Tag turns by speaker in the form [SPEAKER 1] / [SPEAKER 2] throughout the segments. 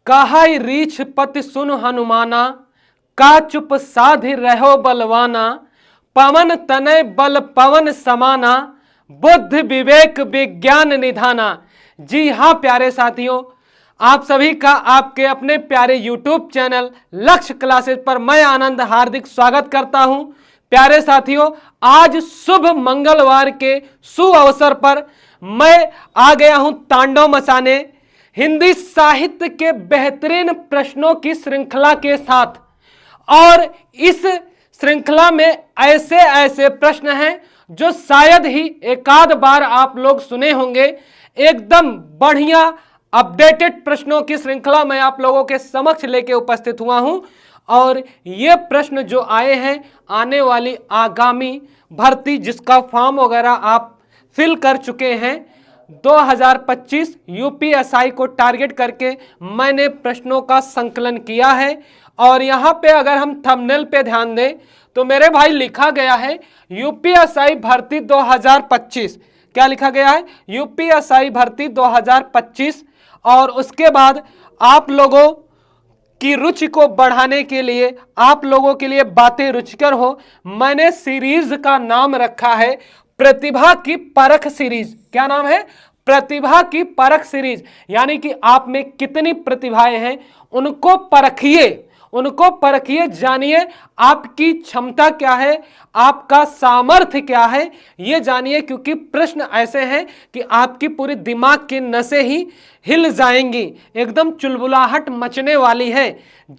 [SPEAKER 1] काहै रीछ पति सुन हनुमाना, का चुप साधि रहो बलवाना, पवन तनय बल पवन समाना, बुद्धि विवेक विज्ञान निधाना। जी हाँ प्यारे साथियों, आप सभी का आपके अपने प्यारे YouTube चैनल लक्ष्य क्लासेस पर मैं आनंद हार्दिक स्वागत करता हूं। प्यारे साथियों, आज शुभ मंगलवार के सुअवसर पर मैं आ गया हूं तांडव मचाने हिंदी साहित्य के बेहतरीन प्रश्नों की श्रृंखला के साथ। और इस श्रृंखला में ऐसे ऐसे प्रश्न हैं जो शायद ही एकाध बार आप लोग सुने होंगे। एकदम बढ़िया अपडेटेड प्रश्नों की श्रृंखला मैं आप लोगों के समक्ष लेके उपस्थित हुआ हूं। और ये प्रश्न जो आए हैं आने वाली आगामी भर्ती जिसका फॉर्म वगैरह आप फिल कर चुके हैं 2025 यूपीएसआई को टारगेट करके मैंने प्रश्नों का संकलन किया है। और यहाँ पे अगर हम थंबनेल पे ध्यान दें तो मेरे भाई लिखा गया है यूपीएसआई भर्ती 2025। क्या लिखा गया है? यूपीएसआई भर्ती 2025। और उसके बाद आप लोगों की रुचि को बढ़ाने के लिए, आप लोगों के लिए बातें रुचिकर हो, मैंने सीरीज का नाम रखा है प्रतिभा की परख सीरीज। क्या नाम है? प्रतिभा की परख सीरीज। यानी कि आप में कितनी प्रतिभाएं हैं उनको परखिए, उनको परखिए, जानिए आपकी क्षमता क्या है, आपका सामर्थ्य क्या है, ये जानिए। क्योंकि प्रश्न ऐसे हैं कि आपकी पूरी दिमाग की नसें ही हिल जाएंगी, एकदम चुलबुलाहट मचने वाली है।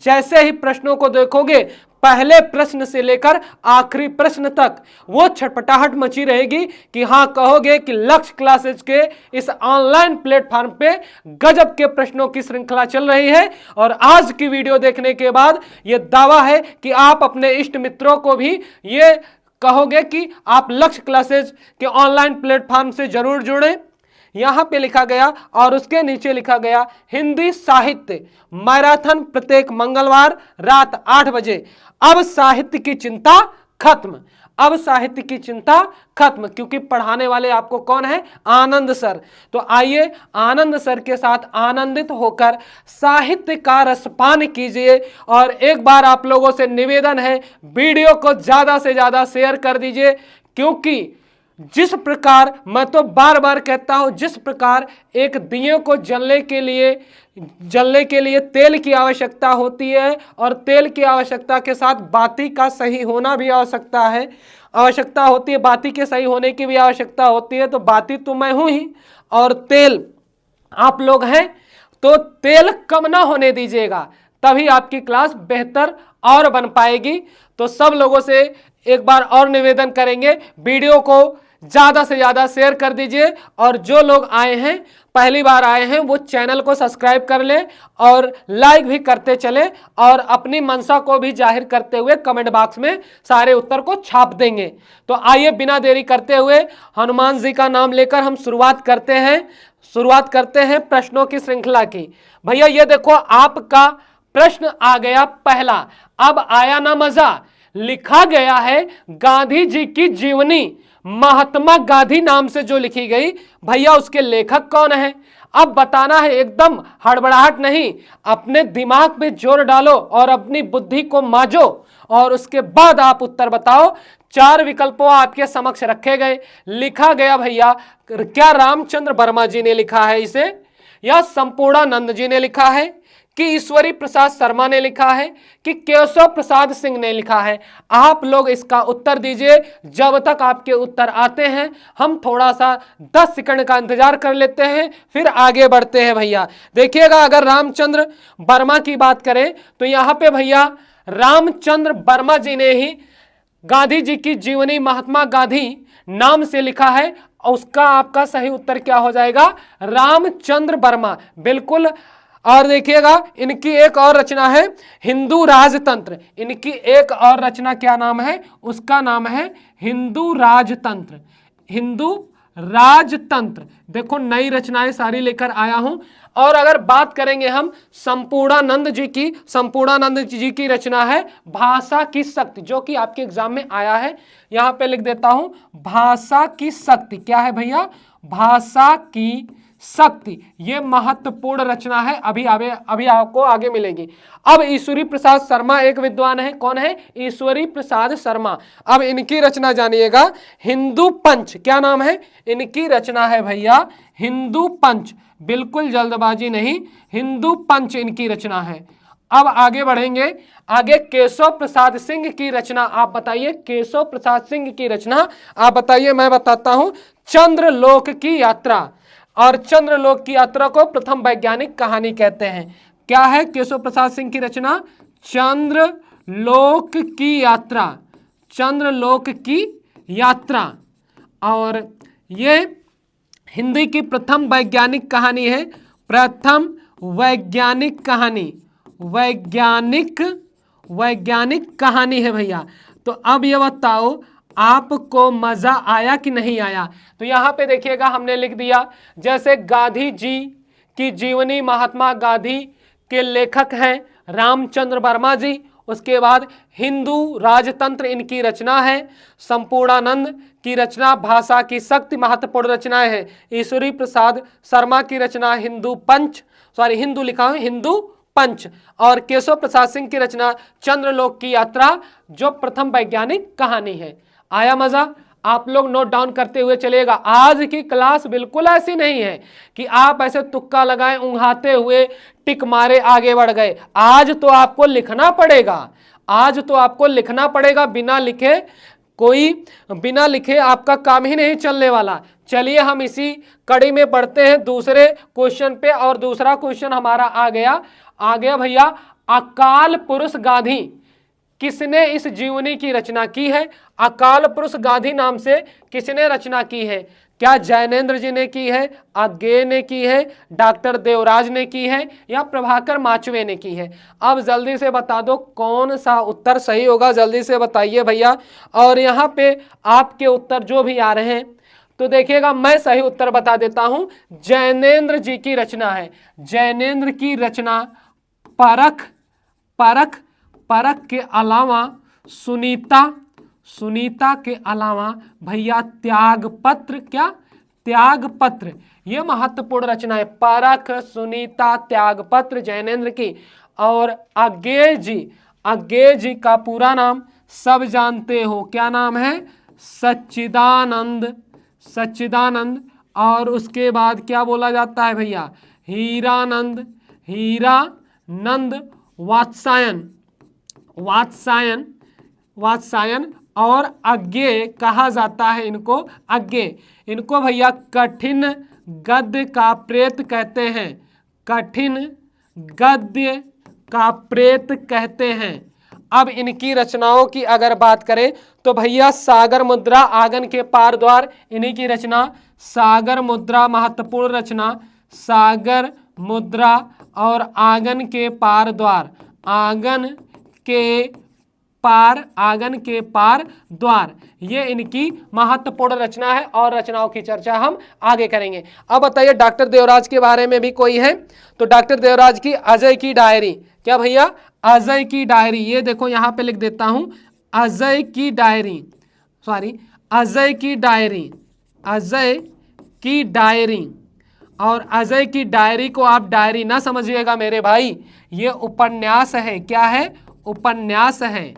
[SPEAKER 1] जैसे ही प्रश्नों को देखोगे, पहले प्रश्न से लेकर आखिरी प्रश्न तक वो छटपटाहट मची रहेगी कि हाँ, कहोगे कि लक्ष्य क्लासेज के इस ऑनलाइन प्लेटफॉर्म पे गजब के प्रश्नों की श्रृंखला चल रही है। और आज की वीडियो देखने के बाद ये दावा है कि आप अपने इष्ट मित्रों को भी ये कहोगे कि आप लक्ष्य क्लासेज के ऑनलाइन प्लेटफॉर्म से जरूर जुड़ें। यहां पे लिखा गया और उसके नीचे लिखा गया हिंदी साहित्य मैराथन प्रत्येक मंगलवार रात 8 बजे। अब साहित्य की चिंता खत्म, अब साहित्य की चिंता खत्म। क्योंकि पढ़ाने वाले आपको कौन है? आनंद सर। तो आइए आनंद सर के साथ आनंदित होकर साहित्य का रसपान कीजिए। और एक बार आप लोगों से निवेदन है, वीडियो को ज्यादा से ज्यादा शेयर कर दीजिए। क्योंकि जिस प्रकार, मैं तो बार बार कहता हूं, जिस प्रकार एक दिए को जलने के लिए तेल की आवश्यकता होती है और तेल की आवश्यकता के साथ बाती का सही होना भी आवश्यकता होती है, बाती के सही होने की भी आवश्यकता होती है। तो बाती तो मैं हूं ही और तेल आप लोग हैं, तो तेल कम ना होने दीजिएगा, तभी आपकी क्लास बेहतर और बन पाएगी। तो सब लोगों से एक बार और निवेदन करेंगे, वीडियो को ज्यादा से ज्यादा शेयर कर दीजिए। और जो लोग आए हैं, पहली बार आए हैं, वो चैनल को सब्सक्राइब कर लें और लाइक भी करते चले। और अपनी मंशा को भी जाहिर करते हुए कमेंट बॉक्स में सारे उत्तर को छाप देंगे। तो आइए बिना देरी करते हुए हनुमान जी का नाम लेकर हम शुरुआत करते हैं प्रश्नों की श्रृंखला की। भैया ये देखो, आपका प्रश्न आ गया पहला। अब आया ना मजा, लिखा गया है गांधी जी की जीवनी महात्मा गांधी नाम से जो लिखी गई, भैया उसके लेखक कौन है? अब बताना है, एकदम हड़बड़ाहट नहीं, अपने दिमाग पे जोर डालो और अपनी बुद्धि को माजो और उसके बाद आप उत्तर बताओ। 4 विकल्पों आपके समक्ष रखे गए। लिखा गया भैया, क्या रामचंद्र वर्मा जी ने लिखा है इसे, या संपूर्णानंद जी ने लिखा है, कि ईश्वरी प्रसाद शर्मा ने लिखा है, कि केशव प्रसाद सिंह ने लिखा है? आप लोग इसका उत्तर दीजिए। जब तक आपके उत्तर आते हैं हम थोड़ा सा 10 सेकंड का इंतजार कर लेते हैं, फिर आगे बढ़ते हैं। भैया देखिएगा, अगर रामचंद्र वर्मा की बात करें तो यहाँ पे भैया रामचंद्र वर्मा जी ने ही गांधी जी की जीवनी महात्मा गांधी नाम से लिखा है। उसका आपका सही उत्तर क्या हो जाएगा? रामचंद्र वर्मा, बिल्कुल। और देखिएगा, इनकी एक और रचना है हिंदू राजतंत्र। इनकी एक और रचना क्या नाम है? उसका नाम है हिंदू राजतंत्र। हिंदू राजतंत्र। देखो, नई रचनाएं सारी लेकर आया हूं। और अगर बात करेंगे हम संपूर्णानंद जी की रचना है भाषा की शक्ति, जो कि आपके एग्जाम में आया है। यहां पे लिख देता हूं, भाषा की शक्ति। क्या है भैया? भाषा की शक्ति, ये महत्वपूर्ण रचना है, अभी आपको आगे मिलेगी। अब ईश्वरी प्रसाद शर्मा एक विद्वान है, कौन है? ईश्वरी प्रसाद शर्मा। अब इनकी रचना जानिएगा, हिंदू पंच। क्या नाम है? इनकी रचना है भैया हिंदू पंच, बिल्कुल जल्दबाजी नहीं, हिंदू पंच इनकी रचना है। अब आगे बढ़ेंगे, आगे केशव प्रसाद सिंह की रचना, आप बताइए केशव प्रसाद सिंह की रचना आप बताइए। मैं बताता हूं, चंद्रलोक की यात्रा। और चंद्रलोक की यात्रा को प्रथम वैज्ञानिक कहानी कहते हैं। क्या है केशव प्रसाद सिंह की रचना? चंद्रलोक की यात्रा, चंद्रलोक की यात्रा। और ये हिंदी की प्रथम वैज्ञानिक कहानी है, प्रथम वैज्ञानिक कहानी, वैज्ञानिक कहानी है भैया। तो अब ये बताओ आपको मजा आया कि नहीं आया? तो यहां पे देखिएगा हमने लिख दिया, जैसे गांधी जी की जीवनी, महात्मा गांधी के लेखक हैं रामचंद्र वर्मा जी। उसके बाद हिंदू राजतंत्र इनकी रचना है, संपूर्णानंद की रचना भाषा की शक्ति, महत्वपूर्ण रचनाएं हैं। ईश्वरी प्रसाद शर्मा की रचना हिंदू पंच, हिंदू लिखा है हिंदू पंच। और केशव प्रसाद सिंह की रचना चंद्रलोक की यात्रा, जो प्रथम वैज्ञानिक कहानी है। आया मजा? आप लोग नोट डाउन करते हुए चलिएगा। आज की क्लास बिल्कुल ऐसी नहीं है कि आप ऐसे तुक्का लगाएं, ऊंघाते हुए टिक मारे आगे बढ़ गए। आज तो आपको लिखना पड़ेगा, आज तो आपको लिखना पड़ेगा। बिना लिखे आपका काम ही नहीं चलने वाला। चलिए हम इसी कड़ी में बढ़ते हैं दूसरे क्वेश्चन पे। और दूसरा क्वेश्चन हमारा आ गया भैया, अकाल पुरुष गांधी, किसने इस जीवनी की रचना की है? अकाल पुरुष गांधी नाम से किसने रचना की है? क्या जैनेन्द्र जी ने की है, आज्ञे ने की है, डॉक्टर देवराज ने की है, या प्रभाकर माचवे ने की है? अब जल्दी से बता दो कौन सा उत्तर सही होगा, जल्दी से बताइए भैया। और यहाँ पे आपके उत्तर जो भी आ रहे हैं तो देखिएगा, मैं सही उत्तर बता देता हूं, जैनेन्द्र जी की रचना है। जैनेन्द्र की रचना परख के अलावा सुनीता के अलावा भैया त्यागपत्र, क्या त्यागपत्र, ये महत्वपूर्ण रचना है। परख, सुनीता, त्यागपत्र जैनेन्द्र की। और आज्ञे जी का पूरा नाम सब जानते हो, क्या नाम है? सच्चिदानंद। और उसके बाद क्या बोला जाता है भैया? हीरानंद वात्सायन। और अज्ञे कहा जाता है इनको, इनको भैया कठिन गद्य का प्रेत कहते हैं, कठिन गद्य का प्रेत कहते हैं। अब इनकी रचनाओं की अगर बात करें तो भैया सागर मुद्रा, आंगन के पार द्वार, इन्हीं की रचना। सागर मुद्रा महत्वपूर्ण रचना, सागर मुद्रा और आंगन के पार द्वार, आंगन के पार द्वार, ये इनकी महत्वपूर्ण रचना है। और रचनाओं की चर्चा हम आगे करेंगे। अब बताइए डॉक्टर देवराज के बारे में भी कोई है? तो डॉक्टर देवराज की अजय की डायरी, क्या भैया? अजय की डायरी, ये देखो यहाँ पे लिख देता हूं, अजय की डायरी। और अजय की डायरी को आप डायरी ना समझिएगा मेरे भाई, ये उपन्यास है। क्या है? उपन्यास है।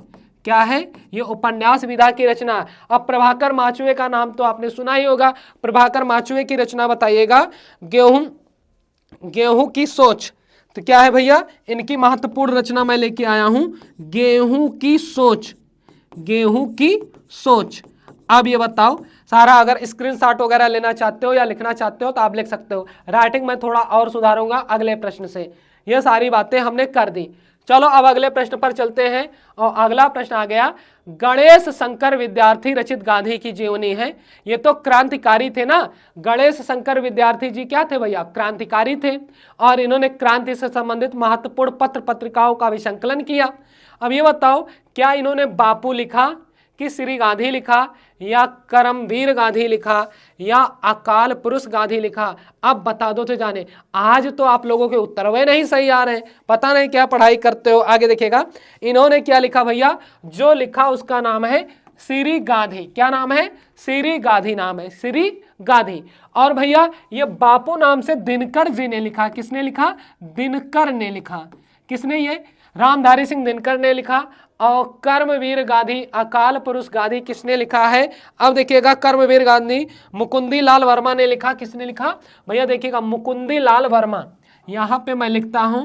[SPEAKER 1] क्या है? ये उपन्यास विधा की रचना। अब प्रभाकर माचवे का नाम तो आपने सुना ही होगा। प्रभाकर माचवे की रचना बताइएगा, गेहूं की सोच। तो क्या है भैया? इनकी महत्वपूर्ण रचना मैं लेके आया हूं, गेहूं की सोच। अब ये बताओ सारा, अगर स्क्रीनशॉट वगैरह लेना चाहते हो या लिखना चाहते हो तो आप लिख सकते हो। राइटिंग में थोड़ा और सुधारूंगा अगले प्रश्न से। ये सारी बातें हमने कर दी। चलो अब अगले प्रश्न पर चलते हैं। और अगला प्रश्न आ गया, गणेश शंकर विद्यार्थी रचित गांधी की जीवनी है। ये तो क्रांतिकारी थे ना, गणेश शंकर विद्यार्थी जी क्या थे भैया? क्रांतिकारी थे। और इन्होंने क्रांति से संबंधित महत्वपूर्ण पत्र पत्रिकाओं का भी संकलन किया। अब ये बताओ, क्या इन्होंने बापू लिखा कि श्री गांधी लिखा, या करमवीर गांधी लिखा, या अकाल पुरुष गांधी लिखा? अब बता दो तो जाने। आज तो आप लोगों के उत्तर वे नहीं सही आ रहे हैं, पता नहीं क्या पढ़ाई करते हो। आगे देखिएगा, इन्होंने क्या लिखा भैया? जो लिखा उसका नाम है श्री गाधी। क्या नाम है? श्री गाधी नाम है, श्री गाधी। और भैया ये बापू नाम से दिनकर जी ने लिखा। किसने लिखा? दिनकर ने लिखा। किसने? ये रामधारी सिंह दिनकर ने लिखा। और कर्मवीर गांधी, अकाल पुरुष गांधी किसने लिखा है? अब देखिएगा, कर्मवीर गांधी मुकुंदी लाल वर्मा ने लिखा। किसने लिखा भैया? देखिएगा, मुकुंदी लाल वर्मा। यहाँ पे मैं लिखता हूँ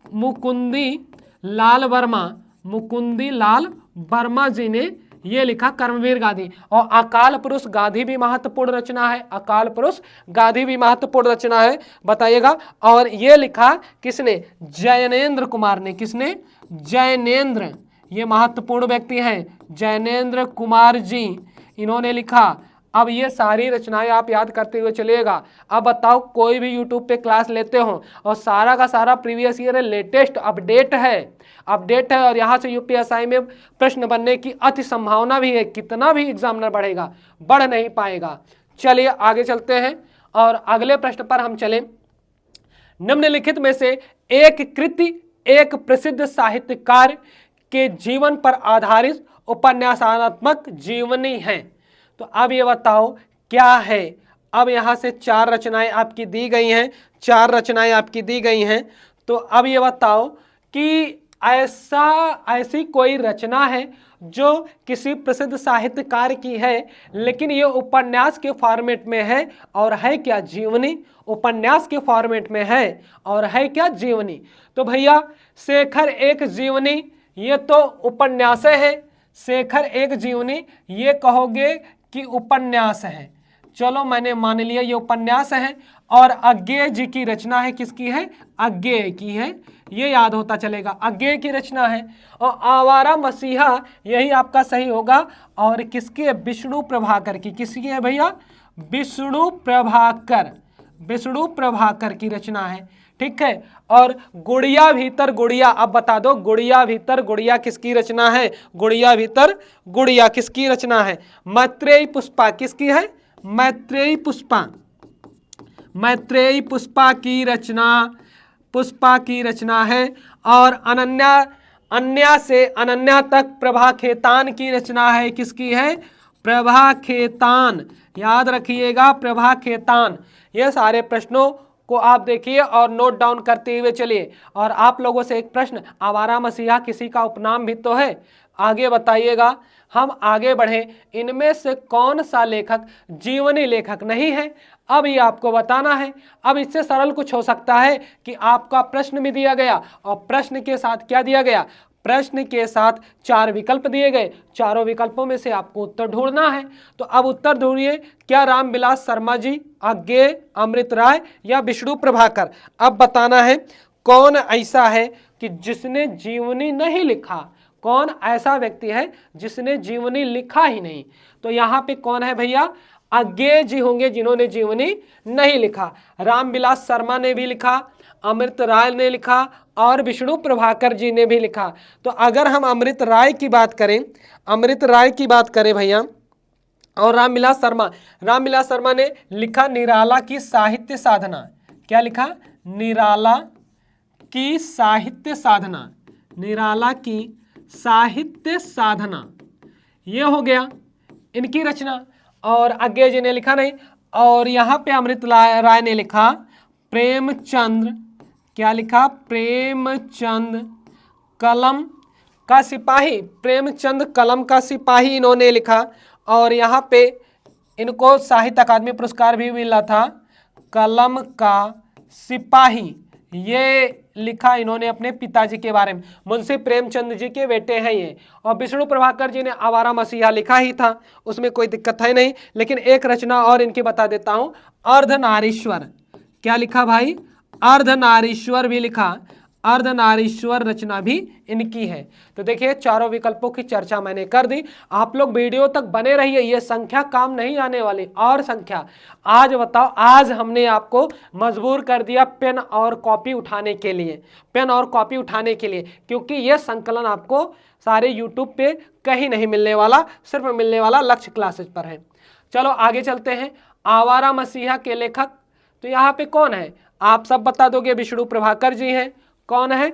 [SPEAKER 1] मुकुंदी लाल वर्मा, मुकुंदी लाल वर्मा जी ने ये लिखा कर्मवीर गांधी। और अकाल पुरुष गांधी भी महत्वपूर्ण रचना है, अकाल पुरुष गांधी भी महत्वपूर्ण रचना है, बताइएगा। और ये लिखा किसने? जैनेन्द्र कुमार ने। किसने? जैनेन्द्र, ये महत्वपूर्ण व्यक्ति हैं, जैनेन्द्र कुमार जी, इन्होंने लिखा। अब ये सारी रचनाएं आप याद करते हुए चलिएगा। अब बताओ, कोई भी यूट्यूब पे क्लास लेते हो और सारा का सारा प्रीवियस ईयर लेटेस्ट अपडेट है और यहाँ से यूपीएसआई में प्रश्न बनने की अति संभावना भी है। कितना भी एग्जामिनर बढ़ेगा, बढ़ नहीं पाएगा। चलिए आगे चलते हैं और अगले प्रश्न पर हम चलें। निम्नलिखित में से एक कृति एक प्रसिद्ध साहित्यकार के जीवन पर आधारित उपन्यासात्मक जीवनी है। तो अब ये बताओ क्या है? अब यहाँ से 4 रचनाएं आपकी दी गई हैं, 4 रचनाएं आपकी दी गई हैं। तो अब ये बताओ कि ऐसी कोई रचना है जो किसी प्रसिद्ध साहित्यकार की है, लेकिन ये उपन्यास के फॉर्मेट में है और है क्या? जीवनी। उपन्यास के फॉर्मेट में है और है क्या? जीवनी। तो भैया शेखर एक जीवनी, ये तो उपन्यास है। शेखर एक जीवनी ये कहोगे कि उपन्यास है। चलो मैंने मान लिया ये उपन्यास है। और अज्ञेय जी की रचना है। किसकी है? अज्ञेय की है, ये याद होता चलेगा, अज्ञेय की रचना है। और आवारा मसीहा यही आपका सही होगा। और किसकी है? विष्णु प्रभाकर की। किसकी है भैया? विष्णु प्रभाकर, विष्णु प्रभाकर की रचना है। ठीक है। और गुड़िया भीतर गुड़िया, अब बता दो, गुड़िया भीतर गुड़िया किसकी रचना है? गुड़िया भीतर गुड़िया किसकी रचना है? मैत्रेयी पुष्पा। किसकी है? मैत्रेयी पुष्पा, मैत्रेयी पुष्पा की रचना, पुष्पा की रचना है। और अन्या से अनन्या तक प्रभा खेतान की रचना है। किसकी है? प्रभा खेतान, याद रखिएगा, प्रभा खेतान। ये सारे प्रश्नों को आप देखिए और नोट डाउन करते हुए चलिए। और आप लोगों से एक प्रश्न, आवारा मसीहा किसी का उपनाम भी तो है? आगे बताइएगा। हम आगे बढ़े, इनमें से कौन सा लेखक जीवनी लेखक नहीं है? अब ये आपको बताना है। अब इससे सरल कुछ हो सकता है कि आपका प्रश्न भी दिया गया और प्रश्न के साथ क्या दिया गया? प्रश्न के साथ 4 विकल्प दिए गए, चारों विकल्पों में से आपको उत्तर ढूंढना है। तो अब उत्तर ढूंढिए, क्या रामविलास शर्मा जी, अज्ञेय, अमृत राय या विष्णु प्रभाकर? अब बताना है कौन ऐसा है कि जिसने जीवनी नहीं लिखा, कौन ऐसा व्यक्ति है जिसने जीवनी लिखा ही नहीं? तो यहाँ पे कौन है भैया? अज्ञेय जी होंगे जिन्होंने जीवनी नहीं लिखा। रामविलास शर्मा ने भी लिखा, अमृत राय ने लिखा और विष्णु प्रभाकर जी ने भी लिखा। तो अगर हम अमृत राय की बात करें, अमृत राय की बात करें भैया, और रामविलास शर्मा ने लिखा निराला की साहित्य साधना। क्या लिखा? निराला की साहित्य साधना, निराला की साहित्य साधना, ये हो गया इनकी रचना। और अज्ञेय जी ने लिखा नहीं। और यहाँ पे अमृत राय ने लिखा प्रेमचंद, क्या लिखा? प्रेमचंद कलम का सिपाही, प्रेमचंद कलम का सिपाही इन्होंने लिखा। और यहाँ पे इनको साहित्य अकादमी पुरस्कार भी मिला था, कलम का सिपाही, ये लिखा इन्होंने अपने पिताजी के बारे में, मुंशी प्रेमचंद जी के बेटे हैं ये। और विष्णु प्रभाकर जी ने आवारा मसीहा लिखा ही था, उसमें कोई दिक्कत है नहीं। लेकिन एक रचना और इनकी बता देता हूं, अर्धनारीश्वर। क्या लिखा भाई? अर्धनारीश्वर भी लिखा, अर्धनारीश्वर रचना भी इनकी है। तो देखिए चारों विकल्पों की चर्चा मैंने कर दी। आप लोग वीडियो तक बने रहिए, ये संख्या काम नहीं आने वाली, और संख्या। आज बताओ, आज हमने आपको मजबूर कर दिया पेन और कॉपी उठाने के लिए, पेन और कॉपी उठाने के लिए, क्योंकि ये संकलन आपको सारे यूट्यूब पे कहीं नहीं मिलने वाला, सिर्फ मिलने वाला लक्ष्य क्लासेज पर है। चलो आगे चलते हैं। आवारा मसीहा के लेखक तो यहाँ पे कौन है? आप सब बता दोगे, विष्णु प्रभाकर जी हैं। कौन है?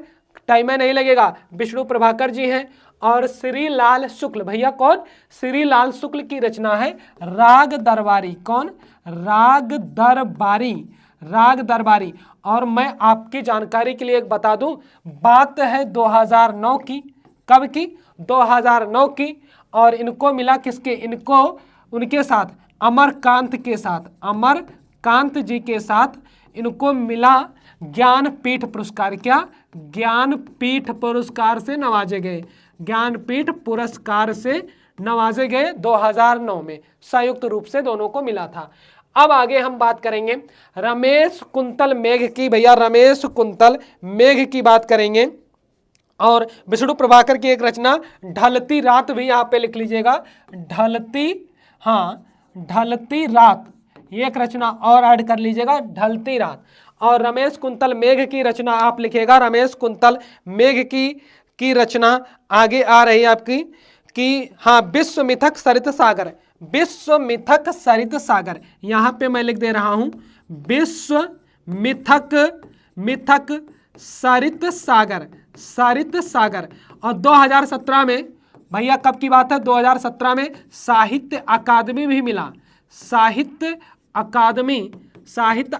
[SPEAKER 1] टाइम नहीं लगेगा, विष्णु प्रभाकर जी हैं। और श्री लाल शुक्ल, भैया कौन, श्री लाल शुक्ल की रचना है राग दरबारी। कौन, राग दरबारी, राग दरबारी। और मैं आपकी जानकारी के लिए एक बता दूं, बात है 2009 की। कब की, 2009 की। और इनको मिला किसके, इनको उनके साथ अमरकांत के साथ, अमरकांत जी के साथ इनको मिला ज्ञानपीठ पुरस्कार। क्या, ज्ञानपीठ पुरस्कार से नवाजे गए, ज्ञानपीठ पुरस्कार से नवाजे गए 2009 में, संयुक्त रूप से दोनों को मिला था। अब आगे हम बात करेंगे रमेश कुंतल मेघ की। भैया रमेश कुंतल मेघ की बात करेंगे। और विष्णु प्रभाकर की एक रचना ढलती रात भी यहाँ पे लिख लीजिएगा, ढलती, हाँ ढलती रात, ये एक रचना और ऐड कर लीजिएगा, ढलती रात। और रमेश कुंतल मेघ की रचना आप लिखिएगा, रमेश कुंतल मेघ की रचना आगे आ रही है आपकी कि हाँ विश्व मिथक सरित सागर, विश्व मिथक सरित सागर, यहाँ पे मैं लिख दे रहा हूँ विश्व मिथक सरित सागर, सरित सागर। और 2017 में, भैया कब की बात है, 2017 में साहित्य अकादमी भी मिला, साहित्य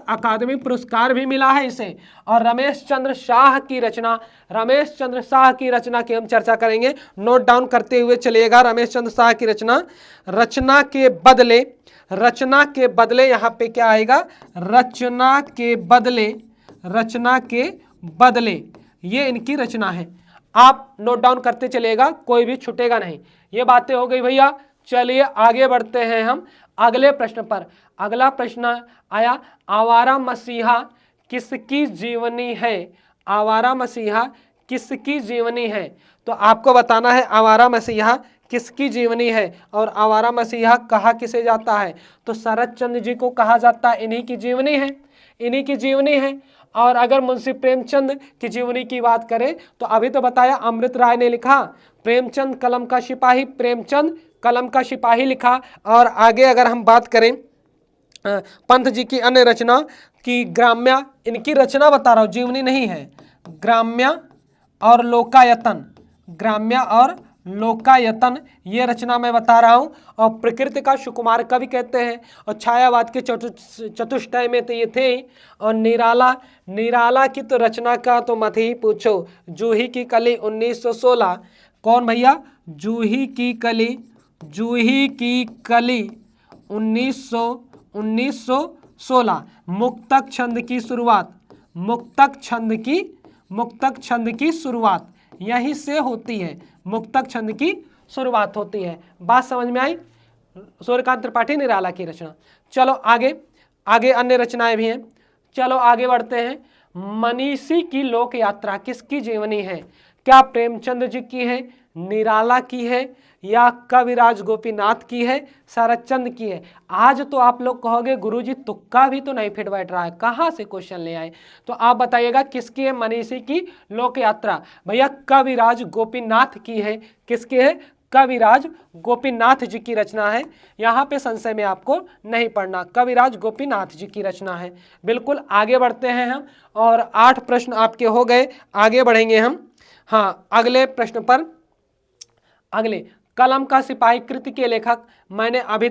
[SPEAKER 1] अकादमी पुरस्कार भी मिला है इसे। और रमेश चंद्र शाह की रचना, रमेश चंद्र शाह की रचना की हम चर्चा करेंगे, नोट डाउन करते हुए चलिएगा। रमेश चंद्र शाह की रचना, रचना के बदले, रचना के बदले, यहाँ पे क्या आएगा, रचना के बदले, रचना के बदले, ये इनकी रचना है। आप नोट डाउन करते चलिएगा, कोई भी छूटेगा नहीं। ये बातें हो गई भैया। चलिए आगे बढ़ते हैं हम अगले प्रश्न पर। अगला प्रश्न आया, आवारा मसीहा किसकी जीवनी है, आवारा मसीहा किसकी जीवनी है। तो आपको बताना है आवारा मसीहा किसकी जीवनी है और आवारा मसीहा कहा किसे जाता है। तो शरद चंद्र जी को कहा जाता है, इन्हीं की जीवनी है, इन्हीं की जीवनी है। और अगर मुंशी प्रेमचंद की जीवनी की बात करें तो अभी तो बताया अमृत राय ने लिखा, प्रेमचंद कलम का सिपाही, प्रेमचंद कलम का सिपाही लिखा। और आगे अगर हम बात करें पंत जी की अन्य रचना की, ग्राम्या, इनकी रचना बता रहा हूँ, जीवनी नहीं है, ग्राम्या और लोकायतन, ग्राम्या और लोकायतन, ये रचना मैं बता रहा हूँ। और प्रकृति का सुकुमार कवि कहते हैं। और छायावाद के चतुष्टय में तो ये थे ही। और निराला, निराला की तो रचना का तो मत ही पूछो, जूही की कली 1916। कौन भैया, जूही की कली, जूही की कली 1916। मुक्तक छंद की शुरुआत, मुक्तक छंद की शुरुआत यहीं से होती है, मुक्तक छंद की शुरुआत होती है। बात समझ में आई, सूर्यकांत त्रिपाठी निराला की रचना। चलो आगे, आगे अन्य रचनाएं भी हैं। चलो आगे बढ़ते हैं। मनीषी की लोक यात्रा किसकी जीवनी है। क्या प्रेमचंद जी की है, निराला की है, या कविराज गोपीनाथ की है, शरदचंद्र की है। आज तो आप लोग कहोगे गुरुजी तुक्का भी तो नहीं फिट बैठ रहा है, कहाँ से क्वेश्चन ले आए। तो आप बताइएगा किसकी है मनीषी की लोक यात्रा। भैया कविराज गोपीनाथ की है। किसकी है, कविराज गोपीनाथ जी की रचना है। यहाँ पे संशय में आपको नहीं पढ़ना, कविराज गोपीनाथ जी की रचना है। बिल्कुल आगे बढ़ते हैं हम, और 8 प्रश्न आपके हो गए, आगे बढ़ेंगे हम। हाँ अगले प्रश्न पर, अगले कलम का सिपाही कृति के लेखक मैंने अभी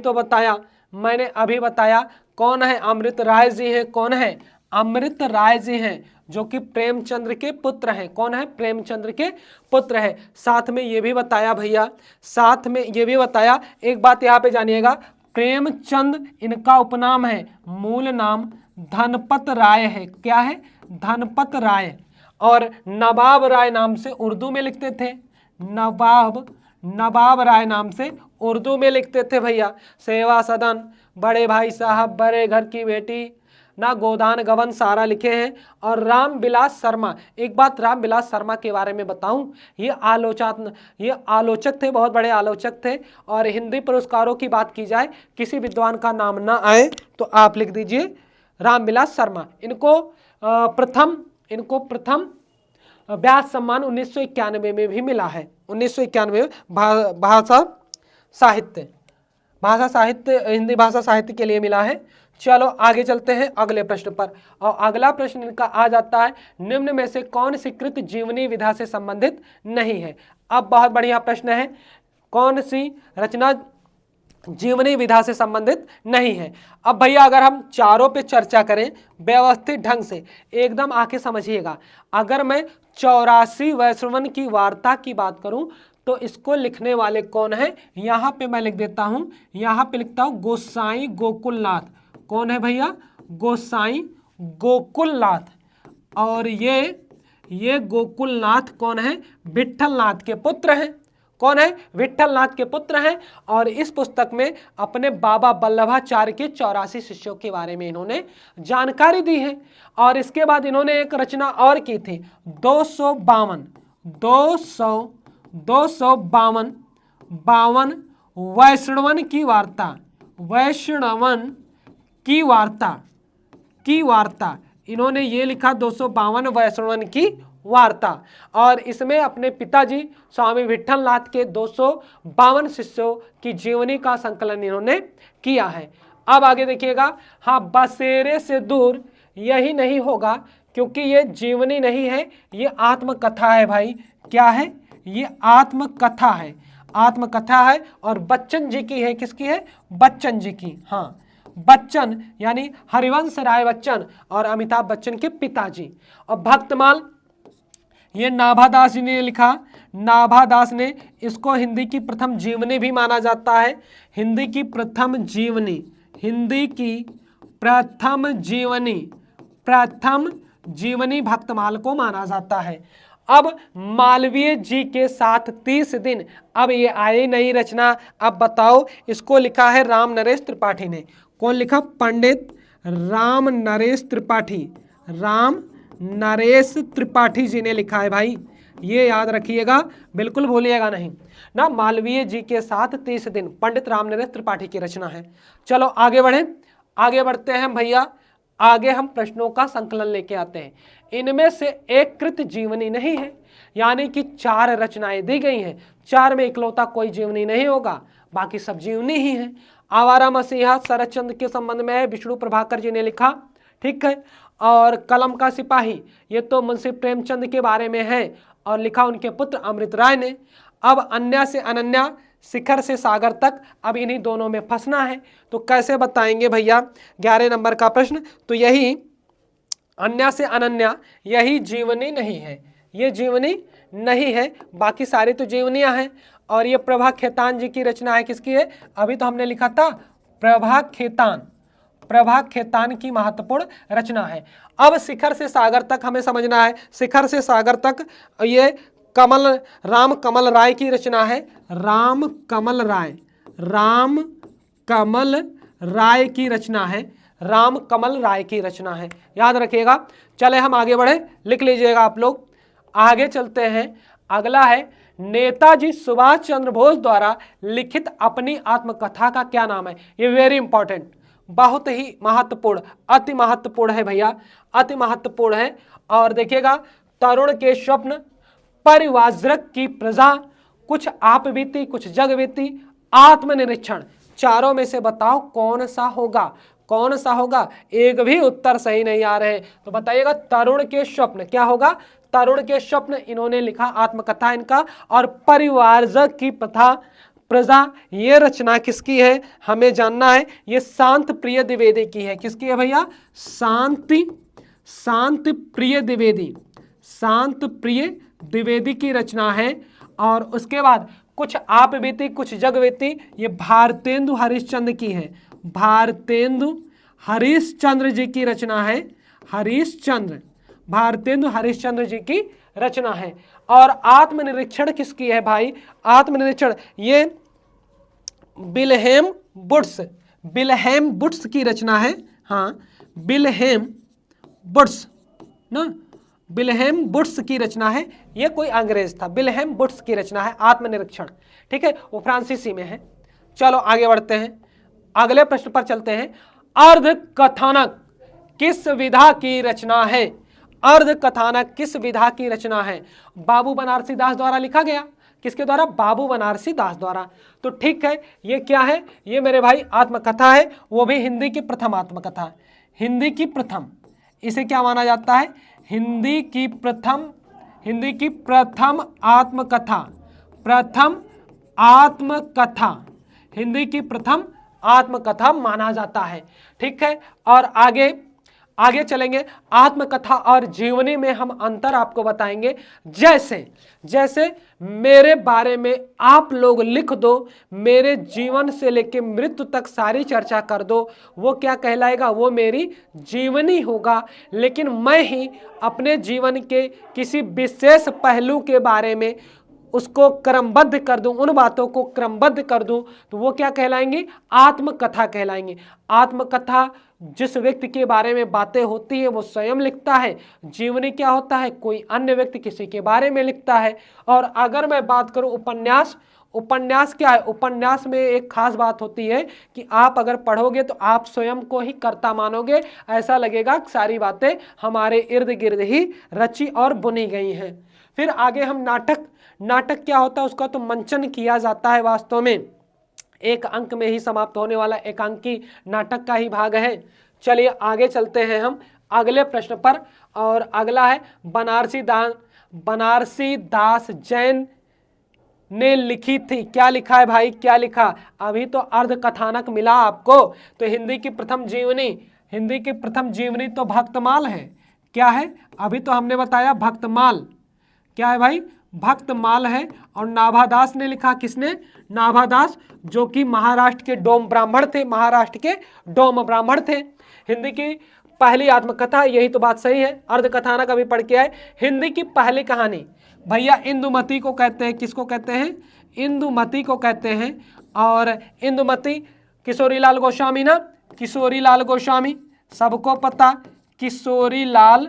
[SPEAKER 1] बताया कौन है, अमृत राय जी हैं। कौन है, अमृत राय जी हैं, जो कि प्रेमचंद्र के पुत्र हैं। कौन है, प्रेमचंद्र के पुत्र है। साथ में ये भी बताया भैया, साथ में ये भी बताया, एक बात यहाँ पे जानिएगा, प्रेमचंद इनका उपनाम है, मूल नाम धनपत राय है। क्या है, धनपत राय। और नवाब राय नाम से उर्दू में लिखते थे, नवाब राय नाम से उर्दू में लिखते थे भैया। सेवा सदन, बड़े भाई साहब, बड़े घर की बेटी, ना गोदान गवन सारा लिखे हैं। और रामविलास शर्मा, एक बात रामविलास शर्मा के बारे में बताऊं, ये आलोचक थे, बहुत बड़े आलोचक थे। और हिंदी पुरस्कारों की बात की जाए, किसी विद्वान का नाम ना आए तो आप लिख दीजिए रामविलास शर्मा। इनको प्रथम व्यास सम्मान 1991 में भी मिला है। 1991 में भाषा साहित्य हिंदी भाषा साहित्य के लिए मिला है। चलो आगे चलते हैं अगले प्रश्न पर। और अगला प्रश्न इनका आ जाता है, निम्न में से कौन स्वीकृत जीवनी विधा से संबंधित नहीं है। अब बहुत बढ़िया प्रश्न है, कौन सी रचना जीवनी विधा से संबंधित नहीं है। अब भैया अगर हम चारों पे चर्चा करें व्यवस्थित ढंग से, एकदम आके समझिएगा, अगर मैं 84 वैश्रवण की वार्ता की बात करूं तो इसको लिखने वाले कौन है, यहां पे मैं लिख देता हूं, यहां पे लिखता हूं गोसाई गोकुलनाथ। कौन है भैया, गोसाई गोकुलनाथ। और ये गोकुलनाथ कौन है, विट्ठलनाथ के पुत्र हैं। कौन है, विट्ठलनाथ के पुत्र हैं। और इस पुस्तक में अपने बाबा वल्लभाचार्य के 84 शिष्यों के बारे में इन्होंने जानकारी दी है। और इसके बाद इन्होंने एक रचना और की थी, 252 वैष्णवन की वार्ता, वैष्णवन की वार्ता इन्होंने ये लिखा, 252 वैष्णवन की वार्ता। और इसमें अपने पिताजी स्वामी विट्ठलनाथ के 252 शिष्यों की जीवनी का संकलन इन्होंने किया है। अब आगे देखिएगा, हाँ बसेरे से दूर यही नहीं होगा, क्योंकि ये जीवनी नहीं है, ये आत्मकथा है भाई। क्या है, ये आत्मकथा है, आत्मकथा है। और बच्चन जी की है, किसकी है, बच्चन जी की। हाँ बच्चन यानी हरिवंश राय बच्चन और अमिताभ बच्चन के पिताजी। और भक्तमाल ये नाभादास जी ने लिखा, नाभादास ने इसको हिंदी की प्रथम जीवनी भी माना जाता है। हिंदी की प्रथम जीवनी, हिंदी की प्रथम जीवनी भक्तमाल को माना जाता है। अब मालवीय जी के साथ 30 दिन, अब ये आई नई रचना। अब बताओ, इसको लिखा है राम नरेश त्रिपाठी ने। कौन लिखा, पंडित राम नरेश त्रिपाठी, राम नरेश त्रिपाठी जी ने लिखा है भाई, ये याद रखिएगा, बिल्कुल भूलिएगा नहीं ना। मालवीय जी के साथ 30 दिन, पंडित राम नरेश त्रिपाठी की रचना है। चलो आगे बढ़े, आगे बढ़ते हैं भैया। आगे हम प्रश्नों का संकलन लेके आते हैं। इनमें से एक कृत जीवनी नहीं है, यानी कि 4 रचनाएं दी गई हैं, 4 में इकलौता कोई जीवनी नहीं होगा, बाकी सब जीवनी ही है। आवारा मसीहा शरद चंद्र के संबंध में है, विष्णु प्रभाकर जी ने लिखा, ठीक है। और कलम का सिपाही, ये तो मुंशी प्रेमचंद के बारे में है और लिखा उनके पुत्र अमृत राय ने। अब अन्या से अनन्या, शिखर से सागर तक, अब इन्हीं दोनों में फंसना है, तो कैसे बताएंगे भैया। 11 नंबर का प्रश्न, तो यही अन्या से अनन्या यही जीवनी नहीं है, ये जीवनी नहीं है, बाकी सारी तो जीवनियां हैं। और ये प्रभा खेतान जी की रचना है, किसकी है, अभी तो हमने लिखा था प्रभा खेतान की महत्वपूर्ण रचना है। अब शिखर से सागर तक हमें समझना है, शिखर से सागर तक ये राम कमल राय की रचना है, राम कमल राय की रचना है, राम कमल राय की रचना है, याद रखिएगा। चले हम आगे बढ़े, लिख लीजिएगा आप लोग। आगे चलते हैं, अगला है नेताजी सुभाष चंद्र बोस द्वारा लिखित अपनी आत्मकथा का क्या नाम है। ये वेरी इंपॉर्टेंट, बहुत ही महत्वपूर्ण, अति महत्वपूर्ण है भैया, अति महत्वपूर्ण है। और देखिएगा, तरुण के स्वप्न, परिवाज्रक की प्रजा, कुछ आप बीती कुछ जग बीती, आत्मनिरीक्षण, चारों में से बताओ कौन सा होगा, कौन सा होगा। एक भी उत्तर सही नहीं आ रहे, तो बताइएगा तरुण के स्वप्न क्या होगा, तरुण के स्वप्न इन्होंने लिखा, आत्मकथा इनका। और परिवारजक की प्रजा, ये रचना किसकी है हमें जानना है, ये शांत प्रिय द्विवेदी की है। किसकी है भैया, शांत प्रिय द्विवेदी की रचना है। और उसके बाद कुछ आप बीती कुछ जग बीती, ये भारतेंदु हरिश्चंद्र की है, भारतेंदु हरिश्चंद्र जी की रचना है, भारतेंदु हरिश्चंद्र जी की रचना है। और आत्मनिरीक्षण किसकी है भाई, आत्मनिरीक्षण ये विल्हेम बुट्स की रचना है। हाँ विल्हेम बुट्स की रचना है, ये कोई अंग्रेज था, विल्हेम बुट्स की रचना है आत्मनिरीक्षण, ठीक है, वो फ्रांसीसी में है। चलो आगे बढ़ते हैं, अगले प्रश्न पर चलते हैं। अर्ध कथानक किस विधा की रचना है, अर्ध कथानक किस विधा की रचना है। बाबू बनारसी दास द्वारा लिखा गया, किसके द्वारा, बाबू बनारसी दास द्वारा। तो ठीक है, ये क्या है, ये मेरे भाई आत्मकथा है, वो भी हिंदी की प्रथम आत्मकथा, हिंदी की प्रथम, इसे क्या माना जाता है, हिंदी की प्रथम आत्मकथा, प्रथम आत्मकथा, हिंदी की प्रथम आत्मकथा माना जाता है। ठीक है, और आगे चलेंगे। आत्मकथा और जीवनी में हम अंतर आपको बताएंगे। जैसे मेरे बारे में आप लोग लिख दो, मेरे जीवन से लेकर मृत्यु तक सारी चर्चा कर दो, वो क्या कहलाएगा? वो मेरी जीवनी होगा। लेकिन मैं ही अपने जीवन के किसी विशेष पहलू के बारे में उसको क्रमबद्ध कर दूं, उन बातों को क्रमबद्ध कर दूं, तो वो क्या कहलाएंगी? आत्मकथा कहलाएंगे। आत्मकथा जिस व्यक्ति के बारे में बातें होती है वो स्वयं लिखता है। जीवनी क्या होता है? कोई अन्य व्यक्ति किसी के बारे में लिखता है। और अगर मैं बात करूं उपन्यास, उपन्यास क्या है? उपन्यास में एक खास बात होती है कि आप अगर पढ़ोगे तो आप स्वयं को ही कर्ता मानोगे, ऐसा लगेगा कि सारी बातें हमारे इर्द गिर्द ही रची और बुनी गई हैं। फिर आगे हम नाटक क्या होता है? उसका तो मंचन किया जाता है। वास्तव में एक अंक में ही समाप्त होने वाला एकांकी नाटक का ही भाग है। चलिए आगे चलते हैं हम अगले प्रश्न पर, और अगला है बनारसी दास जैन ने लिखी थी। क्या लिखा है भाई? क्या लिखा? अभी तो अर्ध कथानक मिला आपको। तो हिंदी की प्रथम जीवनी तो भक्तमाल है। क्या है? अभी तो हमने बताया भक्तमाल। क्या है भाई? भक्तमाल है। और नाभादास ने लिखा, किसने? नाभादास, जो कि महाराष्ट्र के डोम ब्राह्मण थे। हिंदी की पहली आत्मकथा, यही तो बात सही है। अर्धकथानक अभी पढ़ के आए। हिंदी की पहली कहानी भैया इंदुमती को कहते हैं। किसको कहते हैं? इंदुमती को कहते हैं। और इंदुमती किशोरीलाल गोस्वामी ना, किशोरीलाल गोस्वामी, सबको पता, किशोरीलाल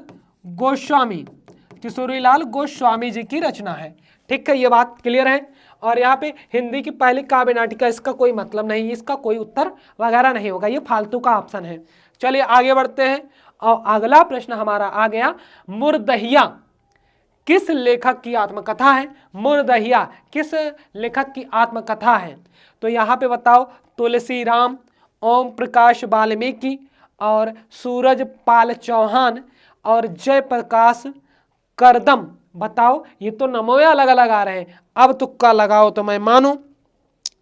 [SPEAKER 1] गोस्वामी जी की रचना है। ठीक है, ये बात क्लियर है। और यहाँ पे हिंदी की पहली काव्य नाटिका, इसका कोई मतलब नहीं, इसका कोई उत्तर वगैरह नहीं होगा, ये फालतू का ऑप्शन है। चलिए आगे बढ़ते हैं। और अगला प्रश्न हमारा आ गया, मुर्दहिया किस लेखक की आत्मकथा है? मुर्दहिया किस लेखक की आत्मकथा है? तो यहाँ पे बताओ, तुलसीराम, ओम प्रकाश वाल्मीकि और सूरजपाल चौहान और जयप्रकाश करदम। बताओ, ये तो नमोए अलग अलग आ रहे हैं। अब तुक्का लगाओ तो मैं मानूं,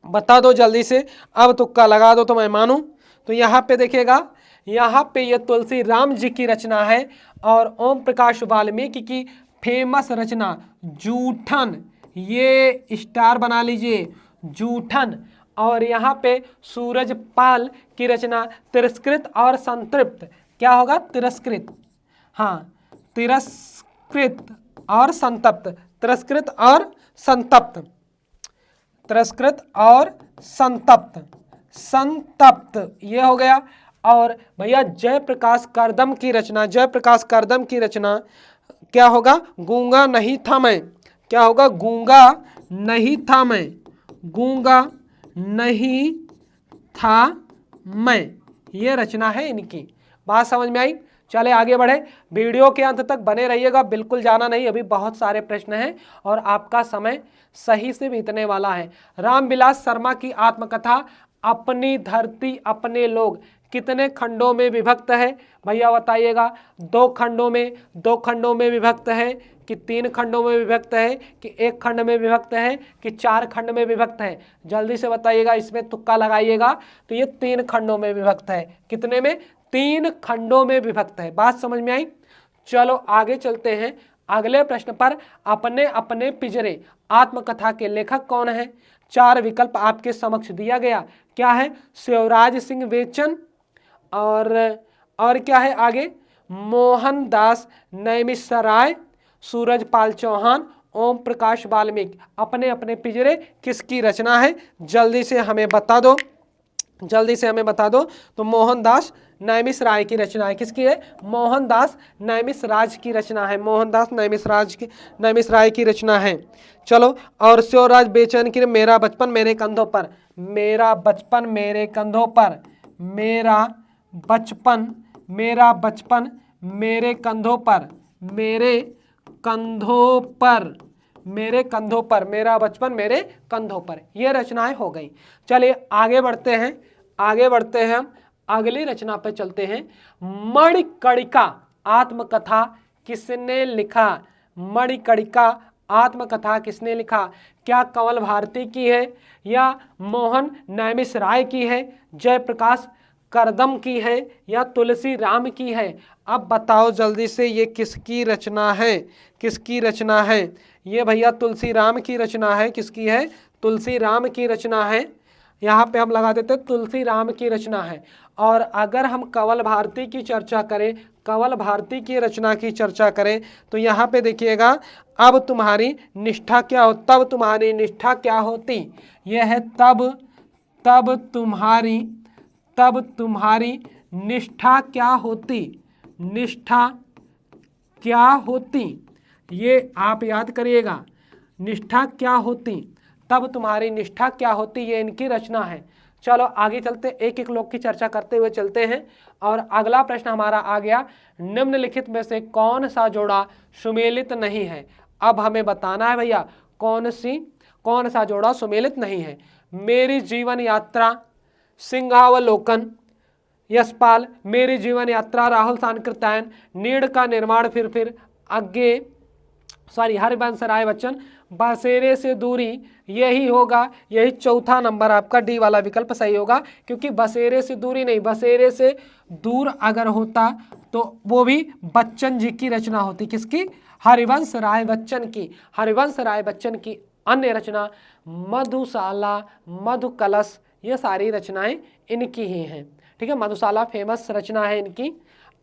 [SPEAKER 1] बता दो जल्दी से, अब तुक्का लगा दो तो मैं मानूं। तो यहाँ पे देखिएगा, यहाँ पे ये तुलसी राम जी की रचना है और ओम प्रकाश वाल्मीकि की फेमस रचना जूठन, ये स्टार बना लीजिए, जूठन। और यहाँ पे सूरजपाल की रचना तिरस्कृत और संतृप्त। क्या होगा? तिरस्कृत, हाँ, तिरस्कृत और संतप्त, तिरस्कृत और संतप्त, तिरस्कृत और संतप्त ये हो गया। और भैया जयप्रकाश करदम की रचना, जयप्रकाश करदम की रचना क्या होगा? गूंगा नहीं था मैं। क्या होगा? गूंगा नहीं था मैं, गूंगा नहीं था मैं, ये रचना है इनकी। बात समझ में आई? चले आगे बढ़े, वीडियो के अंत तक बने रहिएगा, बिल्कुल जाना नहीं, अभी बहुत सारे प्रश्न हैं और आपका समय सही से बीतने वाला है। रामविलास शर्मा की आत्मकथा अपनी धरती अपने लोग कितने खंडों में विभक्त है? भैया बताइएगा, 2 खंडों में विभक्त है कि 3 खंडों में विभक्त है कि 1 खंड में विभक्त है कि 4 खंड में विभक्त है? जल्दी से बताइएगा, इसमें तुक्का लगाइएगा। तो ये 3 खंडों में विभक्त है। कितने में? 3 खंडों में विभक्त है। बात समझ में आई? चलो आगे चलते हैं अगले प्रश्न पर। अपने अपने पिंजरे आत्मकथा के लेखक कौन है? 4 विकल्प आपके समक्ष दिया गया। क्या है? शिवराज सिंह बेचन, और क्या है आगे? मोहनदास नैमिषारण्य, सूरजपाल चौहान, ओम प्रकाश वाल्मीकि। अपने अपने पिंजरे किसकी रचना है? जल्दी से हमें बता दो, जल्दी से हमें बता दो। तो मोहनदास नैमिषारण्य की रचना है। किसकी है? मोहनदास नैमिषारण्य की रचना है, मोहनदास नैमिषारण्य की रचना है। चलो, और शिवराज बेचन की मेरा बचपन मेरे कंधों पर, मेरा बचपन मेरे कंधों पर, मेरा बचपन मेरे कंधों पर, मेरे कंधों पर, मेरा बचपन मेरे कंधों पर, ये रचनाएं हो गई। चलिए आगे बढ़ते हैं हम अगली रचना पे चलते हैं। मणिकर्णिका आत्मकथा किसने लिखा? मणिकर्णिका आत्मकथा किसने लिखा? क्या कंवल भारती की है या मोहन नैमिषारण्य की है, जयप्रकाश करदम की है या तुलसी राम की है? अब बताओ जल्दी से ये किसकी रचना है? किसकी रचना है? ये भैया तुलसी राम की रचना है। किसकी है? तुलसी राम की रचना है। यहाँ पे हम लगा देते तुलसी राम की रचना है। और अगर हम कंवल भारती की चर्चा करें, कंवल भारती की रचना की चर्चा करें, तो यहाँ पे देखिएगा, अब तुम्हारी निष्ठा क्या हो, तब तुम्हारी निष्ठा क्या होती? यह है तब तुम्हारी निष्ठा क्या होती? निष्ठा क्या होती? ये आप याद करिएगा, निष्ठा क्या होती, तब तुम्हारी निष्ठा क्या होती, ये इनकी रचना है। चलो आगे चलते, एक एक लोग की चर्चा करते हुए चलते हैं। और अगला प्रश्न हमारा आ गया, निम्नलिखित में से कौन सा जोड़ा सुमेलित नहीं है? अब हमें बताना है भैया कौन सा जोड़ा सुमेलित नहीं है। मेरी जीवन यात्रा सिंहावलोकन यशपाल, मेरी जीवन यात्रा राहुल सांकृत्यायन, नीड़ का निर्माण फिर आगे हरिवंश राय बच्चन, बसेरे से दूरी, यही होगा, यही चौथा नंबर आपका डी वाला विकल्प सही होगा। क्योंकि बसेरे से दूरी नहीं, बसेरे से दूर अगर होता तो वो भी बच्चन जी की रचना होती। किसकी? हरिवंश राय बच्चन की। हरिवंश राय बच्चन की अन्य रचना मधुशाला, मधुकलश, ये सारी रचनाएं इनकी ही हैं। ठीक है, मधुशाला फेमस रचना है इनकी।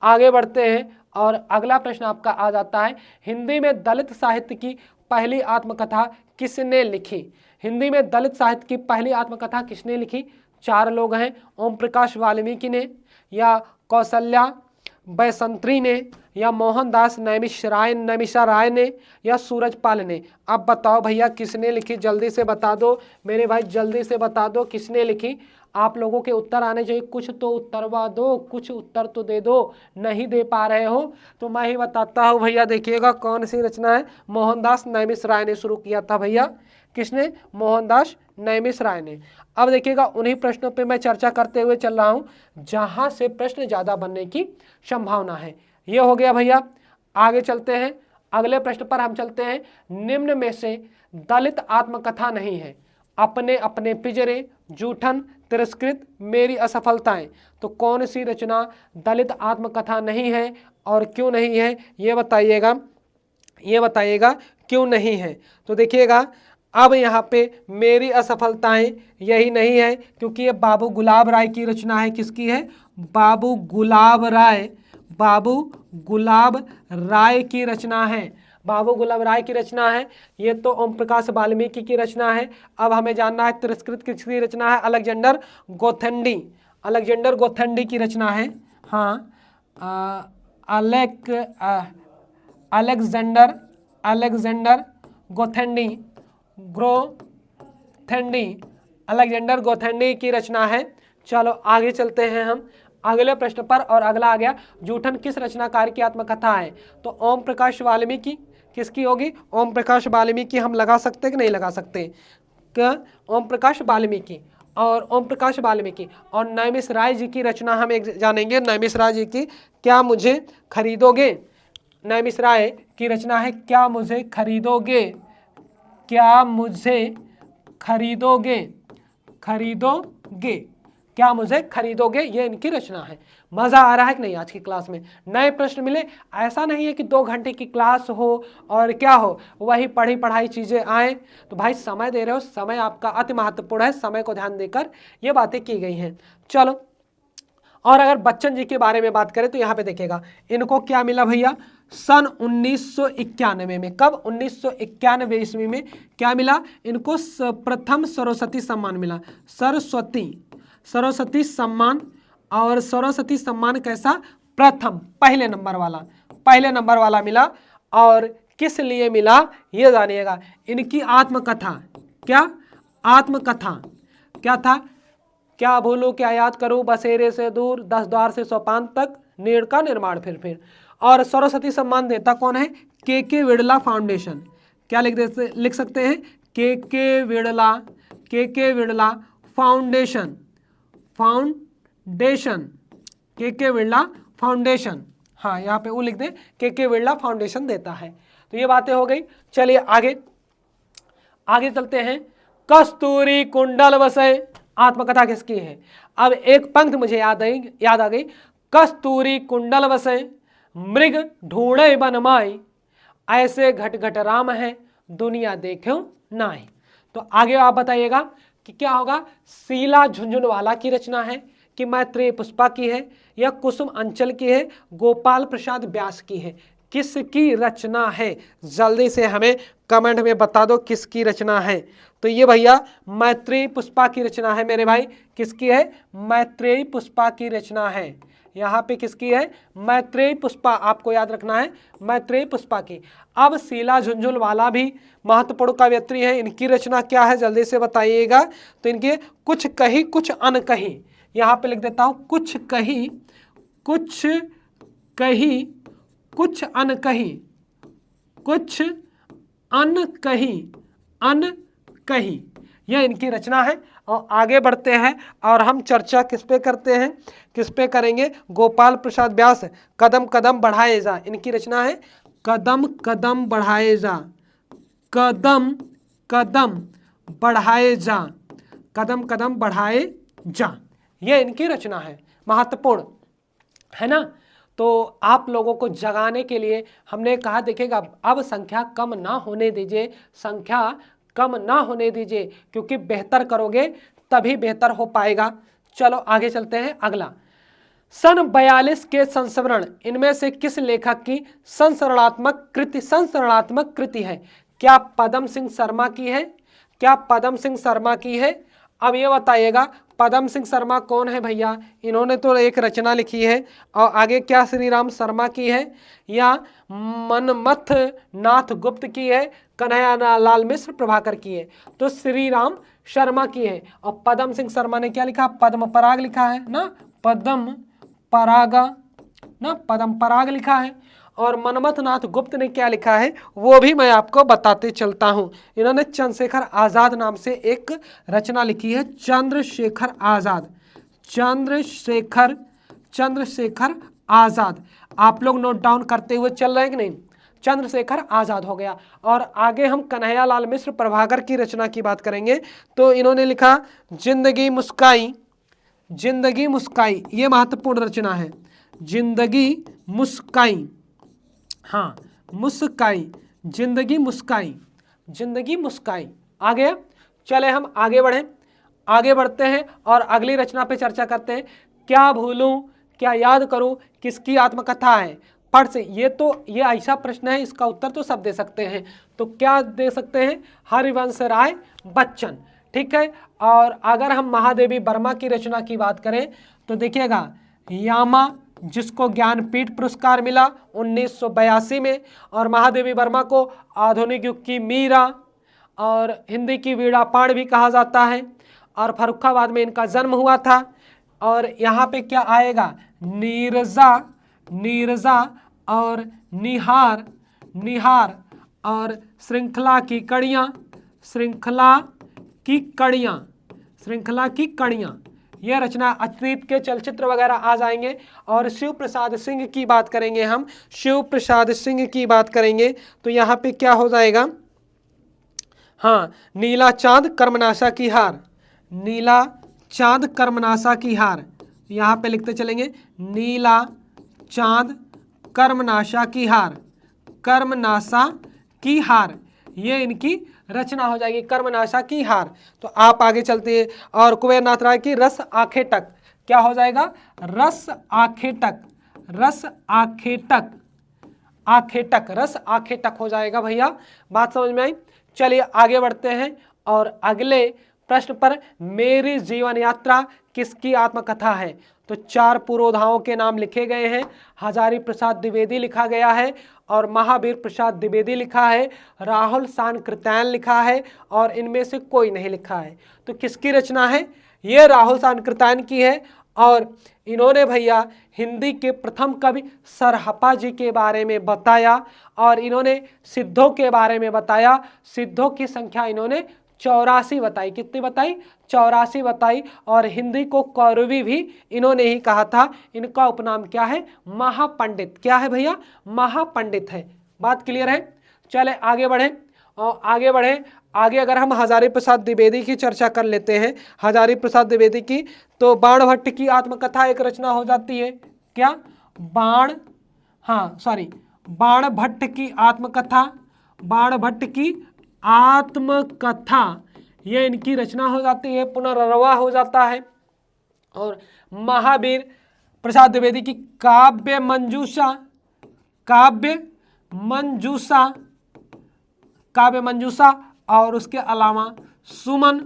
[SPEAKER 1] आगे बढ़ते हैं और अगला प्रश्न आपका आ जाता है, हिंदी में दलित साहित्य की पहली आत्मकथा किसने लिखी? हिंदी में दलित साहित्य की पहली आत्मकथा किसने लिखी? 4 लोग हैं, ओम प्रकाश वाल्मीकि ने या कौशल्या बैसंत्री ने या मोहनदास नैमिषारण्य ने या सूरजपाल ने। अब बताओ भैया किसने लिखी? जल्दी से बता दो मेरे भाई, जल्दी से बता दो किसने लिखी। आप लोगों के उत्तर आने चाहिए, कुछ तो उत्तरवा दो, कुछ उत्तर तो दे दो। नहीं दे पा रहे हो तो मैं ही बताता हूँ भैया। देखिएगा कौन सी रचना है, मोहनदास नैमिषारण्य ने शुरू किया था भैया। किसने? मोहनदास नैमिषारण्य ने। अब देखिएगा उन्हीं प्रश्नों पे मैं चर्चा करते हुए चल रहा हूँ जहाँ से प्रश्न ज़्यादा बनने की संभावना है। ये हो गया भैया। आगे चलते हैं, अगले प्रश्न पर हम चलते हैं। निम्न में से दलित आत्मकथा नहीं है, अपने अपने पिंजरे, जूठन, तिरस्कृत, मेरी असफलताएं। तो कौन सी रचना दलित आत्मकथा नहीं है और क्यों नहीं है, ये बताइएगा क्यों नहीं है। तो देखिएगा अब यहाँ पे मेरी असफलताएं यही नहीं है, क्योंकि ये बाबू गुलाब राय की रचना है। किसकी है? बाबू गुलाब राय की रचना है। बाबू गुलाब राय की रचना है। ये तो ओम प्रकाश वाल्मीकि की रचना है। अब हमें जानना है तिरस्कृत किसकी रचना है? अलेक्जेंडर गोथेंडी की रचना है। हाँ, अलेक्जेंडर गोथेंडी की रचना है। चलो आगे चलते हैं हम अगले प्रश्न पर। और अगला आ गया, जूठन किस रचनाकार की आत्मकथा है? तो ओम प्रकाश वाल्मीकि। किसकी होगी? ओम प्रकाश वाल्मीकि। हम लगा सकते कि नहीं लगा सकते? ओम प्रकाश वाल्मीकि और नैमिषारण्य जी की रचना हम एक जानेंगे। नैमिषारण्य जी की क्या मुझे खरीदोगे? नैमिषारण्य की रचना है क्या मुझे खरीदोगे, क्या मुझे खरीदोगे, ये इनकी रचना है। मज़ा आ रहा है कि नहीं आज की क्लास में? नए प्रश्न मिले, ऐसा नहीं है कि 2 घंटे की क्लास हो और क्या हो वही पढ़ाई चीज़ें आए। तो भाई समय दे रहे हो, समय आपका अति महत्वपूर्ण है, समय को ध्यान देकर ये बातें की गई हैं। चलो, और अगर बच्चन जी के बारे में बात करें तो यहाँ पे देखिएगा इनको क्या मिला भैया सन 1991 में। कब? 1991 ईस्वी में क्या मिला इनको? प्रथम सरस्वती सम्मान मिला। सरस्वती सम्मान। और सरस्वती सम्मान कैसा? प्रथम, पहले नंबर वाला मिला। और किस लिए मिला ये जानिएगा। इनकी आत्मकथा क्या था? क्या भूलूं क्या याद करूं, बसेरे से दूर, 10 द्वार से सोपान तक, नीड़ का निर्माण फिर। और सरस्वती सम्मान देता कौन है? के विड़ला फाउंडेशन। क्या लिख सकते हैं? के विड़ला फाउंडेशन। के विड़ला फाउंडेशन। हाँ, यहाँ पे वो लिख दे, के विड़ला फाउंडेशन देता है। तो ये बातें हो गई। चलिए आगे आगे चलते हैं। कस्तूरी कुंडल वसै, आत्मकथा किसकी है? अब एक पंक्ति मुझे याद आ गई। कस्तूरी कुंडल वसै मृग ढूंढे बन माई, ऐसे घट घट राम है दुनिया देखो नाई। तो आगे आप बताइएगा कि क्या होगा? शीला झुंझुनवाला की रचना है कि मैत्रेय पुष्पा की है या कुसुम अंचल की है, गोपाल प्रसाद व्यास की है? किसकी रचना है? जल्दी से हमें कमेंट में बता दो किसकी रचना है। तो ये भैया मैत्रेय पुष्पा की रचना है मेरे भाई। किसकी है? मैत्रेय पुष्पा की रचना है। यहाँ पे किसकी है? मैत्रेय पुष्पा, आपको याद रखना है, मैत्रेय पुष्पा की। अब शीला झुंझुनवाला भी महत्वपूर्ण कवयित्री है, इनकी रचना क्या है जल्दी से बताइएगा। तो इनके कुछ कही कुछ अनकही, यहाँ पे लिख देता हूँ, कुछ कही कुछ कही कुछ अनकही, कुछ अनकही अनकही, यह इनकी रचना है। और आगे बढ़ते हैं और हम चर्चा किस पे करते हैं, किस पे करेंगे? गोपाल प्रसाद व्यास, कदम कदम बढ़ाए जा, इनकी रचना है कदम कदम बढ़ाए जा, कदम कदम बढ़ाए जा, कदम कदम बढ़ाए जा, यह इनकी रचना है, महत्वपूर्ण है ना। तो आप लोगों को जगाने के लिए हमने कहा, देखिएगा अब संख्या कम ना होने दीजिए, संख्या कम ना होने दीजिए, क्योंकि बेहतर करोगे तभी बेहतर हो पाएगा। चलो आगे चलते हैं। अगला, सन 42 के संस्मरण, इनमें से किस लेखक की संस्मरणात्मक कृति है? क्या पदम सिंह शर्मा की है? क्या पदम सिंह शर्मा की है? अब ये बताइएगा पदम सिंह शर्मा कौन है भैया? इन्होंने तो एक रचना लिखी है। और आगे क्या श्री राम शर्मा की है या मनमथ नाथ गुप्त की है, कन्हैया लाल मिश्र प्रभाकर की है? तो श्री राम शर्मा की है। और पदम सिंह शर्मा ने क्या लिखा? पद्म पराग लिखा है ना, पद्म परागा ना, पद्म पराग लिखा है। और मनमथ नाथ गुप्त ने क्या लिखा है वो भी मैं आपको बताते चलता हूं। इन्होंने चंद्रशेखर आजाद नाम से एक रचना लिखी है, चंद्रशेखर आजाद, चंद्रशेखर आजाद। आप लोग नोट डाउन करते हुए चल रहे हैं कि नहीं? चंद्रशेखर आजाद हो गया। और आगे हम कन्हैया लाल मिश्र प्रभाकर की रचना की बात करेंगे। तो इन्होंने लिखा जिंदगी मुस्काई, जिंदगी मुस्काई, ये महत्वपूर्ण रचना है, जिंदगी मुस्काई, हाँ मुस्काई, जिंदगी मुस्काई, जिंदगी मुस्काई। आ गया? चले हम आगे बढ़ें, आगे बढ़ते हैं और अगली रचना पे चर्चा करते हैं। क्या भूलूं क्या याद करूं किसकी आत्मकथा है? फट से, ये ऐसा प्रश्न है, इसका उत्तर तो सब दे सकते हैं। तो क्या दे सकते हैं? हरिवंश राय बच्चन, ठीक है। और अगर हम महादेवी वर्मा की रचना की बात करें तो देखिएगा, यामा, जिसको ज्ञानपीठ पुरस्कार मिला 1982 में, और महादेवी वर्मा को आधुनिक युग की मीरा और हिंदी की वीणा पाण भी कहा जाता है। और फर्रुखाबाद में इनका जन्म हुआ था। और यहाँ पे क्या आएगा? नीरजा, नीरजा और निहार, निहार और श्रृंखला की कड़ियाँ, श्रृंखला की कड़ियाँ, श्रृंखला की कड़ियाँ, यह रचना। अतीत के चलचित्र वगैरह आ जाएंगे। और शिव प्रसाद सिंह की बात करेंगे हम, शिव प्रसाद सिंह की बात करेंगे तो यहाँ पे क्या हो जाएगा? हाँ, नीला चांद कर्मनाशा की हार, नीला चांद कर्मनाशा की हार, यहाँ पे लिखते चलेंगे नीला चांद कर्मनाशा की हार, कर्मनाशा की हार, ये इनकी रचना हो जाएगी, कर्मनाशा की हार। तो आप आगे चलते हैं। और कुबेर नाथ राय की रस आंखें टक, क्या हो जाएगा? रस आंखें टक, रस आंखें टक, आंखें टक, रस आंखें टक हो जाएगा भैया। बात समझ में आई? चलिए आगे बढ़ते हैं और अगले प्रश्न पर, मेरी जीवन यात्रा किसकी आत्मकथा है? तो 4 पुरोधाओं के नाम लिखे गए हैं। हजारी प्रसाद द्विवेदी लिखा गया है, और महावीर प्रसाद द्विवेदी लिखा है, राहुल सांकृत्यायन लिखा है, और इनमें से कोई नहीं लिखा है। तो किसकी रचना है? ये राहुल सांकृत्यायन की है। और इन्होंने भैया हिंदी के प्रथम कवि सरहपा जी के बारे में बताया, और इन्होंने सिद्धों के बारे में बताया। सिद्धों की संख्या इन्होंने 84 बताई। कितनी बताई? 84 बताई। और हिंदी को कौरवी भी इन्होंने ही कहा था। इनका उपनाम क्या है? महापंडित। क्या है भैया? महापंडित है। बात क्लियर है? चले आगे बढ़े और आगे बढ़े। आगे अगर हम हजारी प्रसाद द्विवेदी की चर्चा कर लेते हैं, हजारी प्रसाद द्विवेदी की, तो बाण भट्ट की आत्मकथा एक रचना हो जाती है। क्या? बाण भट्ट की आत्मकथा, बाण भट्ट की आत्मकथा ये इनकी रचना हो जाती है, पुनर्रवा हो जाता है। और महावीर प्रसाद द्विवेदी की काव्य मंजूषा, काव्य मंजूषा, काव्य मंजूषा, और उसके अलावा सुमन,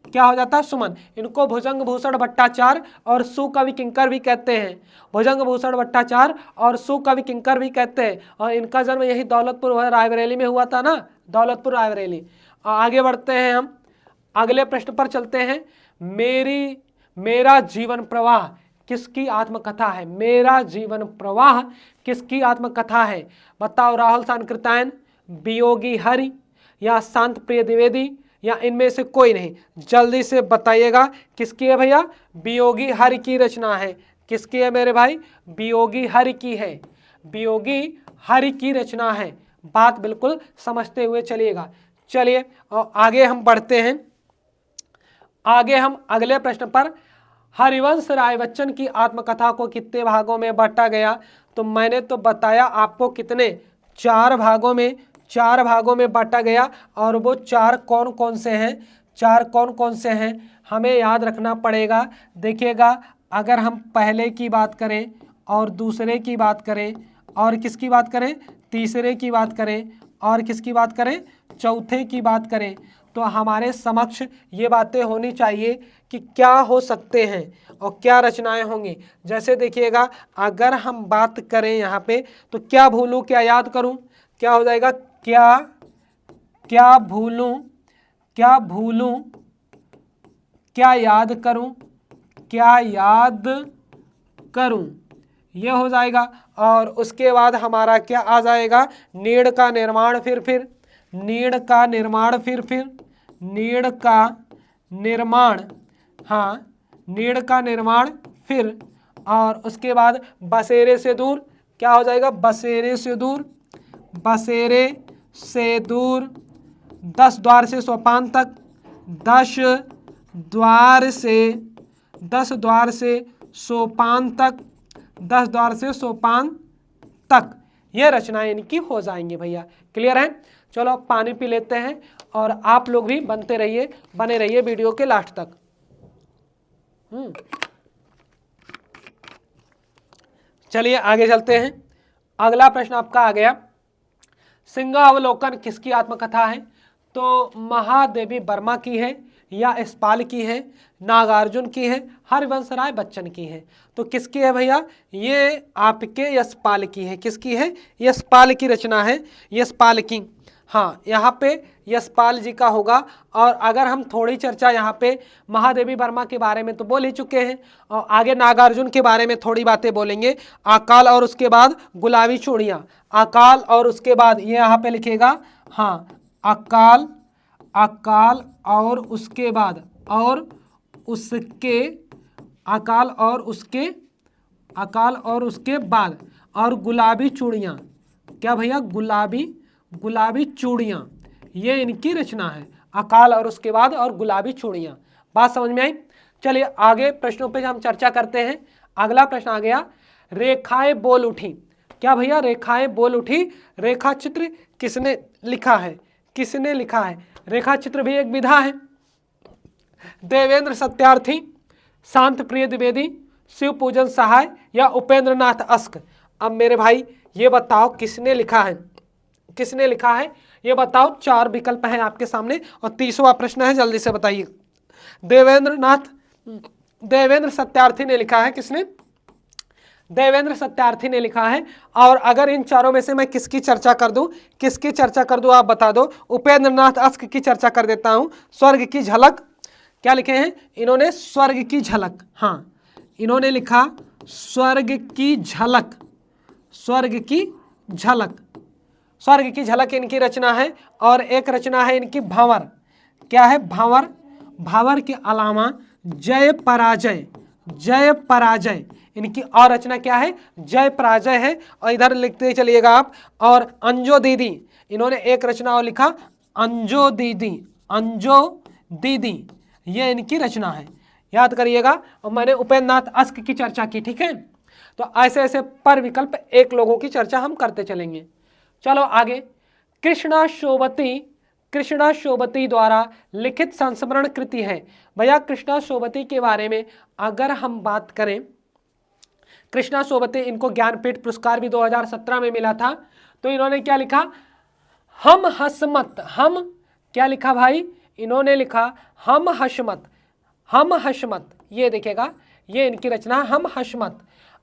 [SPEAKER 1] क्या हो जाता है? सुमन। इनको भुजंग भूषण भट्टाचार्य और सुकवि किंकर भी कहते हैं, भुजंग भूषण भट्टाचार्य और सुकवि किंकर भी कहते हैं। और इनका जन्म यही दौलतपुर रायबरेली में हुआ था ना, दौलतपुर रायबरेली। आगे बढ़ते हैं हम, अगले प्रश्न पर चलते हैं। मेरा जीवन प्रवाह किसकी आत्मकथा है? मेरा जीवन प्रवाह किसकी आत्मकथा है? बताओ। राहुल सांकृत्यायन, वियोगी हरि, या शांत प्रिय द्विवेदी, या इनमें से कोई नहीं? जल्दी से बताइएगा किसकी है भैया? वियोगी हरि की रचना है। किसकी है मेरे भाई? वियोगी हरि की है, वियोगी हरि की रचना है। बात बिल्कुल समझते हुए चलिएगा। चलिए और आगे हम बढ़ते हैं। आगे हम अगले प्रश्न पर, हरिवंश राय बच्चन की आत्मकथा को कितने भागों में बांटा गया? तो मैंने तो बताया आपको कितने, 4 भागों में, 4 भागों में बांटा गया। और वो 4 कौन कौन से हैं? 4 कौन कौन से हैं हमें याद रखना पड़ेगा। देखिएगा, अगर हम पहले की बात करें और दूसरे की बात करें और किसकी बात करें? तीसरे की बात करें और किसकी बात करें? चौथे की बात करें, तो हमारे समक्ष ये बातें होनी चाहिए कि क्या हो सकते हैं और क्या रचनाएं होंगी। जैसे देखिएगा, अगर हम बात करें यहाँ पे, तो क्या भूलूं क्या याद करूं, क्या हो जाएगा? क्या भूलूं क्या याद करूं, क्या याद करूं, ये हो जाएगा। और उसके बाद हमारा क्या आ जाएगा? नीड़ का निर्माण, फिर नीड़ का निर्माण, फिर नीड़ का निर्माण, हाँ नीड़ का निर्माण, फिर और उसके बाद बसेरे से दूर, क्या हो जाएगा? बसेरे से दूर, बसेरे से दूर, 10 द्वार से सोपान तक, 10 द्वार से सोपान तक, 10 द्वार से सोपान तक, ये रचनाएं इनकी हो जाएंगी भैया। क्लियर है? चलो अब पानी पी लेते हैं और आप लोग भी बने रहिए वीडियो के लास्ट तक। चलिए आगे चलते हैं। अगला प्रश्न आपका आ गया, सिंहावलोकन किसकी आत्मकथा है? तो महादेवी वर्मा की है, या यशपाल की है, नागार्जुन की है, हरिवंश राय बच्चन की है? तो किसकी है भैया? ये आपके यशपाल की है। किसकी है? यशपाल की रचना है, यशपाल की। हाँ, यहाँ पे यशपाल जी का होगा। और अगर हम थोड़ी चर्चा यहाँ पे महादेवी वर्मा के बारे में तो बोल ही चुके हैं, और आगे नागार्जुन के बारे में थोड़ी बातें बोलेंगे। अकाल और उसके बाद गुलाबी चूड़ियाँ, अकाल और उसके बाद ये यहाँ पे लिखेगा, हाँ अकाल और उसके बाद, और उसके अकाल और उसके बाद, और गुलाबी चूड़ियाँ, क्या भैया? गुलाबी चूड़ियाँ, ये इनकी रचना है। अकाल और उसके बाद और गुलाबी चूड़ियाँ। बात समझ में आई? चलिए आगे प्रश्नों पे हम चर्चा करते हैं। अगला प्रश्न आ गया, रेखाएं बोल उठी। क्या भैया? रेखाएं बोल उठी, रेखा चित्र किसने लिखा है? किसने लिखा है? रेखा चित्र भी एक विधा है। देवेंद्र सत्यार्थी, शांत प्रिय द्विवेदी, शिव पूजन सहाय, या उपेंद्र नाथ अस्क? अब मेरे भाई ये बताओ किसने लिखा है, किसने लिखा है ये बताओ। 4 विकल्प हैं आपके सामने और 30वां प्रश्न है, जल्दी से बताइए। देवेंद्र सत्यार्थी ने लिखा है। किसने? देवेंद्र सत्यार्थी ने लिखा है। और अगर इन चारों में से मैं किसकी चर्चा कर दूं, आप बता दो। उपेंद्र नाथ अस्क की चर्चा कर देता हूं। स्वर्ग की झलक, क्या लिखे हैं इन्होंने? स्वर्ग की झलक। हाँ, इन्होंने लिखा स्वर्ग की झलक, स्वर्ग की झलक, स्वर्ग की झलक इनकी रचना है। और एक रचना है इनकी भंवर। क्या है? भंवर। भंवर के अलावा जय पराजय, जय पराजय, इनकी और रचना क्या है, जय पराजय है। और इधर लिखते चलिएगा आप। और अंजो दीदी, इन्होंने एक रचना और लिखा, अंजो दीदी, अंजो दीदी, ये इनकी रचना है, याद करिएगा। और मैंने उपेंद्र नाथ अस्क की चर्चा की, ठीक है। तो ऐसे ऐसे पर विकल्प एक लोगों की चर्चा हम करते चलेंगे। चलो आगे, कृष्णा शोभती, कृष्णा शोभती द्वारा लिखित संस्मरण कृति है। भैया कृष्णा शोभती के बारे में अगर हम बात करें, कृष्णा शोभती, इनको ज्ञानपीठ पुरस्कार भी 2017 में मिला था। तो इन्होंने क्या लिखा, हम हसमत, हम क्या लिखा भाई, इन्होंने लिखा हम हसमत, हम हसमत, ये देखेगा, ये इनकी रचना हम हसमत।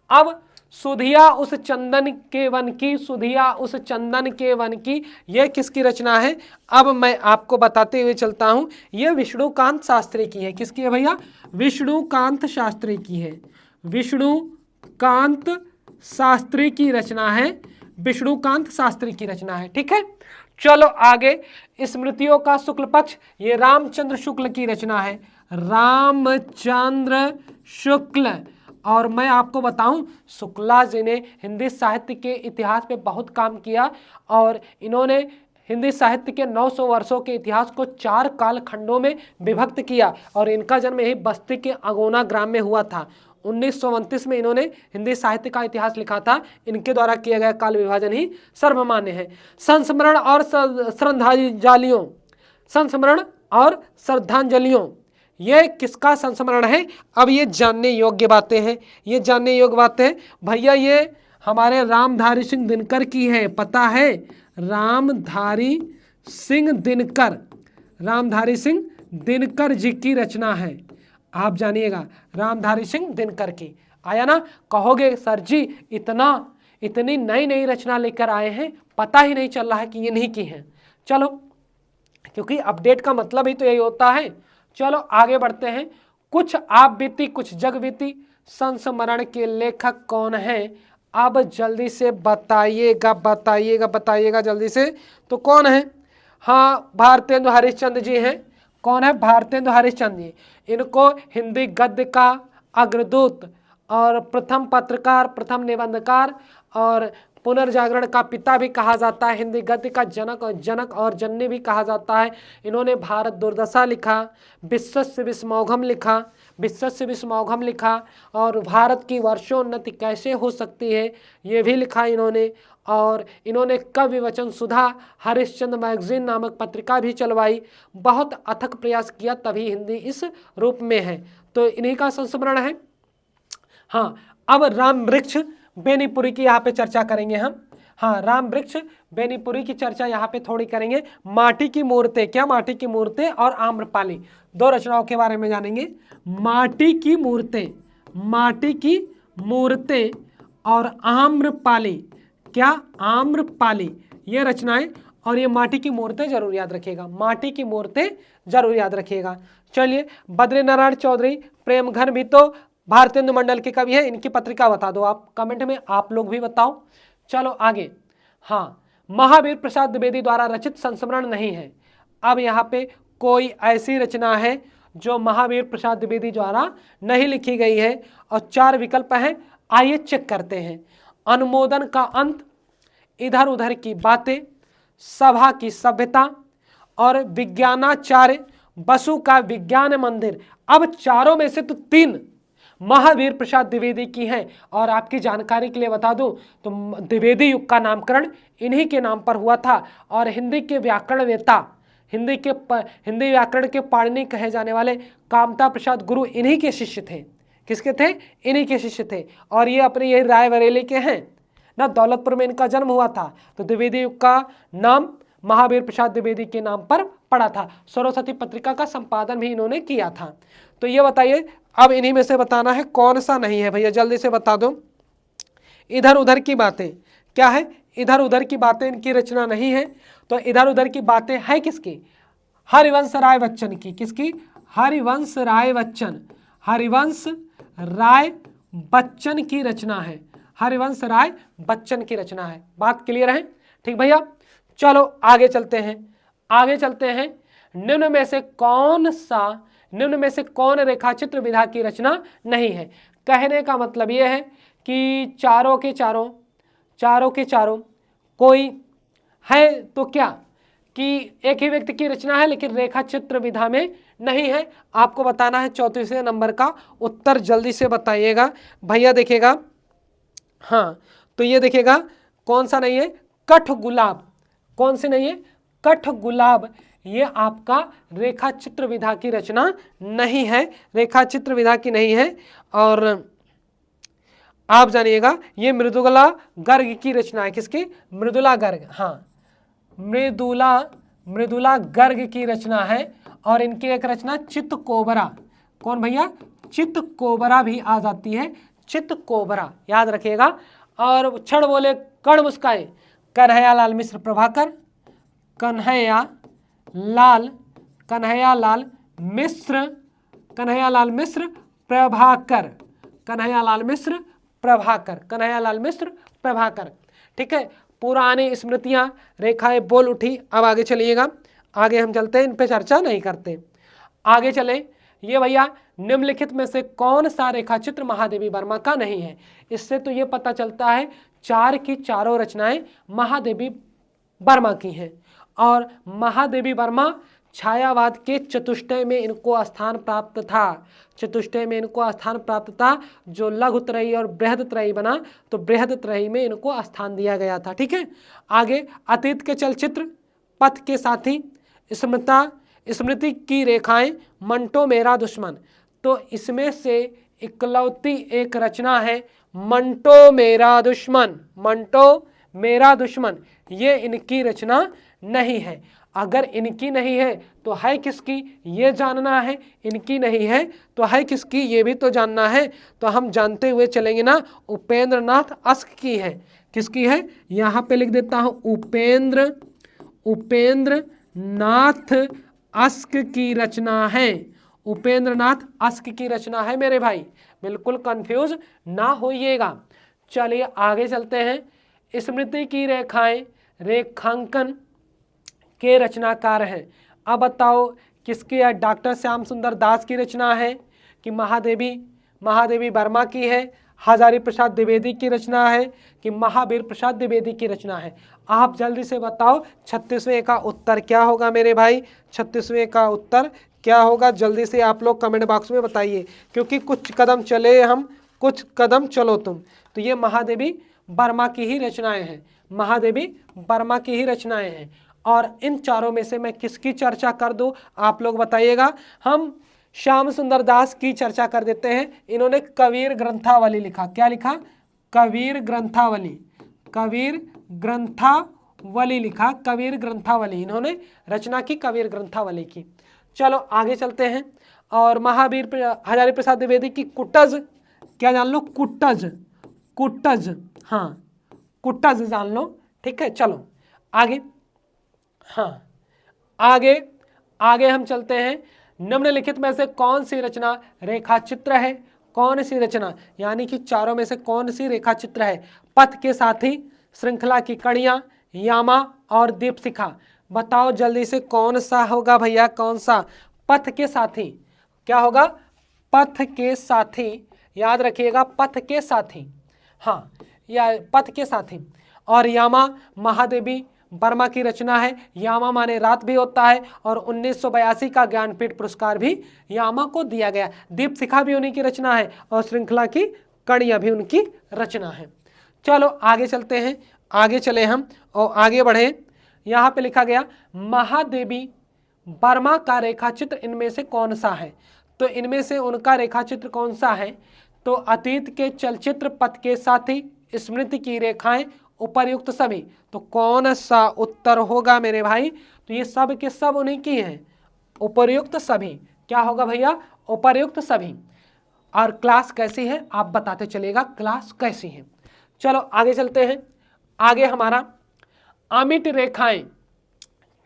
[SPEAKER 1] अब सुधिया उस चंदन के वन की, सुधिया उस चंदन के वन की, ये किसकी रचना है, अब मैं आपको बताते हुए चलता हूं। ये विष्णुकांत शास्त्री की है। किसकी है भैया, विष्णुकांत शास्त्री की है, विष्णुकांत शास्त्री की रचना है, विष्णुकांत शास्त्री की रचना है, ठीक है। चलो आगे, स्मृतियों का शुक्ल पक्ष, ये रामचंद्र शुक्ल की रचना है, रामचंद्र शुक्ल। और मैं आपको बताऊं, शुक्ला जी ने हिंदी साहित्य के इतिहास पे बहुत काम किया, और इन्होंने हिंदी साहित्य के 900 वर्षों के इतिहास को 4 कालखंडों में विभक्त किया। और इनका जन्म यही बस्ती के अगोना ग्राम में हुआ था। 1929 में इन्होंने हिंदी साहित्य का इतिहास लिखा था। इनके द्वारा किया गया काल विभाजन ही सर्वमान्य है। संस्मरण और श्रद्धांजलियों, संस्मरण और श्रद्धांजलियों, ये किसका संस्मरण है। अब ये जानने योग्य बातें हैं, ये जानने योग्य बातें हैं भैया। ये हमारे रामधारी सिंह दिनकर की है, पता है, रामधारी सिंह दिनकर, रामधारी सिंह दिनकर जी की रचना है, आप जानिएगा, रामधारी सिंह दिनकर की। आया ना, कहोगे सर जी इतनी नई नई रचना लेकर आए हैं, पता ही नहीं चल रहा है कि ये नहीं की है। चलो, क्योंकि अपडेट का मतलब ही तो यही होता है। चलो आगे बढ़ते हैं। कुछ आप बीती कुछ जग बीती, संस्मरण के लेखक कौन है, अब जल्दी से बताइएगा, बताइएगा, बताइएगा जल्दी से। तो कौन है, हाँ, भारतेंदु हरिश्चंद्र जी हैं। कौन है, भारतेंदु हरिश्चंद्र जी। इनको हिंदी गद्य का अग्रदूत और प्रथम पत्रकार, प्रथम निबंधकार और पुनर्जागरण का पिता भी कहा जाता है। हिंदी गद्य का जनक और जननी भी कहा जाता है। इन्होंने भारत दुर्दशा लिखा, विश्वस्य विस्मौघम लिखा, विश्वस्य विस्मौघम लिखा, और भारत की वर्षोन्नति कैसे हो सकती है ये भी लिखा इन्होंने। और इन्होंने कवि वचन सुधा हरिश्चंद्र मैगजीन नामक पत्रिका भी चलवाई। बहुत अथक प्रयास किया, तभी हिंदी इस रूप में है। तो इन्हीं का संस्मरण है। हाँ, अब राम वृक्ष बेनीपुरी की यहाँ पे चर्चा करेंगे हम। हाँ, राम वृक्ष बेनीपुरी की चर्चा यहाँ पे थोड़ी करेंगे। माटी की मूर्तें, क्या, माटी की मूर्तें और आम्रपाली, 2 रचनाओं के बारे में जानेंगे। माटी की मूर्तें, माटी की मूर्तें और आम्रपाली, क्या, आम्रपाली, ये रचनाएं। और ये माटी की मूर्तें जरूर याद रखिएगा, माटी की मूर्तें जरूर याद रखिएगा। चलिए, बद्रीनारायण चौधरी प्रेम घन भी तो भारतेंदु मंडल के कवि है। इनकी पत्रिका बता दो आप कमेंट में, आप लोग भी बताओ। चलो आगे, हाँ, महावीर प्रसाद द्विवेदी द्वारा रचित संस्मरण नहीं है। अब यहाँ पे कोई ऐसी रचना है जो महावीर प्रसाद द्विवेदी द्वारा नहीं लिखी गई है, और 4 विकल्प हैं, आइए चेक करते हैं। अनुमोदन का अंत, इधर उधर की बातें, सभा की सभ्यता, और विज्ञानाचार्य बसु का विज्ञान मंदिर। अब चारों में से तो 3 महावीर प्रसाद द्विवेदी की हैं। और आपकी जानकारी के लिए बता दूं तो द्विवेदी युग का नामकरण इन्हीं के नाम पर हुआ था। और हिंदी के व्याकरणवेत्ता, हिंदी व्याकरण के पाणिनि कहे जाने वाले कामता प्रसाद गुरु इन्हीं के शिष्य थे। किसके थे, इन्हीं के शिष्य थे। और ये अपने यही रायबरेली के हैं ना, दौलतपुर में इनका जन्म हुआ था। तो द्विवेदी युग का नाम महावीर प्रसाद द्विवेदी के नाम पर पड़ा था। सरस्वती पत्रिका का संपादन भी इन्होंने किया था। तो ये बताइए, अब इन्हीं में से बताना है कौन सा नहीं है भैया, जल्दी से बता दो। इधर उधर की बातें, क्या है, इधर उधर की बातें इनकी रचना नहीं है। तो इधर उधर की बातें है किसकी, हरिवंश राय बच्चन की। किसकी, हरिवंश राय बच्चन, हरिवंश राय बच्चन की रचना है, हरिवंश राय बच्चन की रचना है। बात क्लियर है, ठीक भैया। चलो आगे चलते हैं, आगे चलते हैं। निम्न में से कौन सा निम्न में से कौन रेखाचित्र विधा की रचना नहीं है। कहने का मतलब यह है कि चारों के चारों कोई है तो क्या कि एक ही व्यक्ति की रचना है लेकिन रेखा चित्र विधा में नहीं है। आपको बताना है 34वें नंबर का उत्तर, जल्दी से बताइएगा भैया। देखिएगा, हाँ तो ये देखिएगा कौन सा नहीं है, कठ गुलाब। कौन से नहीं है, कठ गुलाब। ये आपका रेखा चित्र विधा की रचना नहीं है, रेखा चित्र विधा की नहीं है। और आप जानिएगा ये मृदुला गर्ग की रचना है। किसकी, मृदुला गर्ग, हाँ मृदुला गर्ग की रचना है। और इनकी एक रचना चित कोबरा। कौन भैया, चित कोबरा भी आ जाती है, चित कोबरा, याद रखिएगा। और क्षण बोले कण मुस्काए, कन्हैया लाल मिश्र प्रभाकर, कन्हैया लाल मिश्र प्रभाकर, कन्हैया लाल मिश्र प्रभाकर। ठीक है, पुरानी स्मृतियां रेखाएं बोल उठी। अब आगे चलिएगा, आगे हम चलते हैं, इन पे चर्चा नहीं करते, आगे चले। ये भैया निम्नलिखित में से कौन सा रेखाचित्र महादेवी वर्मा का नहीं है। इससे तो ये पता चलता है चार की चारों रचनाएं महादेवी वर्मा की हैं। और महादेवी वर्मा छायावाद के चतुष्टय में इनको स्थान प्राप्त था, जो लघुत्रयी और बृहदत्रयी बना, तो बृहदत्रयी में इनको स्थान दिया गया था। ठीक है, आगे अतीत के चलचित्र, पथ के साथी, स्मृति की रेखाएं, मंटो मेरा दुश्मन। तो इसमें से इकलौती एक रचना है मंटो मेरा दुश्मन, ये इनकी रचना नहीं है। अगर इनकी नहीं है तो है किसकी, ये जानना है। इनकी नहीं है तो है किसकी, ये भी तो जानना है। तो हम जानते हुए चलेंगे ना, उपेंद्र नाथ अस्क की है। किसकी है, यहाँ पे लिख देता हूँ, उपेंद्र नाथ अस्क की रचना है, उपेंद्र नाथ अस्क की रचना है मेरे भाई, बिल्कुल कंफ्यूज ना होइएगा। चलिए आगे चलते हैं। स्मृति की रेखाएं रेखांकन के रचनाकार हैं। अब बताओ किसकी है, डॉक्टर श्याम सुंदर दास की रचना है कि महादेवी वर्मा की है, हजारी प्रसाद द्विवेदी की रचना है कि महावीर प्रसाद द्विवेदी की रचना है। आप जल्दी से बताओ 36वें का उत्तर क्या होगा मेरे भाई, 36वें का उत्तर क्या होगा, जल्दी से आप लोग कमेंट बॉक्स में बताइए, क्योंकि कुछ कदम चले हम, कुछ कदम चलो तुम। तो ये महादेवी वर्मा की ही रचनाएं हैं, महादेवी वर्मा की ही रचनाएं हैं। और इन चारों में से मैं किसकी चर्चा कर दूं, आप लोग बताइएगा। हम श्याम सुंदर दास की चर्चा कर देते हैं। इन्होंने कबीर ग्रंथावली लिखा। क्या लिखा, कबीर ग्रंथावली लिखा, कबीर ग्रंथावली इन्होंने रचना की, कबीर ग्रंथावली की। चलो आगे चलते हैं। और हजारी प्रसाद द्विवेदी की कुटज, क्या जान लो, कुटज, हाँ कुटज जान लो। ठीक है, चलो आगे, हाँ आगे हम चलते हैं। निम्नलिखित में से कौन सी रचना रेखाचित्र है, कौन सी रचना, यानी कि चारों में से कौन सी रेखाचित्र है। पथ के साथी, श्रृंखला की कड़ियां, यामा और दीपशिखा। बताओ जल्दी से कौन सा होगा भैया, कौन सा, पथ के साथी, क्या होगा, पथ के साथी, याद रखिएगा पथ के साथी, हाँ या पथ के साथी। और यामा महादेवी वर्मा की रचना है। यामा माने रात भी होता है। और 1982 का ज्ञानपीठ पुरस्कार भी यामा को दिया गया। दीपशिखा भी उन्हीं की रचना है और श्रृंखला की कड़ियां भी उनकी रचना है। चलो आगे चलते हैं, आगे चले हम और आगे बढ़े। यहाँ पे लिखा गया महादेवी वर्मा का रेखाचित्र इनमें से कौन सा है। तो इनमें से उनका रेखाचित्र कौन सा है, तो अतीत के चलचित्र, पथ के साथी, स्मृति की रेखाएं, उपर्युक्त सभी। तो कौन सा उत्तर होगा मेरे भाई, तो ये सब के सब उन्हीं की हैं, उपर्युक्त सभी। क्या होगा भैया, उपर्युक्त सभी। और क्लास कैसी है आप बताते चलेगा, क्लास कैसी है। चलो आगे चलते हैं। आगे हमारा अमिट रेखाएं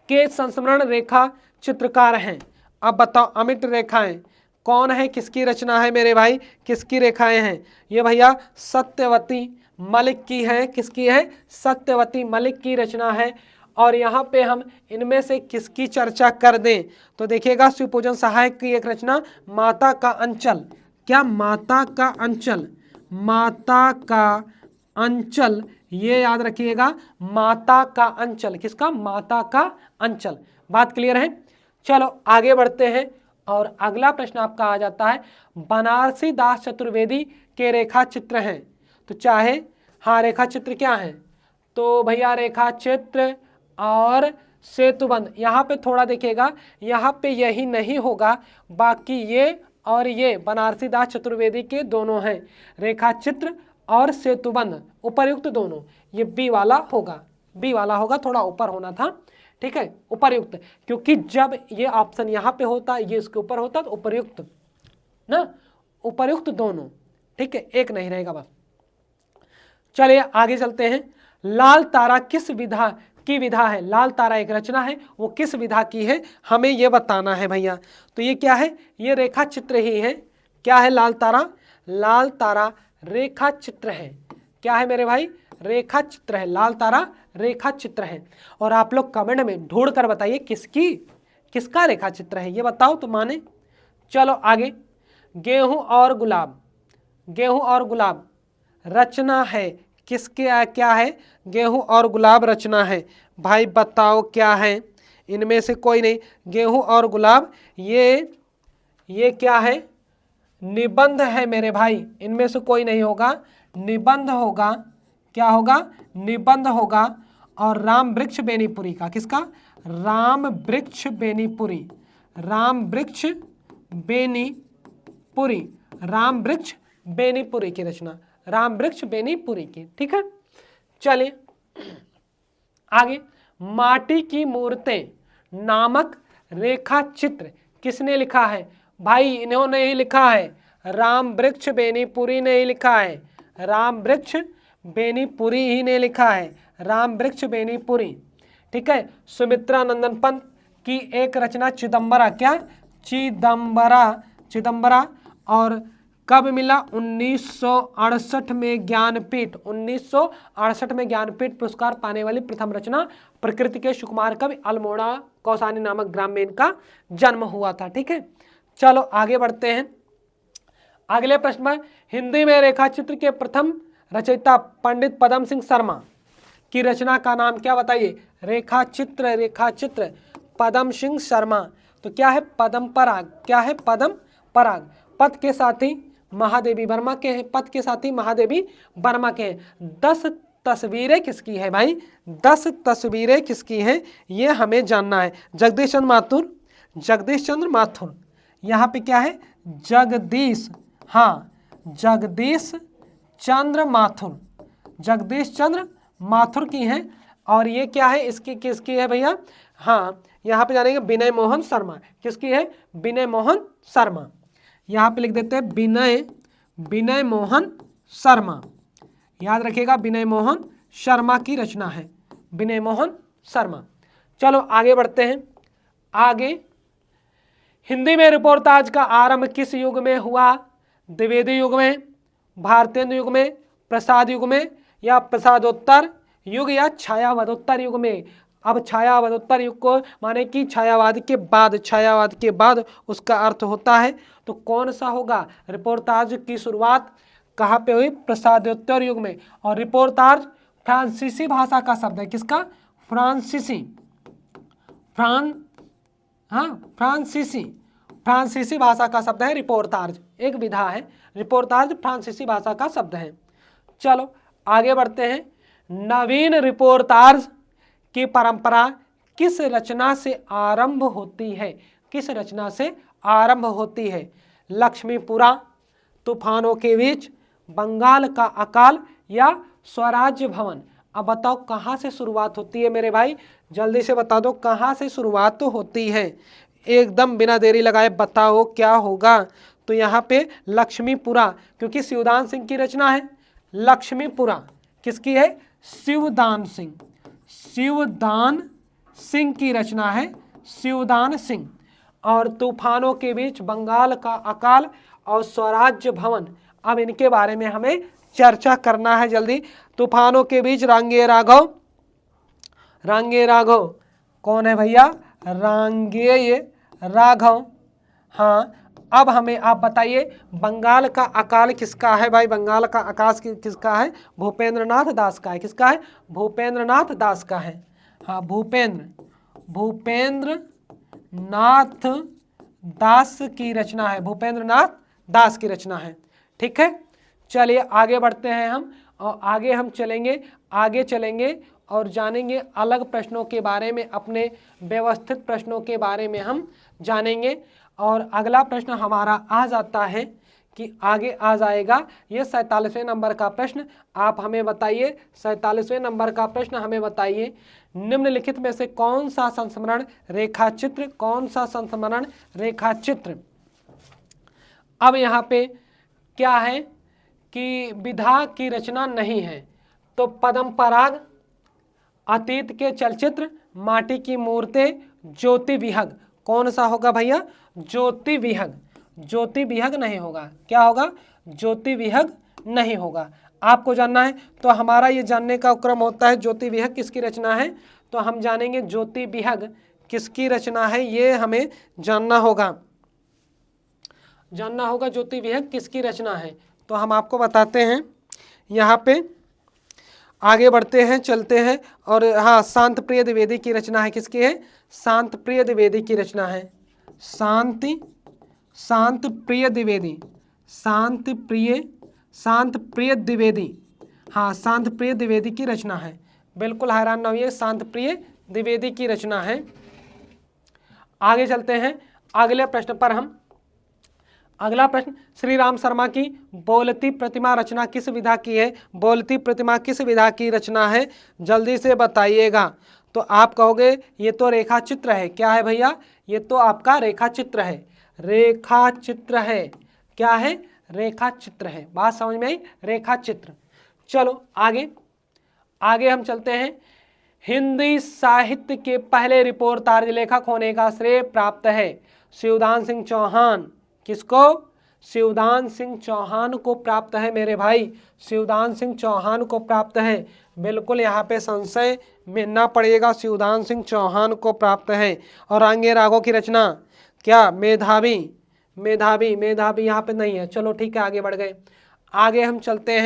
[SPEAKER 1] के संस्मरण रेखा चित्रकार हैं। अब बताओ अमिट रेखाएं कौन है, किसकी रचना है मेरे भाई, किसकी रेखाएं हैं। ये भैया सत्यवती मलिक की है। किसकी है, सत्यवती मलिक की रचना है। और यहाँ पे हम इनमें से किसकी चर्चा कर दें तो देखिएगा शिवपूजन सहायक की एक रचना माता का अंचल। क्या? माता का अंचल। माता का अंचल, ये याद रखिएगा, माता का अंचल। किसका? माता का अंचल। बात क्लियर है? चलो आगे बढ़ते हैं और अगला प्रश्न आपका आ जाता है बनारसी दास चतुर्वेदी के रेखा चित्र हैं। तो चाहे हाँ रेखा चित्र क्या है तो भैया रेखा चित्र और सेतुबंध। यहाँ पे थोड़ा देखिएगा, यहाँ पे यही नहीं होगा, बाकी ये और ये बनारसी दास चतुर्वेदी के दोनों हैं, रेखा चित्र और सेतुबंध उपर्युक्त दोनों। ये बी वाला होगा, बी वाला होगा, थोड़ा ऊपर होना था, ठीक है, उपर्युक्त, क्योंकि जब ये ऑप्शन यहाँ पे होता ये इसके ऊपर होता तो उपर्युक्त ना, उपर्युक्त दोनों, ठीक है, एक नहीं रहेगा बस। चलिए आगे चलते हैं। लाल तारा किस विधा की विधा है? लाल तारा एक रचना है, वो किस विधा की है हमें ये बताना है भैया। तो ये क्या है? ये रेखा चित्र ही है। क्या है लाल तारा? लाल तारा रेखा चित्र है। क्या है मेरे भाई? रेखा चित्र है। लाल तारा रेखा चित्र है। और आप लोग कमेंट में ढूंढ कर बताइए किसकी, किसका रेखा चित्र है ये बताओ तो माने। चलो आगे, गेहूं और गुलाब, गेहूं और गुलाब रचना है किसके? क्या है? गेहूं और गुलाब रचना है। भाई बताओ क्या है? इनमें से कोई नहीं। गेहूं और गुलाब ये क्या है? निबंध है मेरे भाई, इनमें से कोई नहीं होगा, निबंध होगा। क्या होगा? निबंध होगा। और राम वृक्ष बेनीपुरी का, किसका? राम वृक्ष बेनीपुरी, राम वृक्ष बेनीपुरी, राम वृक्ष बेनीपुरी की रचना, राम वृक्ष बेनीपुरी की, ठीक है। चलिए आगे, माटी की मूर्तें नामक रेखा चित्र किसने लिखा है? भाई इन्होंने ही लिखा है, राम वृक्ष बेनीपुरी ने ही लिखा है, राम वृक्ष बेनीपुरी ही ने लिखा है, राम वृक्ष बेनीपुरी, ठीक है। सुमित्रा नंदन पंत की एक रचना चिदम्बरा, क्या? चिदम्बरा, चिदम्बरा। और कब मिला? 1968 में ज्ञानपीठ, 1968 में ज्ञानपीठ पुरस्कार पाने वाली प्रथम रचना प्रकृति के सुकुमार कवि अल्मोड़ा कौसानी नामक ग्राम में इनका जन्म हुआ था, ठीक है। चलो आगे बढ़ते हैं। अगले प्रश्न में, हिंदी में रेखा चित्र के प्रथम रचयिता पंडित पदम सिंह शर्मा की रचना का नाम क्या बताइए? रेखा चित्र, रेखा चित्र पदम सिंह शर्मा। तो क्या है? पदम पराग। क्या है? पदम पराग। पद के साथी महादेवी वर्मा के हैं, पद के साथी महादेवी वर्मा के हैं। 10 तस्वीरें किसकी है भाई? 10 तस्वीरें किसकी हैं ये हमें जानना है। जगदीश चंद्र माथुर, जगदीश चंद्र माथुर, यहाँ पे क्या है? जगदीश, हाँ जगदीश चंद्र माथुर, जगदीश चंद्र माथुर की हैं। और ये क्या है? इसकी किसकी है भैया? हाँ यहाँ पे जानेंगे विनय मोहन शर्मा। किसकी है? विनय मोहन शर्मा। यहाँ पे लिख देते हैं विनय मोहन शर्मा, याद रखिएगा विनय मोहन शर्मा की रचना है, विनय मोहन शर्मा। चलो आगे बढ़ते हैं। आगे, हिंदी में रिपोर्टाज का आरंभ किस युग में हुआ? द्विवेदी युग में, भारतेंदु युग में, प्रसाद युग में, या प्रसादोत्तर युग, या छायावादोत्तर युग में। अब छायावादोत्तर युग को माने कि छायावाद के बाद, छायावाद के बाद उसका अर्थ होता है। तो कौन सा होगा? रिपोर्टाज की शुरुआत कहाँ पे हुई? प्रसादोत्तर युग में। और रिपोर्टाज फ्रांसीसी भाषा का शब्द है। किसका? फ्रांसीसी, फ्रांसीसी भाषा का शब्द है रिपोर्टाज, एक विधा है। रिपोर्टाज फ्रांसीसी भाषा का शब्द है। चलो आगे बढ़ते हैं। नवीन रिपोर्टाज की परंपरा किस रचना से आरंभ होती है? किस रचना से आरंभ होती है? लक्ष्मीपुरा, तूफानों के बीच, बंगाल का अकाल, या स्वराज्य भवन। अब बताओ कहाँ से शुरुआत होती है मेरे भाई? जल्दी से बता दो कहाँ से शुरुआत तो होती है, एकदम बिना देरी लगाए बताओ क्या होगा। तो यहाँ पे लक्ष्मीपुरा, क्योंकि शिवदान सिंह की रचना है। लक्ष्मीपुरा किसकी है? शिवदान सिंह, शिवदान सिंह की रचना है, शिवदान सिंह। और तूफानों के बीच, बंगाल का अकाल, और स्वराज्य भवन, अब इनके बारे में हमें चर्चा करना है जल्दी। तूफानों के बीच रांगे राघव, रांगे राघव कौन है भैया? रांगेय राघव। हाँ, अब हमें आप बताइए बंगाल का अकाल किसका है भाई? बंगाल का आकाश किसका है? भूपेंद्र नाथ दास का है। किसका है? भूपेंद्र नाथ दास का है। हाँ, भूपेंद्र नाथ दास की रचना है। भूपेंद्र नाथ दास की रचना है। ठीक है, चलिए आगे बढ़ते हैं हम, और आगे हम चलेंगे और जानेंगे अलग प्रश्नों के बारे में, अपने व्यवस्थित प्रश्नों के बारे में हम जानेंगे। और अगला प्रश्न हमारा आ जाता है कि आगे आ जाएगा ये 47वें नंबर का प्रश्न। आप हमें बताइए 47वें नंबर का प्रश्न हमें बताइए, निम्नलिखित में से कौन सा संस्मरण रेखाचित्र। अब यहाँ पे क्या है कि विधा की रचना नहीं है, तो पद्म पराग, अतीत के चलचित्र, माटी की मूर्तें, ज्योति विहग, कौन सा होगा भैया? ज्योति विहग नहीं होगा। क्या होगा? ज्योति विहग नहीं होगा। आपको जानना है तो हमारा ये जानने का क्रम होता है ज्योति विहग किसकी रचना है, तो हम जानेंगे ज्योति विहग किसकी रचना है, ये हमें जानना होगा ज्योति विहग किसकी रचना है। तो हम आपको बताते हैं, यहाँ पे आगे बढ़ते हैं, चलते हैं। और हाँ, शांत प्रिय द्विवेदी की रचना है। किसकी है? शांत प्रिय द्विवेदी की रचना है। शांत प्रिय द्विवेदी। हाँ, शांत प्रिय द्विवेदी की रचना है। बिल्कुल हैरान न होइए, शांत प्रिय द्विवेदी की रचना है। आगे चलते हैं अगले प्रश्न पर हम। अगला प्रश्न, श्री राम शर्मा की बोलती प्रतिमा रचना किस विधा की है? बोलती प्रतिमा किस विधा की रचना है? जल्दी से बताइएगा। तो आप कहोगे ये तो रेखा चित्र है। क्या है भैया? ये तो आपका रेखा चित्र है। क्या है? रेखा चित्र है। बात समझ में आई? रेखा चित्र। चलो आगे हम चलते हैं। हिंदी साहित्य के पहले रिपोर्टार्ज लेखक होने का श्रेय प्राप्त है शिवदान सिंह चौहान। किसको? शिवदान सिंह चौहान को प्राप्त है मेरे भाई, शिवदान सिंह चौहान को प्राप्त है। बिल्कुल यहाँ पे संशय में ना पड़ेगा, शिवदान सिंह चौहान को प्राप्त है। और रांगे राघव की रचना क्या? मेधावी यहाँ पे नहीं है। चलो ठीक है, आगे बढ़ गए। आगे हम चलते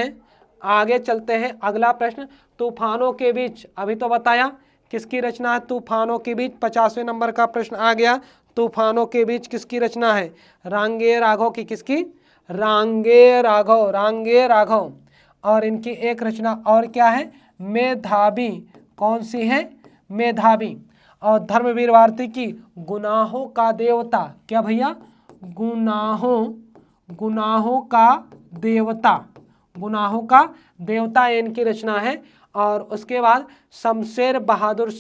[SPEAKER 1] हैं। अगला प्रश्न, तूफानों के बीच, अभी तो बताया किसकी रचना है? तूफानों के बीच 50वें नंबर का प्रश्न आ गया। तूफानों के बीच किसकी रचना है? रांगे राघव की। किसकी? रांगे राघव। और इनकी एक रचना और क्या है? मेधावी। कौन सी है? मेधावी। और धर्मवीर भारती की गुनाहों का देवता। क्या भैया? गुनाहों का देवता इनकी रचना है। और उसके बाद शमशेर बहादुर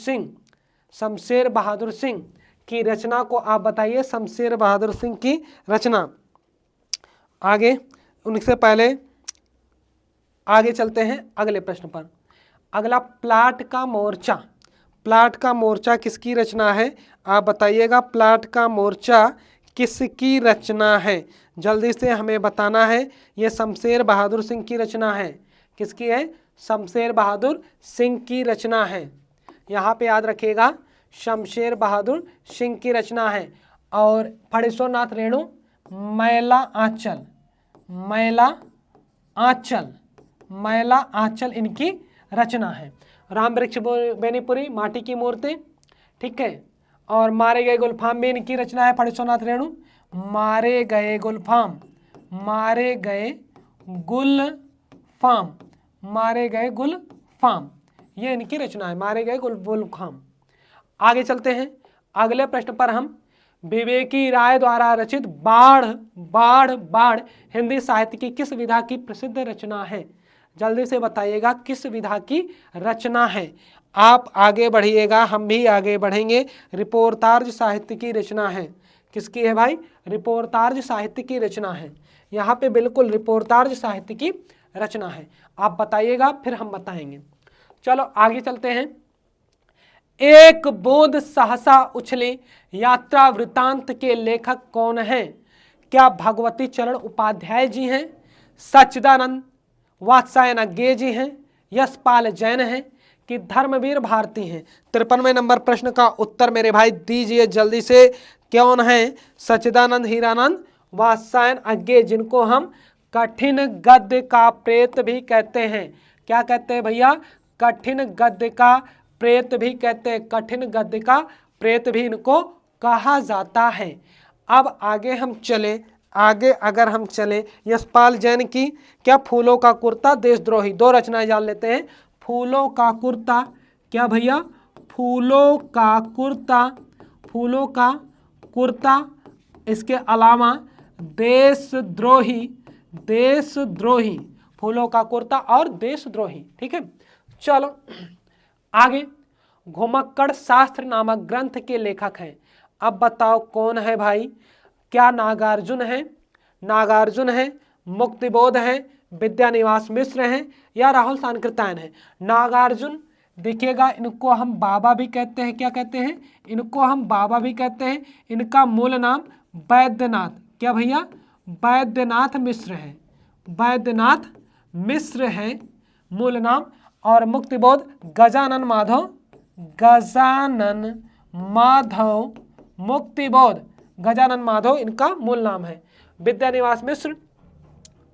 [SPEAKER 1] सिंह की रचना को आप बताइए, शमशेर बहादुर सिंह की रचना। आगे उनसे पहले आगे चलते हैं अगले प्रश्न पर। अगला, प्लाट का मोर्चा किसकी रचना है? आप बताइएगा, प्लाट का मोर्चा किसकी रचना है? जल्दी से हमें बताना है। यह शमशेर बहादुर सिंह की रचना है। किसकी है? शमशेर बहादुर सिंह की रचना है। यहाँ पे याद रखिएगा, शमशेर बहादुर सिंह की रचना है। और फणीश्वरनाथ रेणु मैला आंचल इनकी रचना है। राम वृक्ष बेनीपुरी, माटी की मूर्ति, ठीक है। और मारे गए गुलफाम भी इनकी रचना है, फणीश्वरनाथ रेणु। मारे गए गुलफाम, ये इनकी रचना है, मारे गए गुलफाम। आगे चलते हैं अगले प्रश्न पर हम। विवेकी राय द्वारा रचित बाढ़ हिंदी साहित्य की किस विधा की प्रसिद्ध रचना है? जल्दी से बताइएगा, किस विधा की रचना है? आप आगे बढ़िएगा, हम भी आगे बढ़ेंगे। रिपोर्टार्ज साहित्य की रचना है। किसकी है भाई? रिपोर्टार्ज साहित्य की रचना है। यहाँ पे बिल्कुल रिपोर्टार्ज साहित्य की रचना है। आप बताइएगा, फिर हम बताएंगे। चलो आगे चलते हैं। एक बूंद सहसा उछली यात्रा वृतांत के लेखक कौन हैं? क्या भगवती चरण उपाध्याय जी हैं, सच्चिदानंद वात्सायन गे जी हैं, यशपाल जैन हैं, कि धर्मवीर भारती हैं। 53वें नंबर प्रश्न का उत्तर मेरे भाई दीजिए जल्दी से। कौन है? सच्चिदानंद हीरानंद वात्स्यायन अज्ञे, जिनको हम कठिन गद्य का प्रेत भी कहते हैं। क्या कहते हैं भैया? कठिन गद्य का प्रेत भी कहते हैं। कठिन गद्य का प्रेत भी इनको कहा जाता है। अब आगे हम चले, आगे अगर हम चले, यशपाल जैन की क्या फूलों का कुर्ता, देशद्रोही, दो रचनाएं जान लेते हैं। फूलों का कुर्ता, क्या भैया? फूलों का कुर्ता, फूलों का कुर्ता, इसके अलावा देशद्रोही, देशद्रोही, फूलों का कुर्ता और देशद्रोही। ठीक है, चलो आगे। घुमक्कड़ शास्त्र नामक ग्रंथ के लेखक हैं। अब बताओ कौन है भाई? क्या नागार्जुन है, नागार्जुन है, मुक्तिबोध है, विद्यानिवास मिश्र हैं या राहुल सांकृत्यायन है? नागार्जुन देखिएगा, इनको हम बाबा भी कहते हैं। क्या कहते हैं? इनको हम बाबा भी कहते हैं। इनका मूल नाम वैद्यनाथ, क्या भैया? वैद्यनाथ मिश्र है, वैद्यनाथ मिश्र है मूल नाम। और मुक्तिबोध गजानन माधव, गजानन माधव, मुक्तिबोध गजानन माधव इनका मूल नाम है। विद्यानिवास मिश्र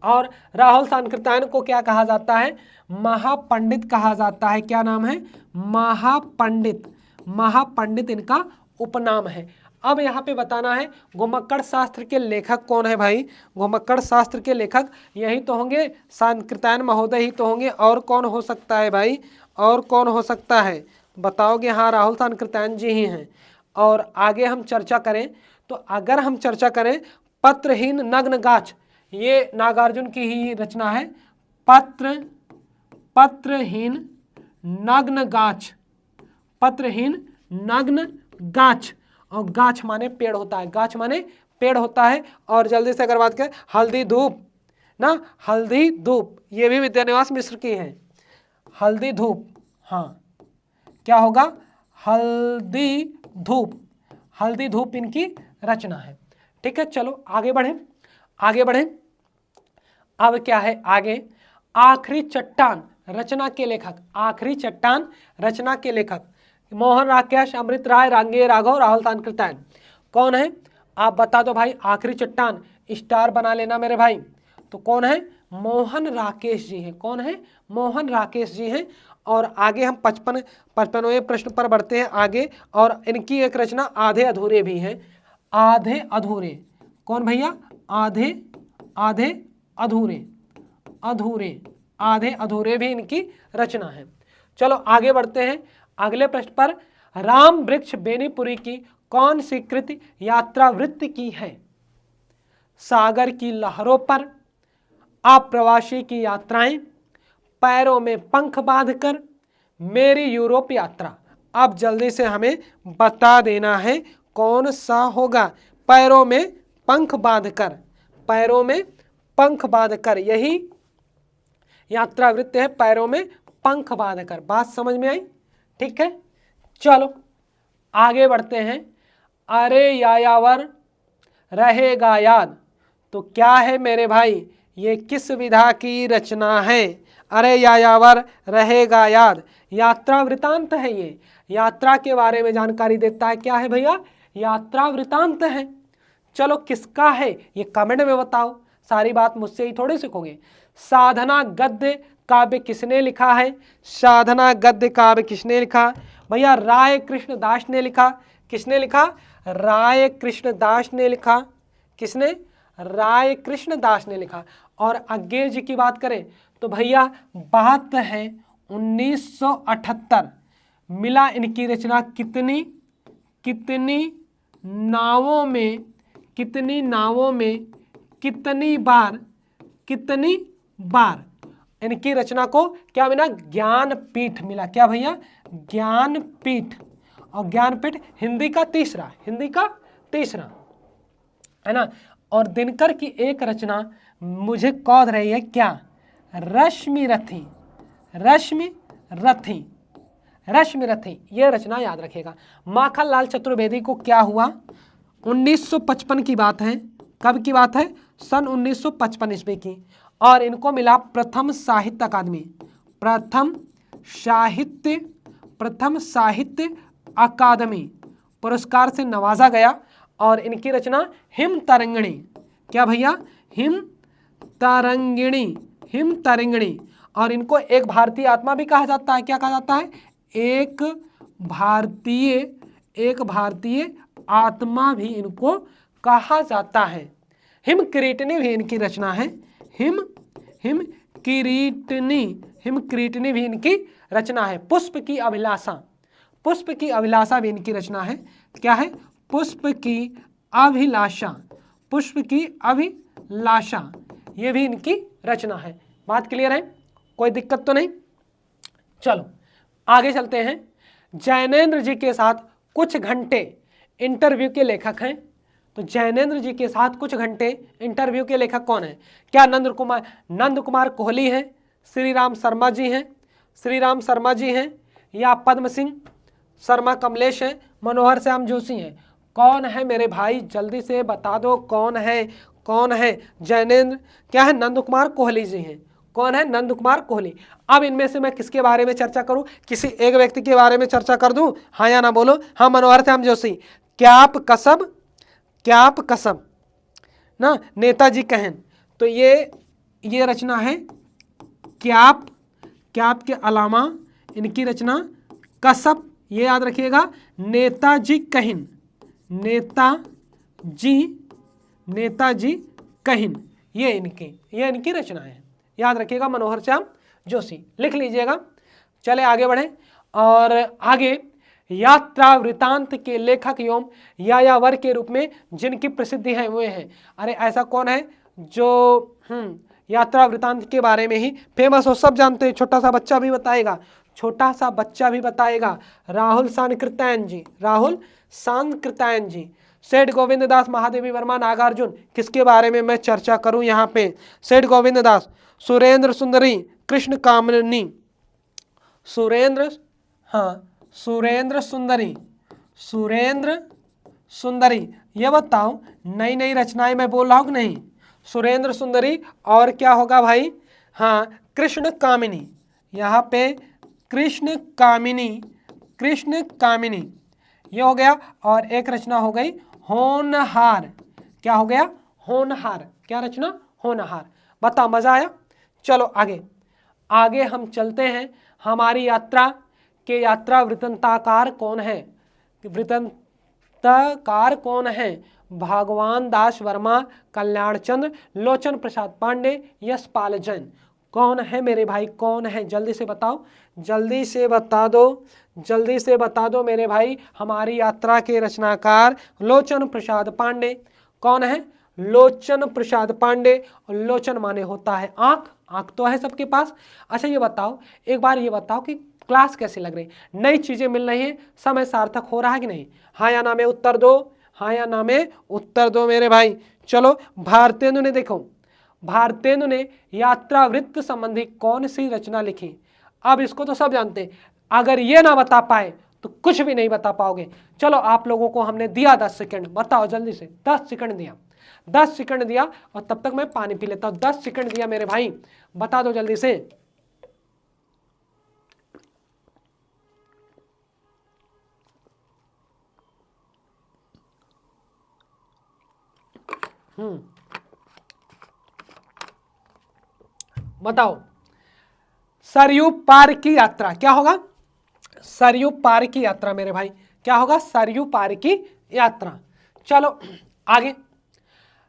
[SPEAKER 1] और राहुल सांकृत्यायन को क्या कहा जाता है? महापंडित कहा जाता है। क्या नाम है? महापंडित, महापंडित इनका उपनाम है। अब यहाँ पे बताना है घुमक्कड़ शास्त्र के लेखक कौन है भाई? घुमक्कड़ शास्त्र के लेखक यही तो होंगे, सांकृत्यायन महोदय ही तो होंगे। और कौन हो सकता है भाई? और कौन हो सकता है बताओगे? हाँ, राहुल सांकृत्यायन जी ही हैं। और आगे हम चर्चा करें तो अगर हम चर्चा करें पत्रहीन नग्न गाछ, ये नागार्जुन की ही रचना है। पत्रहीन नग्न गाछ, पत्रहीन नग्न गाछ, और गाछ माने पेड़ होता है, गाछ माने पेड़ होता है। और जल्दी से अगर बात करें हल्दी धूप ना, हल्दी धूप, ये भी विद्यानिवास मिश्र की है। हल्दी धूप, हाँ क्या होगा? हल्दी धूप, हल्दी धूप इनकी रचना है। ठीक है, चलो आगे बढ़ें, आगे बढ़ें। अब क्या है आगे? आखिरी चट्टान रचना के लेखक, आखिरी चट्टान रचना के लेखक मोहन राकेश, अमृत राय, रांगे राघव, राहुल सांकृत्यायन। कौन है? आप बता दो भाई। आखिरी चट्टान स्टार बना लेना मेरे भाई। तो कौन है? मोहन राकेश जी हैं। कौन है? मोहन राकेश जी हैं। और आगे हम 55वें प्रश्न पर बढ़ते हैं आगे। और इनकी एक रचना आधे अधूरे भी है। आधे अधूरे, कौन भैया? आधे, आधे अधूरे, अधूरे, आधे अधूरे भी इनकी रचना है। चलो आगे बढ़ते हैं अगले प्रश्न पर। राम वृक्ष बेनीपुरी की कौन सी कृति यात्रा वृत्ति की है? सागर की लहरों पर, अप्रवासी की यात्राएं, पैरों में पंख बांधकर, मेरी यूरोप यात्रा। अब जल्दी से हमें बता देना है कौन सा होगा। पैरों में पंख बांधकर, पैरों में पंख बांधकर, यही यात्रा वृत्त है, पैरों में पंख बांधकर। बात समझ में आई? ठीक है, चलो आगे बढ़ते हैं। अरे यायावर रहेगा याद, तो क्या है मेरे भाई? ये किस विधा की रचना है? अरे यायावर रहेगा याद, यात्रा वृतांत है। ये यात्रा के बारे में जानकारी देता है। क्या है भैया? यात्रा वृतांत है। चलो किसका है ये कमेंट में बताओ, सारी बात मुझसे ही थोड़ी सीखोगे। साधना गद्य काव्य किसने लिखा है? साधना गद्य काव्य किसने लिखा भैया? राय कृष्ण दास ने लिखा। किसने लिखा? राय कृष्ण दास ने लिखा। किसने? राय कृष्ण दास ने लिखा। और अज्ञे जी की बात करें तो भैया बात है 1978। मिला इनकी रचना कितनी कितनी नावों में, कितनी नावों में, कितनी बार, कितनी बार इनकी रचना को क्या मिला? ज्ञानपीठ मिला। क्या भैया? ज्ञानपीठ। और ज्ञानपीठ हिंदी का तीसरा, हिंदी का तीसरा है ना। और दिनकर की एक रचना मुझे कौध रही है, क्या? रश्मि रथी, रश्मि रथी, रश्मि रथी, ये रचना याद रखेगा। माखनलाल चतुर्वेदी को क्या हुआ? 1955 की बात है। कब की बात है? सन 1955 ईस्वी की। और इनको मिला प्रथम साहित्य अकादमी, प्रथम साहित्य प्रथम साहित्य अकादमी पुरस्कार से नवाजा गया और इनकी रचना हिम तरंगिणी, क्या भैया, हिम तरंगिणी, हिम तरंगिणी। और इनको एक भारतीय आत्मा भी कहा जाता है, क्या कहा जाता है, एक भारतीय आत्मा भी इनको कहा जाता है। हिम किरीटनी भी इनकी रचना है, हिम किरीटनी भी इनकी रचना है। पुष्प की अभिलाषा भी इनकी रचना है, क्या है, पुष्प की अभिलाषा, ये भी इनकी रचना है। बात क्लियर है, कोई दिक्कत तो नहीं। चलो आगे चलते हैं। जैनेंद्र जी के साथ कुछ घंटे इंटरव्यू के लेखक हैं। तो जैनेंद्र जी के साथ कुछ घंटे इंटरव्यू के लेखक कौन है? क्या नंद कुमार कोहली हैं, श्री राम शर्मा जी हैं, या पद्म सिंह शर्मा कमलेश हैं, मनोहर श्याम जोशी हैं? कौन है मेरे भाई, जल्दी से बता दो कौन है? जैनेंद्र क्या है, नंद कुमार कोहली जी हैं। कौन है? नंद कुमार कोहली। अब इनमें से मैं किसके बारे में चर्चा करूं? किसी एक व्यक्ति के बारे में चर्चा कर दूं? हाँ या ना बोलो। हाँ, मनोहर श्याम जोशी। क्याप कसब ना, नेताजी कहन। तो ये रचना है क्याप के अलावा इनकी रचना कसब, ये याद रखिएगा, नेताजी कहिन, ये इनकी रचना है, याद रखिएगा, मनोहर श्याम जोशी, लिख लीजिएगा। चले आगे बढ़े और आगे यात्रा वृतांत के लेखक एवं यायावर के रूप में जिनकी प्रसिद्धि है वे हैं। अरे ऐसा कौन है जो यात्रा वृतांत के बारे में ही फेमस हो, सब जानते हैं, छोटा सा बच्चा भी बताएगा। राहुल सांकृत्यायन जी। सेठ गोविंद दास, महादेवी वर्मा, नागार्जुन, किसके बारे में मैं चर्चा करूं यहाँ पे? सेठ गोविंद दास, सुरेंद्र सुंदरी, कृष्ण कामिनी, सुरेंद्र सुंदरी। ये बताओ नई नई रचनाएं मैं बोल रहा हूं कि नहीं? सुरेंद्र सुंदरी और क्या होगा भाई? हाँ, कृष्ण कामिनी, यहाँ पे कृष्ण कामिनी ये हो गया। और एक रचना हो गई होनहार, क्या हो गया? होनहार। क्या रचना? होनहार। बताओ, मजा आया? चलो आगे हम चलते हैं। हमारी यात्रा के यात्रा वृत्तांतकार कौन है? भगवान दास वर्मा, कल्याण चंद्र, लोचन प्रसाद पांडे, यशपाल जैन। कौन है मेरे भाई, कौन है? जल्दी से बताओ, जल्दी से बता दो मेरे भाई। हमारी यात्रा के रचनाकार लोचन प्रसाद पांडे। कौन है? लोचन प्रसाद पांडे। और लोचन माने होता है आंख तो है सबके पास। अच्छा ये बताओ, एक बार ये बताओ कि क्लास कैसी लग रही? नई चीजें मिल रही है, समय सार्थक हो रहा है कि नहीं? हाँ या ना में उत्तर दो, मेरे भाई। चलो, भारतेंदु ने यात्रा वृत्त संबंधी कौन सी रचना लिखी? अब इसको तो सब जानते हैं, अगर ये ना बता पाए तो कुछ भी नहीं बता पाओगे। चलो, आप लोगों को हमने दिया 10 सेकंड, बताओ जल्दी से। 10 सेकंड दिया और तब तक मैं पानी पी लेता हूं। 10 सेकंड दिया मेरे भाई, बता दो जल्दी से। बताओ, सरयू पार की यात्रा क्या होगा? सरयू पार की यात्रा मेरे भाई, क्या होगा? सरयू पार की यात्रा। चलो आगे,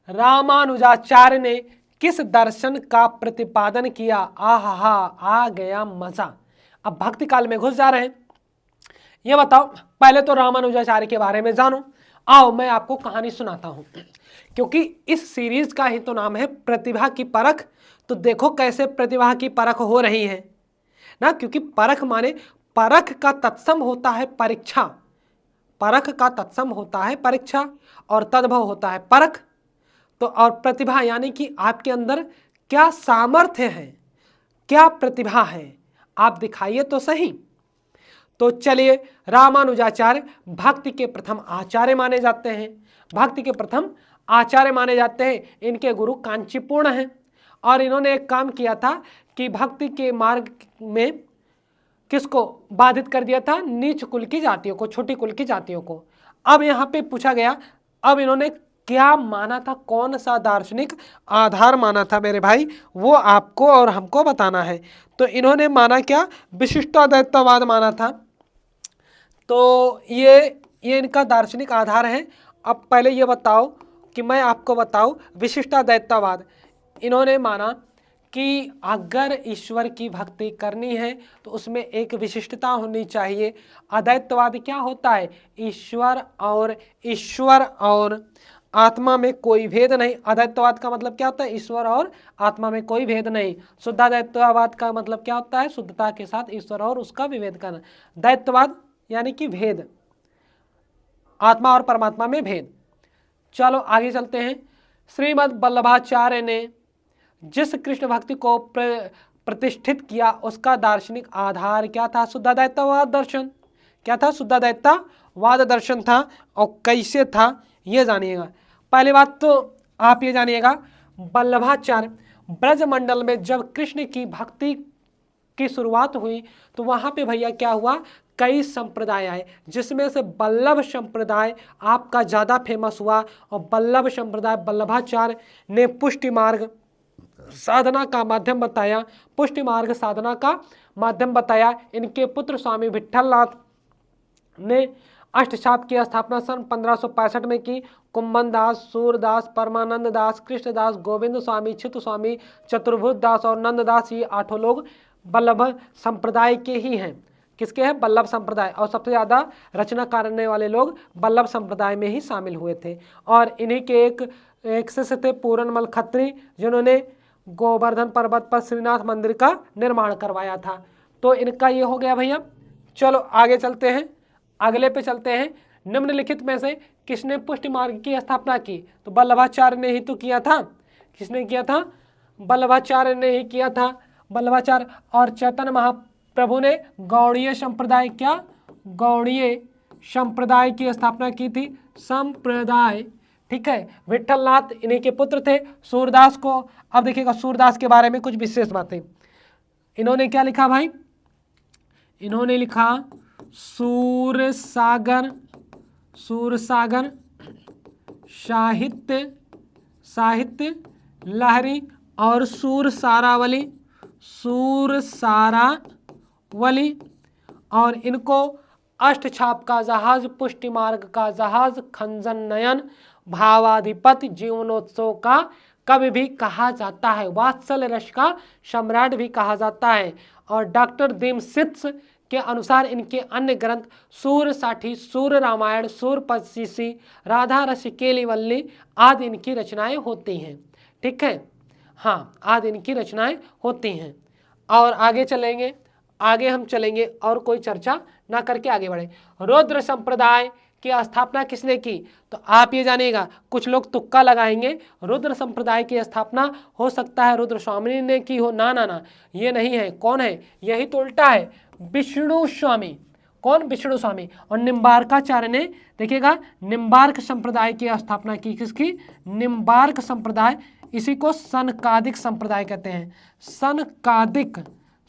[SPEAKER 1] रामानुजाचार्य ने किस दर्शन का प्रतिपादन किया? आहा, आ गया मजा। अब भक्ति काल में घुस जा रहे हैं। ये बताओ, पहले तो रामानुजाचार्य के बारे में जानो। आओ मैं आपको कहानी सुनाता हूं, क्योंकि इस सीरीज का ही तो नाम है प्रतिभा की परख। तो देखो कैसे प्रतिभा की परख हो रही है ना, क्योंकि परख माने परख का तत्सम होता है परीक्षा, और तद्भव होता है परख। तो और प्रतिभा यानी कि आपके अंदर क्या सामर्थ्य है, क्या प्रतिभा है, आप दिखाइए तो सही। तो चलिए, रामानुजाचार्य भक्ति के प्रथम आचार्य माने जाते हैं। इनके गुरु कांचीपूर्ण हैं और इन्होंने एक काम किया था कि भक्ति के मार्ग में किसको बाधित कर दिया था? नीच कुल की जातियों को, छोटी कुल की जातियों को। अब यहाँ पे पूछा गया, अब इन्होंने क्या माना था, कौन सा दार्शनिक आधार माना था मेरे भाई, वो आपको और हमको बताना है। तो इन्होंने माना क्या? विशिष्टाद्वैतवाद माना था। तो ये इनका दार्शनिक आधार है। अब पहले ये बताओ कि मैं आपको बताऊं, विशिष्टाद्वैतवाद इन्होंने माना कि अगर ईश्वर की भक्ति करनी है तो उसमें एक विशिष्टता होनी चाहिए। अद्वैतवाद क्या होता है? ईश्वर और आत्मा में कोई भेद नहीं। अद्वैतवाद का मतलब क्या होता है? ईश्वर और आत्मा में कोई भेद नहीं। शुद्धाद्वैतवाद का मतलब क्या होता है? शुद्धता के साथ ईश्वर और उसका विभेद करना। द्वैतवाद यानी कि भेद, आत्मा और परमात्मा में भेद। चलो आगे चलते हैं। श्रीमद् वल्लभाचार्य ने जिस कृष्ण भक्ति को प्रतिष्ठित किया उसका दार्शनिक आधार क्या था? शुद्धाद्वैतवाद दर्शन। क्या था? शुद्धाद्वैतवाद दर्शन था। और कैसे था ये जानिएगा। पहली बात तो आप ये जानिएगा, वल्लभाचार्य ब्रजमंडल में जब कृष्ण की भक्ति की शुरुआत हुई तो वहां पे भैया क्या हुआ? कई संप्रदाय आए, जिसमें से वल्लभ संप्रदाय आपका ज्यादा फेमस हुआ। और वल्लभ संप्रदाय वल्लभाचार्य ने पुष्टि मार्ग साधना का माध्यम बताया, पुष्टि मार्ग साधना का माध्यम बताया। इनके पुत्र स्वामी विट्ठलनाथ ने अष्टछाप की स्थापना सन 1565 में की। कुंभन दास, सूरदास, परमानंद दास, कृष्णदास, गोविंद स्वामी, चित्त स्वामी, चतुर्भुज दास और नंददास, ये 8 लोग वल्लभ संप्रदाय के ही हैं। किसके हैं? वल्लभ संप्रदाय। और सबसे ज़्यादा रचना करने वाले लोग वल्लभ संप्रदाय में ही शामिल हुए थे। और इन्हीं के एक शिष्य थे पूरनमल खत्री, जिन्होंने गोवर्धन पर्वत पर श्रीनाथ मंदिर का निर्माण करवाया था। तो इनका ये हो गया भैया। चलो आगे चलते हैं, अगले पे चलते हैं। निम्नलिखित में से किसने पुष्टि मार्ग की स्थापना की? तो वल्लभाचार्य ने ही तो किया था। किसने किया था? वल्लभाचार्य ने ही किया था। वल्लभाचार्य और चैतन्य महाप्रभु ने गौड़ीय संप्रदाय, क्या? गौड़ीय संप्रदाय की स्थापना की थी। संप्रदाय, ठीक है। विट्ठलनाथ इन्हीं के पुत्र थे। सूरदास को, अब देखिएगा सूरदास के बारे में कुछ विशेष बातें। इन्होंने क्या लिखा भाई? इन्होंने लिखा सूरसागर साहित्य लहरी और सूरसारावली। और इनको अष्टछाप का जहाज, पुष्टि मार्ग का जहाज, खंजन नयन, भावाधिपति, जीवनोत्सव का कवि भी कहा जाता है, वात्सल रस का सम्राट भी कहा जाता है। और डॉक्टर दीमसित्स के अनुसार इनके अन्य ग्रंथ सूर साठी, सूर रामायण, सूर पचीसी, राधा रस केलीवल्ली आदि इनकी रचनाएं होती हैं। ठीक है, हाँ, आदि इनकी रचनाएं होती हैं। और आगे चलेंगे, आगे हम चलेंगे और कोई चर्चा ना करके आगे बढ़े। रुद्र संप्रदाय की स्थापना किसने की? तो आप ये जानिएगा, कुछ लोग तुक्का लगाएंगे, रुद्र संप्रदाय की स्थापना हो सकता है रुद्र स्वामी ने की हो। ना ना ना, ये नहीं है। कौन है? यही तो उल्टा है, विष्णु स्वामी। कौन? विष्णु स्वामी। और निम्बार्काचार्य ने, देखिएगा, निम्बार्क संप्रदाय की स्थापना की। किसकी? निम्बार्क संप्रदाय। इसी को सनकादिक संप्रदाय कहते हैं।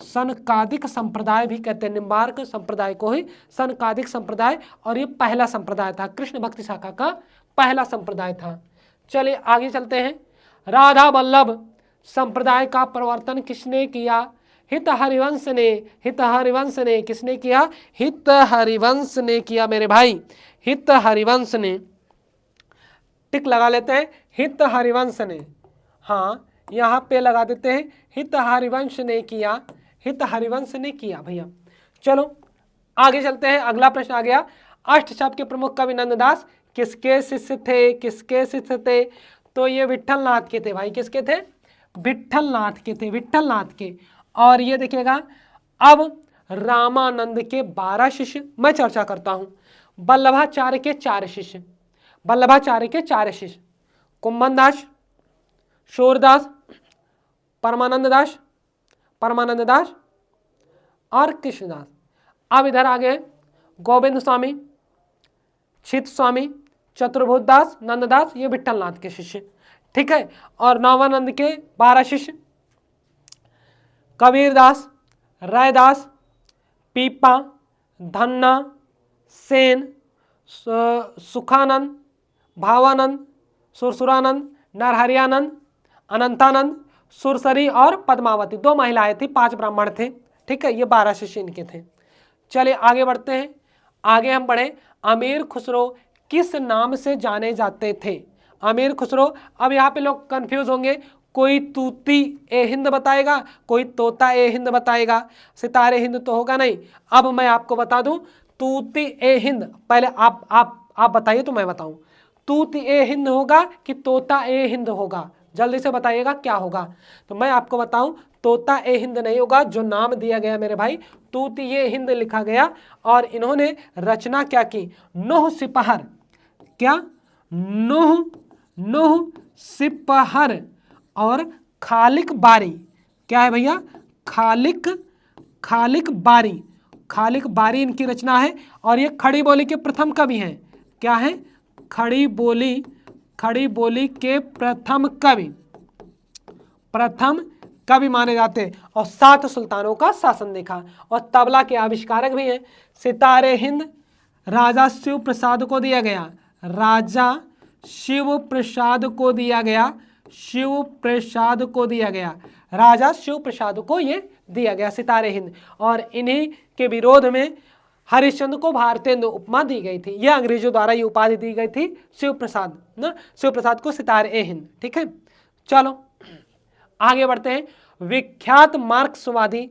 [SPEAKER 1] सनकादिक संप्रदाय भी कहते हैं। निम्बार्क संप्रदाय को ही सनकादिक संप्रदाय। और ये पहला संप्रदाय था, कृष्ण भक्ति शाखा का पहला संप्रदाय था। चलिए आगे चलते हैं। राधा वल्लभ संप्रदाय का प्रवर्तन किसने किया? हित हरिवंश ने। किसने किया? हित हरिवंश ने किया मेरे भाई। हित हरिवंश ने, टिक लगा लेते हैं, हित हरिवंश ने। हाँ, यहाँ पे लगा देते हैं, हित हरिवंश ने किया। हित हरिवंश ने किया भैया। चलो आगे चलते हैं, अगला प्रश्न आ गया। अष्टछाप के प्रमुख कवि नंददास किसके शिष्य थे? तो ये विट्ठलनाथ के थे भाई। किसके थे? विट्ठलनाथ के। और ये देखिएगा, अब रामानंद के 12 शिष्य मैं चर्चा करता हूं। वल्लभाचार्य के 4 शिष्य, कुंभन दास, सूरदास, परमानंद दास और कृष्णदास। अब इधर आ गए गोविंद स्वामी, चित्त स्वामी, चतुर्भुज दास, नंददास, ये विट्ठलनाथ के शिष्य। ठीक है। और नवानंद के 12 शिष्य, कबीर दास, रायदास, पीपा, धन्ना, सेन, सुखानंद, भावानंद, सुरसुरानंद, नरहरियानंद, अनंतानंद, सुरसरी और पद्मावती। 2 महिलाएं थी, 5 ब्राह्मण थे। ठीक है, ये 12 शिष्य इनके थे। चलिए आगे बढ़ते हैं। आगे हम पढ़े अमीर खुसरो किस नाम से जाने जाते थे। अमीर खुसरो, अब यहाँ पे लोग कंफ्यूज होंगे, कोई तूती ए हिंद बताएगा, कोई तोता ए हिंद बताएगा, सितारे हिंद तो होगा नहीं। अब मैं आपको बता दूं, तूती ए हिंद, पहले आप बताइए तो मैं बताऊं, तूती ए हिंद होगा कि तोता ए हिंद होगा, जल्दी से बताइएगा क्या होगा। तो मैं आपको बताऊं, तोता ए हिंद नहीं होगा, जो नाम दिया गया मेरे भाई तूती ए हिंद लिखा गया। और इन्होंने रचना क्या की, नूह सिपहर, क्या नूह सिपहर और खालिक बारी। क्या है भैया, खालिक बारी इनकी रचना है। और ये खड़ी बोली के प्रथम कवि हैं। क्या है, खड़ी बोली के प्रथम कवि माने जाते हैं। और 7 सुल्तानों का शासन देखा। और तबला के आविष्कारक भी हैं। सितारे हिंद राजा शिव प्रसाद को दिया गया, राजा शिव प्रसाद को दिया ये दिया गया सितारे हिंद। और इन्हीं के विरोध में हरिश्चंद्र को भारतेंदु उपमा दी गई थी। यह अंग्रेजों द्वारा ये उपाधि दी गई थी शिव प्रसाद को सितारे ए हिंद। ठीक है, चलो आगे बढ़ते हैं। विख्यात मार्क्सवादी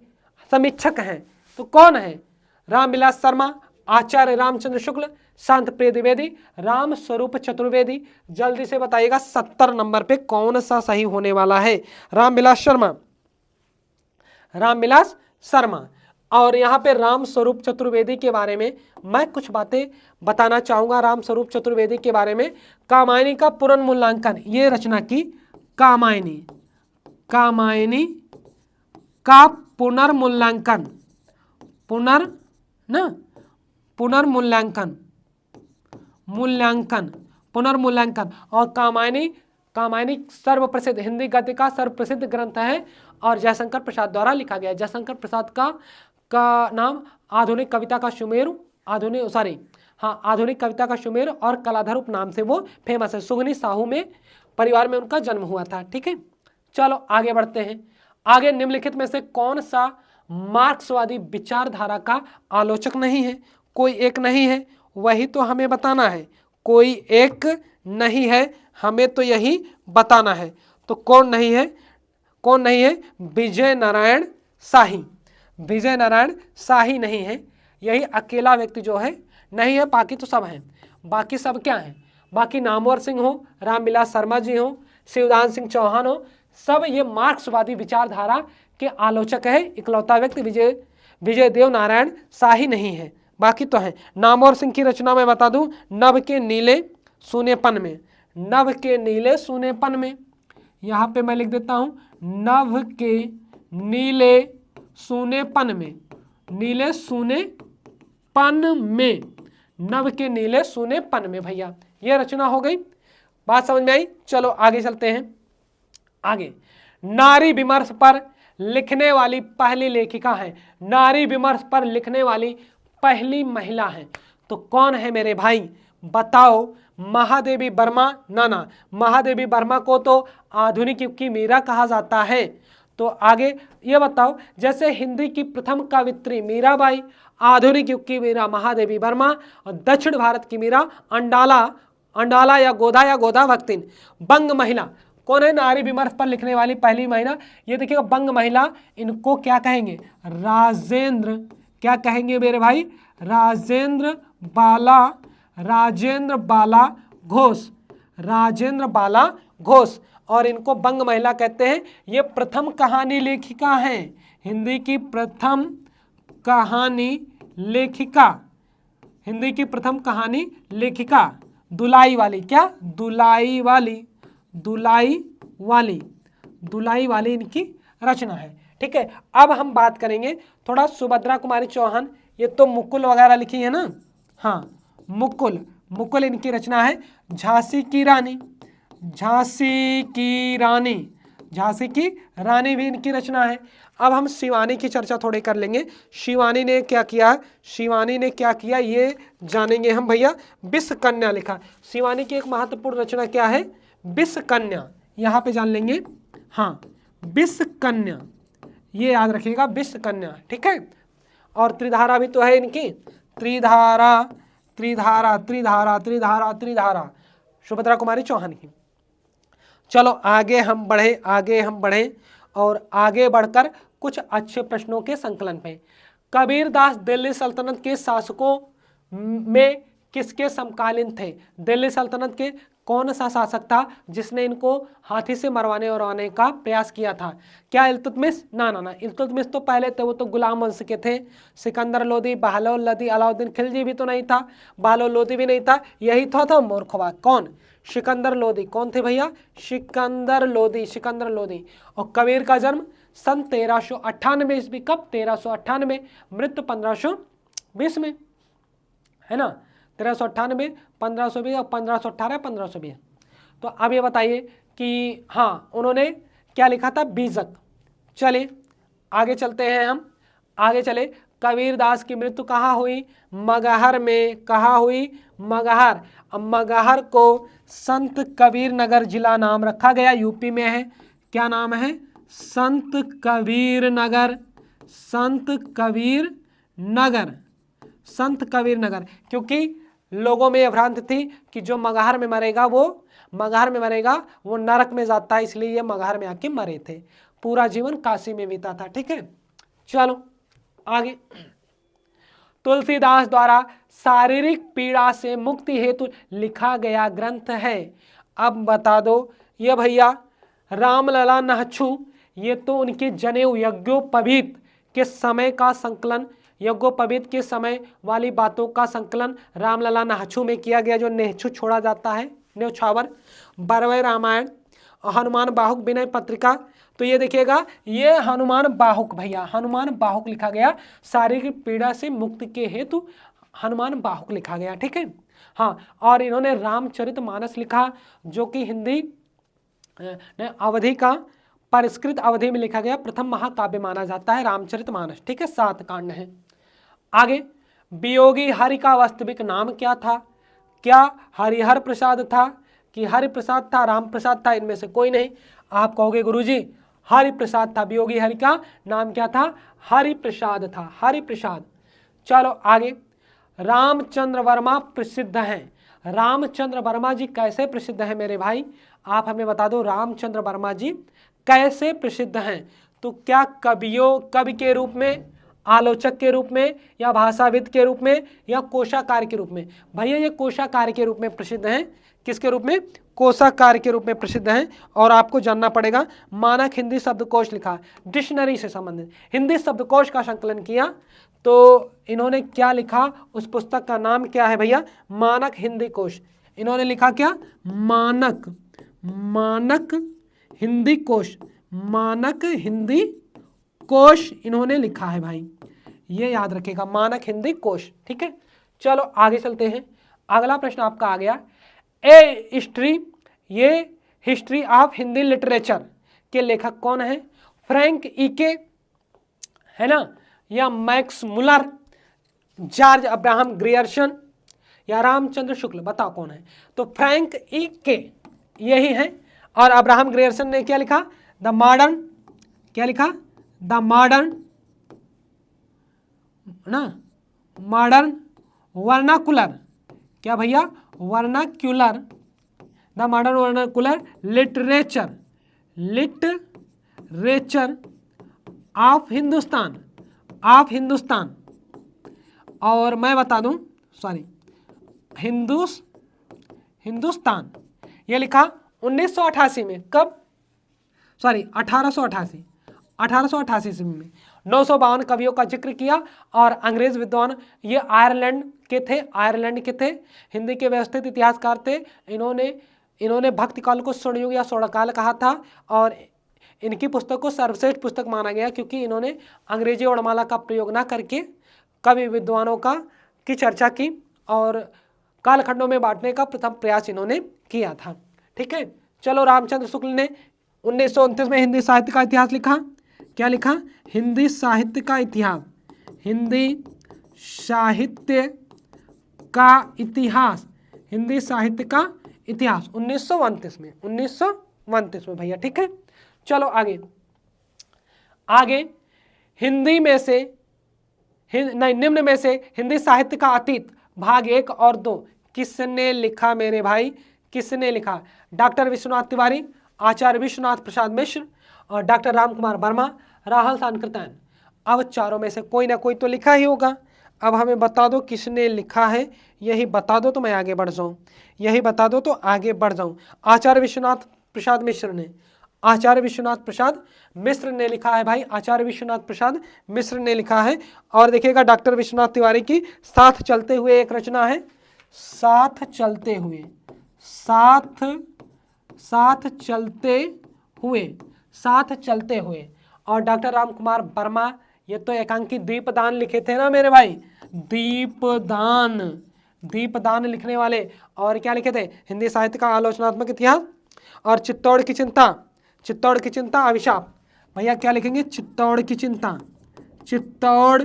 [SPEAKER 1] समीक्षक हैं तो कौन है, रामविलास शर्मा, आचार्य रामचंद्र शुक्ल, शांत प्रिय द्विवेदी, राम स्वरूप चतुर्वेदी। जल्दी से बताइएगा 70 नंबर पे कौन सा सही होने वाला है। रामविलास शर्मा। और यहाँ पे राम स्वरूप चतुर्वेदी के बारे में मैं कुछ बातें बताना चाहूंगा। राम स्वरूप चतुर्वेदी के बारे में, कामायनी का पुनर्मूल्यांकन, ये रचना की कामायनी का पुनर्मूल्यांकन। और कामायनी सर्वप्रसिद्ध हिंदी गद्य का सर्वप्रसिद्ध ग्रंथ है और जयशंकर प्रसाद द्वारा लिखा गया है। जयशंकर प्रसाद का नाम आधुनिक कविता का सुमेरु, आधुनिक कविता का सुमेरु और कलाधर उपनाम से वो फेमस है। सुगनी साहू में परिवार में उनका जन्म हुआ था। ठीक है, चलो आगे बढ़ते हैं। आगे निम्नलिखित में से कौन सा मार्क्सवादी विचारधारा का आलोचक नहीं है। कोई एक नहीं है, वही तो हमें बताना है। कोई एक नहीं है, हमें तो यही बताना है। तो कौन नहीं है, विजय नारायण शाही नहीं है। यही अकेला व्यक्ति जो है नहीं है, बाकी तो सब हैं। बाकी सब क्या हैं, बाकी नामवर सिंह हो, रामविलास शर्मा जी हो, शिवदान सिंह चौहान हो, सब ये मार्क्सवादी विचारधारा के आलोचक है। इकलौता व्यक्ति विजय देव नारायण शाही नहीं है, बाकी तो है। नामवर सिंह की रचना में बता दूं, नभ के नीले सूनेपन में, यहाँ पे मैं लिख देता हूं, नभ के नीले सूनेपन में, नभ के नीले सूनेपन में। भैया ये रचना हो गई, बात समझ में आई। चलो आगे चलते हैं। आगे नारी विमर्श पर लिखने वाली पहली लेखिका है, नारी विमर्श पर लिखने वाली पहली महिला है। तो कौन है मेरे भाई, बताओ। महादेवी वर्मा। ना, महादेवी वर्मा को तो आधुनिक युग की मीरा कहा जाता है। तो आगे ये बताओ, जैसे हिंदी की प्रथम कवित्री मीराबाई, आधुनिक युग की मीरा महादेवी वर्मा, और दक्षिण भारत की मीरा अंडाला या गोदा भक्तिन। बंग महिला कौन है, नारी विमर्श पर लिखने वाली पहली महिला, ये देखिएगा बंग महिला, इनको क्या कहेंगे, राजेंद्र, क्या कहेंगे मेरे भाई, राजेंद्र बाला घोष। और इनको बंग महिला कहते हैं। ये प्रथम कहानी लेखिका हैं, हिंदी की प्रथम कहानी लेखिका, दुलाई वाली, क्या दुलाई वाली इनकी रचना है। ठीक है, अब हम बात करेंगे थोड़ा सुभद्रा कुमारी चौहान। ये तो मुकुल वगैरह लिखी है ना, हाँ, मुकुल इनकी रचना है। झांसी की रानी झांसी की रानी भी इनकी रचना है। अब हम शिवानी की चर्चा थोड़ी कर लेंगे। शिवानी ने क्या किया, शिवानी ने क्या किया ये जानेंगे हम भैया। विश्व कन्या लिखा। शिवानी की एक महत्वपूर्ण रचना क्या है, विश्व कन्या, यहाँ पे जान लेंगे। हाँ, विश्व कन्या, ये याद रखिएगा, विश्व कन्या, ठीक है। और त्रिधारा भी तो है इनकी, त्रिधारा त्रिधारा त्रिधारा त्रिधारा त्रिधारा, सुभद्रा कुमारी चौहान की। चलो आगे हम बढ़े और आगे बढ़कर कुछ अच्छे प्रश्नों के संकलन पे। कबीर दास दिल्ली सल्तनत के शासकों में किसके समकालीन थे? दिल्ली सल्तनत के कौन सा शासक था जिसने इनको हाथी से मरवाने और आने का प्रयास किया था? क्या इल्तुतमिश? ना ना ना, इल्तुतमिश तो पहले थे, वो तो गुलाम वंश के थे। सिकंदर लोदी, बहलोल लोदी, अलाउद्दीन खिलजी भी तो नहीं था, बहलोल लोदी भी नहीं था, यही था मूर्खवा। कौन? सिकंदर लोदी। कौन थे भैया? सिकंदर लोदी, सिकंदर लोदी। और कबीर का जन्म सन 1398 ईस्वी। कब? 1398, मृत्यु 1520 में, है ना। 1398, 1520 और 1518, 1520। तो अब ये बताइए कि हाँ, उन्होंने क्या लिखा था? बीजक। चलिए आगे चलते हैं हम, आगे चले। कबीर दास की मृत्यु कहाँ हुई? मगहर में। कहाँ हुई? मगहर। अब मगहर को संत कबीर नगर जिला नाम रखा गया, यूपी में है। क्या नाम है? संत कबीर नगर, संत कबीर नगर, संत कबीर नगर। क्योंकि लोगों में यह भ्रांति थी कि जो मगहर में मरेगा वो नरक में जाता है, इसलिए ये मगहर में आके मरे थे। पूरा जीवन काशी में बीता था, ठीक है। चलो आगे। तुलसीदास द्वारा शारीरिक पीड़ा से मुक्ति हेतु लिखा गया ग्रंथ है। अब बता दो ये भैया, रामलला नहछु, ये तो उनके जनेऊ यज्ञोपवीत के समय का संकलन, यज्ञोपवीत के समय वाली बातों का संकलन रामलला नहछु में किया गया, जो नेहछु छोड़ा जाता है, न्यौछावर। बरवै रामायण, हनुमान बाहुक विनय पत्रिका। तो ये देखिएगा, ये हनुमान बाहुक भैया, हनुमान बाहुक लिखा गया, शारीरिक पीड़ा से मुक्ति के हेतु हनुमान बाहुक लिखा गया, ठीक है। हाँ, और इन्होंने रामचरितमानस लिखा, जो कि हिंदी अवधि का परिष्कृत अवधि में लिखा गया प्रथम महाकाव्य माना जाता है रामचरितमानस, ठीक है। 7 कांड हैं। आगे, वियोगी हरि का वास्तविक नाम क्या था? क्या हरिहर प्रसाद था कि हरि प्रसाद था, राम प्रसाद था? इनमें से कोई नहीं। आप कहोगे गुरुजी हरि प्रसाद था, वियोगी हरि का नाम क्या था? हरि प्रसाद था, हरि प्रसाद। चलो आगे, रामचंद्र वर्मा प्रसिद्ध हैं। रामचंद्र वर्मा जी कैसे प्रसिद्ध हैं मेरे भाई? आप हमें बता दो, रामचंद्र वर्मा जी कैसे प्रसिद्ध हैं? तो क्या कवि के रूप में, आलोचक के रूप में, या भाषाविद के रूप में, या कोशाकार के रूप में? भैया ये कोशाकार के रूप में प्रसिद्ध हैं। किसके रूप में? कोशाकार के रूप में प्रसिद्ध हैं। और आपको जानना पड़ेगा, मानक हिंदी शब्दकोश लिखा, डिक्शनरी से संबंधित हिंदी शब्दकोश का संकलन किया। तो इन्होंने क्या लिखा? उस पुस्तक का नाम क्या है भैया? मानक हिंदी कोश। इन्होंने लिखा क्या? मानक, मानक हिंदी कोश, मानक हिंदी कोश इन्होंने लिखा है भाई, ये याद रखिएगा, मानक हिंदी कोश, ठीक है। चलो आगे चलते हैं। अगला प्रश्न आपका आ गया, ए हिस्ट्री, ये हिस्ट्री ऑफ हिंदी लिटरेचर के लेखक कौन है? फ्रैंक ईके, है ना, या Max Muller, George Abraham Grierson, या रामचंद्र शुक्ल? बताओ कौन है? तो फ्रैंक ईके यही है। और अब्राहम ग्रियर्सन ने क्या लिखा? द मॉडर्न, क्या लिखा? द मॉडर्न, ना, मॉडर्न वर्नाकुलर, क्या भैया? Vernacular, the modern vernacular literature, literature of Hindustan, of Hindustan. और मैं बता दूं, सॉरी, हिंदुस्तान, ये लिखा 1988 में। कब? सॉरी 1888, 1888 ईस्वी में। 952 कवियों का जिक्र किया। और अंग्रेज विद्वान, ये आयरलैंड के थे, आयरलैंड के थे, हिंदी के व्यवस्थित इतिहासकार थे। इन्होंने भक्ति काल को स्वर्णयुग या स्वर्णकाल कहा था। और इनकी पुस्तक को सर्वश्रेष्ठ पुस्तक माना गया, क्योंकि इन्होंने अंग्रेजी वर्णमाला का प्रयोग न करके कवि विद्वानों की चर्चा की और कालखंडों में बांटने का प्रथम प्रयास इन्होंने किया था, ठीक है। चलो, रामचंद्र शुक्ल ने 1929 में हिंदी साहित्य का इतिहास लिखा। क्या लिखा? हिंदी साहित्य का इतिहास। हिंदी साहित्य का इतिहास। हिंदी साहित्य का इतिहास 1929 में, 1929 में भैया, ठीक है। चलो आगे, आगे हिंदी में से नहीं, निम्न में से हिंदी साहित्य का अतीत भाग 1 और 2 किसने लिखा मेरे भाई? किसने लिखा? डॉक्टर विश्वनाथ तिवारी, आचार्य विश्वनाथ प्रसाद मिश्र और डॉक्टर रामकुमार वर्मा, राहुल सांकृत्यायन। अब चारों में से कोई ना कोई तो लिखा ही होगा। अब हमें बता दो किसने लिखा है, यही बता दो तो मैं आगे बढ़ जाऊँ, यही बता दो तो आगे बढ़ जाऊँ। आचार्य विश्वनाथ प्रसाद मिश्र ने, आचार्य विश्वनाथ प्रसाद मिश्र ने लिखा है भाई, आचार्य विश्वनाथ प्रसाद मिश्र ने लिखा है। और देखिएगा डॉक्टर विश्वनाथ तिवारी की साथ चलते हुए एक रचना है, साथ चलते हुए, साथ साथ चलते हुए, साथ चलते हुए। और डॉक्टर रामकुमार वर्मा, ये तो एकांकी दीपदान लिखे थे ना मेरे भाई, दीपदान, दीपदान लिखने वाले। और क्या लिखे थे? हिंदी साहित्य का आलोचनात्मक इतिहास और चित्तौड़ की चिंता, चित्तौड़ की चिंता, अभिशाप। भैया क्या लिखेंगे? चित्तौड़ की चिंता, चित्तौड़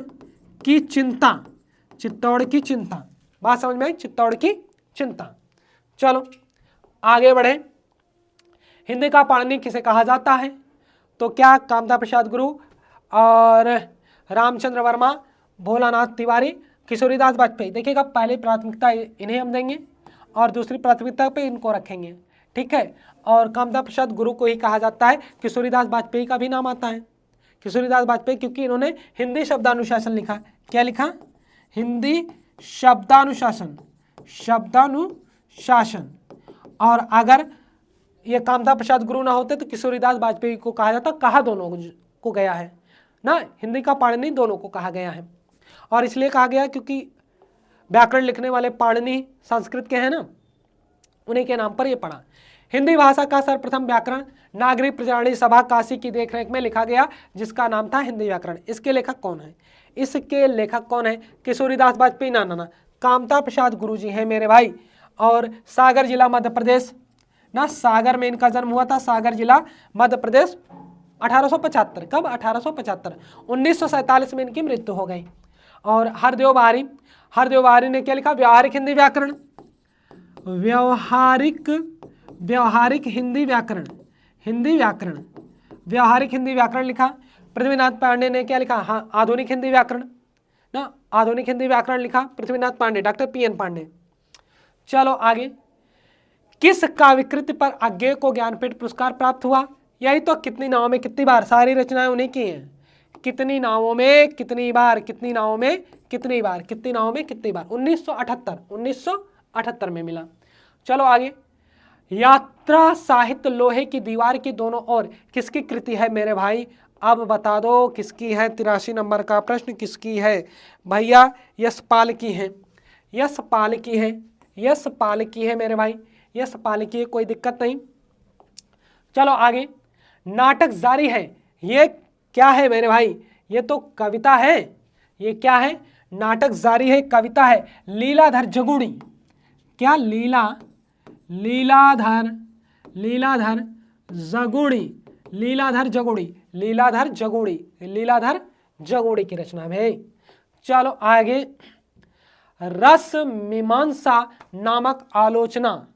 [SPEAKER 1] की चिंता, चित्तौड़ की चिंता। बात समझ में आई? चित्तौड़ की चिंता। चलो आगे बढ़े। हिंदी का पाणिनि किसे कहा जाता है? तो क्या कामदा प्रसाद गुरु और रामचंद्र वर्मा, भोलानाथ तिवारी, किशोरीदास वाजपेयी। देखिएगा पहले प्राथमिकता इन्हें हम देंगे और दूसरी प्राथमिकता पे इनको रखेंगे, ठीक है। और कामदा प्रसाद गुरु को ही कहा जाता है। किशोरीदास वाजपेयी का भी नाम आता है, किशोरीदास वाजपेयी, क्योंकि इन्होंने हिंदी शब्दानुशासन लिखा। क्या लिखा? हिंदी शब्दानुशासन, शब्दानुशासन। और अगर ये कामदा प्रसाद गुरु ना होते तो किशोरीदास वाजपेयी को कहा जाता। कहा दोनों को गया है ना, हिंदी का पाणिनि दोनों को कहा गया है। और इसलिए कहा गया क्योंकि व्याकरण लिखने वाले पाणिनि संस्कृत के हैं ना, उन्हीं के नाम पर ये पड़ा। हिंदी भाषा का सर्वप्रथम व्याकरण नागरिक प्रचारणी सभा काशी की देखरेख में लिखा गया, जिसका नाम था हिंदी व्याकरण। इसके लेखक कौन है? इसके लेखक कौन है? किशोरीदास वाजपेयी ना ना ना, कामदा प्रसाद गुरु जी हैं मेरे भाई। और सागर जिला मध्य प्रदेश ना, सागर में इनका जन्म हुआ था, सागर जिला मध्य प्रदेश 1875। कब? 1875। 1947 में इनकी मृत्यु हो गई। और हरदेव बहारी, हरदेव बहारी ने क्या लिखा? व्यावहारिक हिंदी व्याकरण, व्यावहारिक, व्यावहारिक हिंदी व्याकरण, हिंदी व्याकरण, व्यावहारिक हिंदी व्याकरण लिखा। पृथ्वीनाथ पांडे ने क्या लिखा? हाँ, आधुनिक हिंदी व्याकरण ना, आधुनिक हिंदी व्याकरण लिखा पृथ्वीनाथ पांडे, डॉक्टर PN पांडे। चलो आगे, किस काव्यकृति पर अज्ञेय को ज्ञानपीठ पुरस्कार प्राप्त हुआ? यही तो, कितनी नावों में कितनी बार, सारी रचनाएं उन्हीं की हैं। कितनी नावों में कितनी बार, कितनी नावों में कितनी बार, कितनी नावों में कितनी बार? 1978, 1978 में मिला। चलो आगे, यात्रा साहित्य लोहे की दीवार की दोनों ओर किसकी कृति है मेरे भाई? अब बता दो किसकी है? 83 नंबर का प्रश्न किसकी है भैया? यशपाल की है, यशपाल की है, यशपाल की है मेरे भाई, यशपाल की है, कोई दिक्कत नहीं। चलो आगे, नाटक जारी है, ये क्या है मेरे भाई? ये तो कविता है। ये क्या है? नाटक जारी है, कविता है। लीलाधर जगुड़ी, क्या? लीलाधर, लीलाधर जगुड़ी, लीलाधर जगुड़ी, लीलाधर जगुड़ी, लीलाधर जगुड़ी की रचना है। चलो आगे, रस मीमांसा नामक आलोचना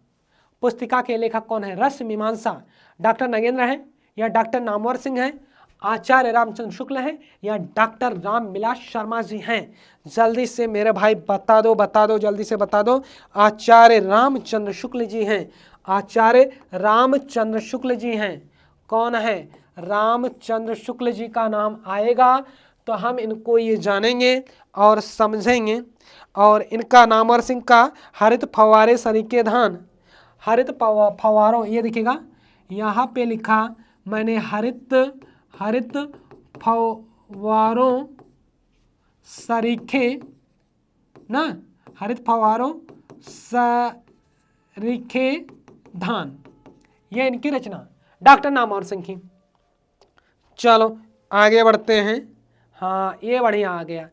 [SPEAKER 1] पुस्तिका के लेखक कौन है? रस मीमांसा, डॉक्टर नगेंद्र हैं या डॉक्टर नामवर सिंह हैं, आचार्य रामचंद्र शुक्ल हैं या डॉक्टर रामविलास शर्मा जी हैं? जल्दी से मेरे भाई बता दो, बता दो, जल्दी से बता दो। आचार्य रामचंद्र शुक्ल जी हैं, आचार्य रामचंद्र शुक्ल जी हैं। कौन है? रामचंद्र शुक्ल जी का नाम आएगा तो हम इनको ये जानेंगे और समझेंगे। और इनका नामवर सिंह का हरित फव्वारे सरीखे धान, हरित फव्वारों, ये दिखेगा यहाँ पे लिखा मैंने, हरित, हरित फव्वारों सरीखे ना, हरित फव्वारों सरीखे धान, ये इनकी रचना डॉक्टर नामवर सिंह की। चलो आगे बढ़ते हैं। हाँ, ये बढ़िया आ गया।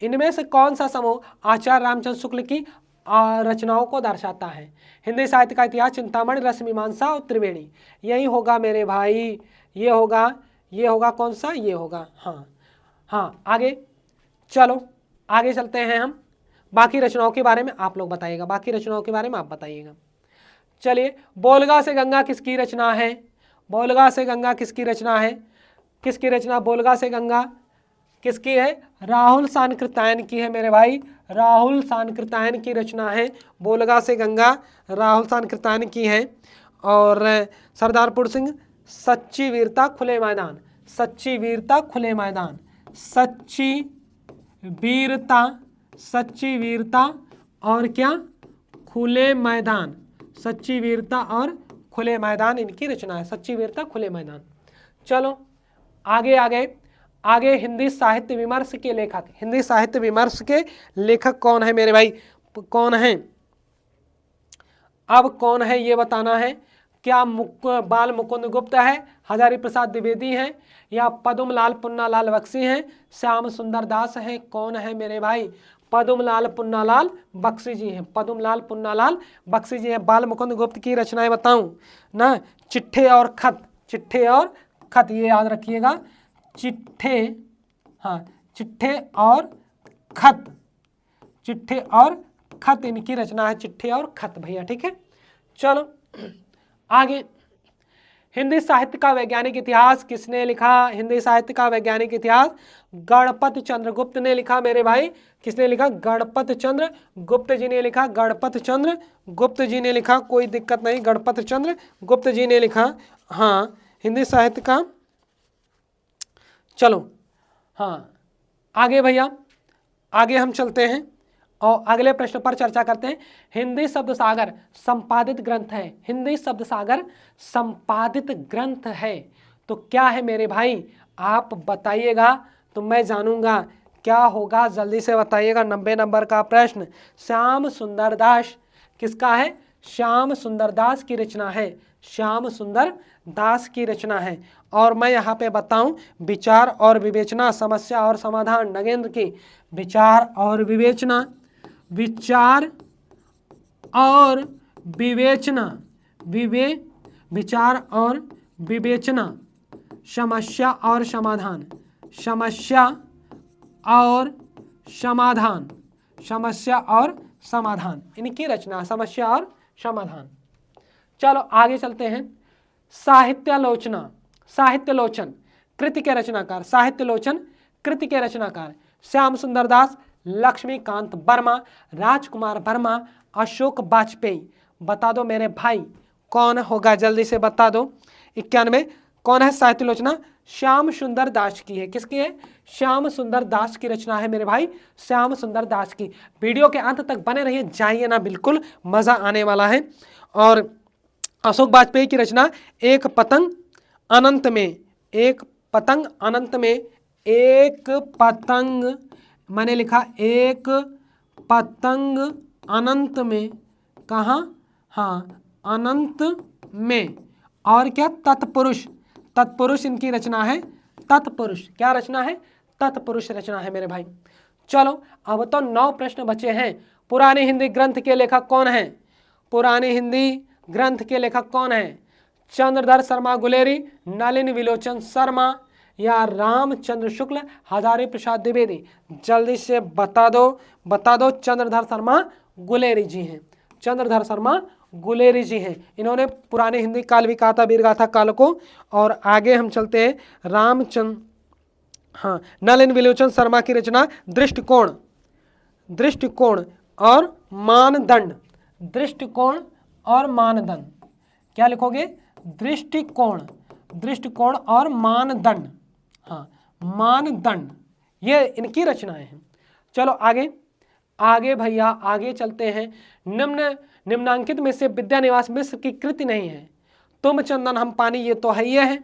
[SPEAKER 1] इनमें से कौन सा समूह आचार्य रामचंद्र शुक्ल की रचनाओं को दर्शाता है। हिंदी साहित्य का इतिहास चिंतामणि, रस मीमांसा और त्रिवेणी, यही होगा मेरे भाई, ये होगा कौन सा, ये होगा। हाँ आगे चलो, आगे चलते हैं हम। बाकी रचनाओं के बारे में आप लोग बताइएगा, बाकी रचनाओं के बारे में आप बताइएगा। चलिए, बोलगा से गंगा किसकी रचना है? बोलगा से गंगा किसकी रचना है? किसकी रचना बोलगा से गंगा किसकी है? राहुल सानकृत्यायन की है मेरे भाई, राहुल सानकृत्यायन की रचना है। बोलगा से गंगा राहुल सानकृत्यायन की है। और सरदारपुर सिंह, सच्ची वीरता खुले मैदान, सच्ची वीरता खुले मैदान, सच्ची वीरता और क्या, खुले मैदान, सच्ची वीरता और खुले मैदान इनकी रचना है, सच्ची वीरता खुले मैदान। चलो आगे हिंदी साहित्य विमर्श के लेखक, हिंदी साहित्य विमर्श के लेखक कौन है मेरे भाई, कौन है? अब कौन है ये बताना है। क्या बाल मुकुंद गुप्त है, हजारी प्रसाद द्विवेदी हैं, या पद्मलाल पुन्नालाल बख्शी हैं, श्याम सुंदर दास हैं? कौन है मेरे भाई? पद्मलाल पुन्नालाल बख्शी जी हैं, पद्मलाल पुन्नालाल बख्शी जी हैं। बाल मुकुंद गुप्त की रचनाएं बताऊं ना, चिट्ठे और खत, चिट्ठे और खत, ये याद रखिएगा, चिट्ठे, हाँ चिट्ठे और खत, चिट्ठे और खत इनकी रचना है, चिट्ठे और खत भैया, ठीक है। चलो आगे, हिंदी साहित्य का वैज्ञानिक इतिहास किसने लिखा? हिंदी साहित्य का वैज्ञानिक इतिहास गणपत चंद्र गुप्त ने लिखा मेरे भाई। किसने लिखा? गणपत चंद्र गुप्त जी ने लिखा, गणपत चंद्र गुप्त जी ने लिखा, कोई दिक्कत नहीं, गणपत चंद्र गुप्त जी ने लिखा। हाँ हिंदी साहित्य का, चलो हाँ आगे भैया, आगे हम चलते हैं और अगले प्रश्न पर चर्चा करते हैं। हिंदी शब्द सागर संपादित ग्रंथ है, हिंदी शब्द सागर संपादित ग्रंथ है तो क्या है मेरे भाई? आप बताइएगा तो मैं जानूंगा क्या होगा, जल्दी से बताइएगा। 90 नंबर का प्रश्न। श्याम सुंदर दास किसका है? श्याम सुंदर दास की रचना है, श्याम सुंदर दास की रचना है। और मैं यहाँ पे बताऊं, विचार और विवेचना, समस्या और समाधान, नगेंद्र की विचार और विवेचना, विचार और विवेचना, विचार और विवेचना, समस्या और समाधान, समस्या और समाधान, समस्या और समाधान इनकी रचना, समस्या और समाधान। चलो आगे चलते हैं। साहित्यालोचना, साहित्यालोचन कृति के रचनाकार, साहित्यालोचन कृति के रचनाकार श्याम सुंदर दास, लक्ष्मीकांत वर्मा, राजकुमार वर्मा, अशोक वाजपेयी। बता दो मेरे भाई कौन होगा, जल्दी से बता दो। 91 कौन है साहित्यालोचना? श्याम सुंदर दास की है। किसकी है? श्याम सुंदर दास की रचना है मेरे भाई, श्याम सुंदर दास की। वीडियो के अंत तक बने रहिए, जाइए ना, बिल्कुल मजा आने वाला है। और अशोक वाजपेयी की रचना एक पतंग अनंत में, एक पतंग अनंत में, एक पतंग, मैंने लिखा एक पतंग अनंत में, कहाँ? हाँ अनंत में। और क्या? तत्पुरुष, तत्पुरुष इनकी रचना है, तत्पुरुष। क्या रचना है? तत्पुरुष रचना है मेरे भाई। चलो अब तो 9 प्रश्न बचे हैं। पुराने हिंदी ग्रंथ के लेखक कौन है? पुराने हिंदी ग्रंथ के लेखक कौन है? चंद्रधर शर्मा गुलेरी, नलिन विलोचन शर्मा, या रामचंद्र शुक्ल, हजारी प्रसाद द्विवेदी। जल्दी से बता दो, बता दो। चंद्रधर शर्मा गुलेरी जी हैं, चंद्रधर शर्मा गुलेरी जी हैं। इन्होंने पुराने हिंदी काल भी कहा था, वीरगाथा काल को। और आगे हम चलते हैं। रामचंद्र, हाँ नलिन विलोचन शर्मा की रचना दृष्टिकोण, दृष्टिकोण और मानदंड, दृष्टिकोण और मानदंड। क्या लिखोगे? दृष्टिकोण, दृष्टिकोण और मानदंड, हाँ मानदंड, ये इनकी रचनाएं हैं। चलो आगे, आगे भैया आगे चलते हैं। निम्नांकित में से विद्यानिवास मिश्र की कृति नहीं है। तुम चंदन हम पानी, ये तो है ही है।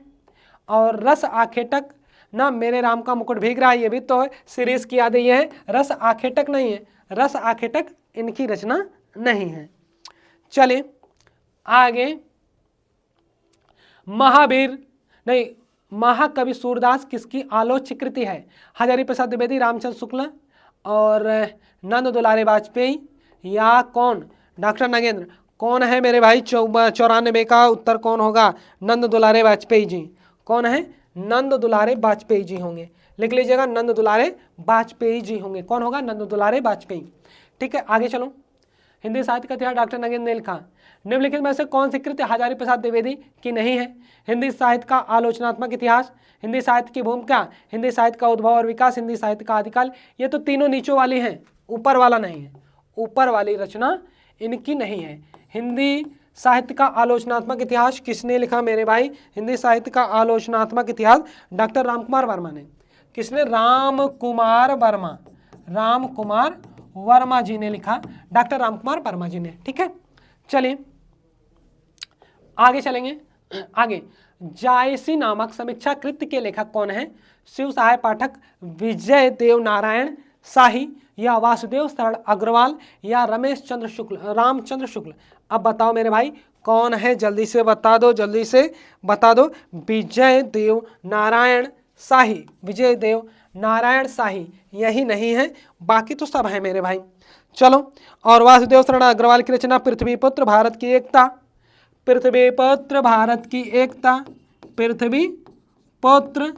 [SPEAKER 1] और रस आखेटक ना, मेरे राम का मुकुट भीग रहा है, ये भी तो है, सीरीज की यादें ये है। रस आखेटक नहीं है, रस आखेटक इनकी रचना नहीं है। चलिए आगे। महावीर नहीं, महाकवि सूरदास किसकी आलोच्य कृति है? हजारी प्रसाद द्विवेदी, रामचंद्र शुक्ल और नंद दुलारे वाजपेयी, या कौन? डॉक्टर नगेंद्र। कौन है मेरे भाई 94 का उत्तर कौन होगा? नंद दुलारे वाजपेयी जी। कौन है? नंद दुलारे वाजपेयी जी होंगे। लिख लीजिएगा, नंद दुलारे वाजपेयी जी होंगे। कौन होगा? नंद दुलारे वाजपेयी। ठीक है, आगे चलो। हिंदी साहित्य का इतिहास डॉक्टर नगेंद्र ने लिखा। निम्नलिखित में से कौन सी कृति हजारी प्रसाद द्विवेदी की नहीं है? हिंदी साहित्य का आलोचनात्मक इतिहास, हिंदी साहित्य की भूमिका, हिंदी साहित्य का उद्भव और विकास, हिंदी साहित्य का आदिकाल। ये तो तीनों नीचों वाली हैं, ऊपर वाला नहीं है। ऊपर वाली रचना इनकी नहीं है। हिंदी साहित्य का आलोचनात्मक इतिहास किसने लिखा मेरे भाई? हिंदी साहित्य का आलोचनात्मक इतिहास डॉक्टर रामकुमार वर्मा ने। किसने? रामकुमार वर्मा। रामकुमार वर्मा जी ने लिखा, डॉक्टर रामकुमार वर्मा जी ने। ठीक है, चलिए आगे चलेंगे। आगे, जायसी नामक समीक्षा कृत्य के लेखक कौन है? शिव सहाय पाठक, विजय देव नारायण शाही, या वासुदेव शरण अग्रवाल, या रमेश चंद्र शुक्ल, रामचंद्र शुक्ल। अब बताओ मेरे भाई कौन है? जल्दी से बता दो, जल्दी से बता दो। विजय देव नारायण शाही, विजय देव नारायण शाही यही नहीं है, बाकी तो सब है मेरे भाई। चलो, और वासुदेव शरण अग्रवाल की रचना पृथ्वीपुत्र भारत की एकता, पृथ्वीपुत्र भारत की एकता, पृथ्वीपुत्र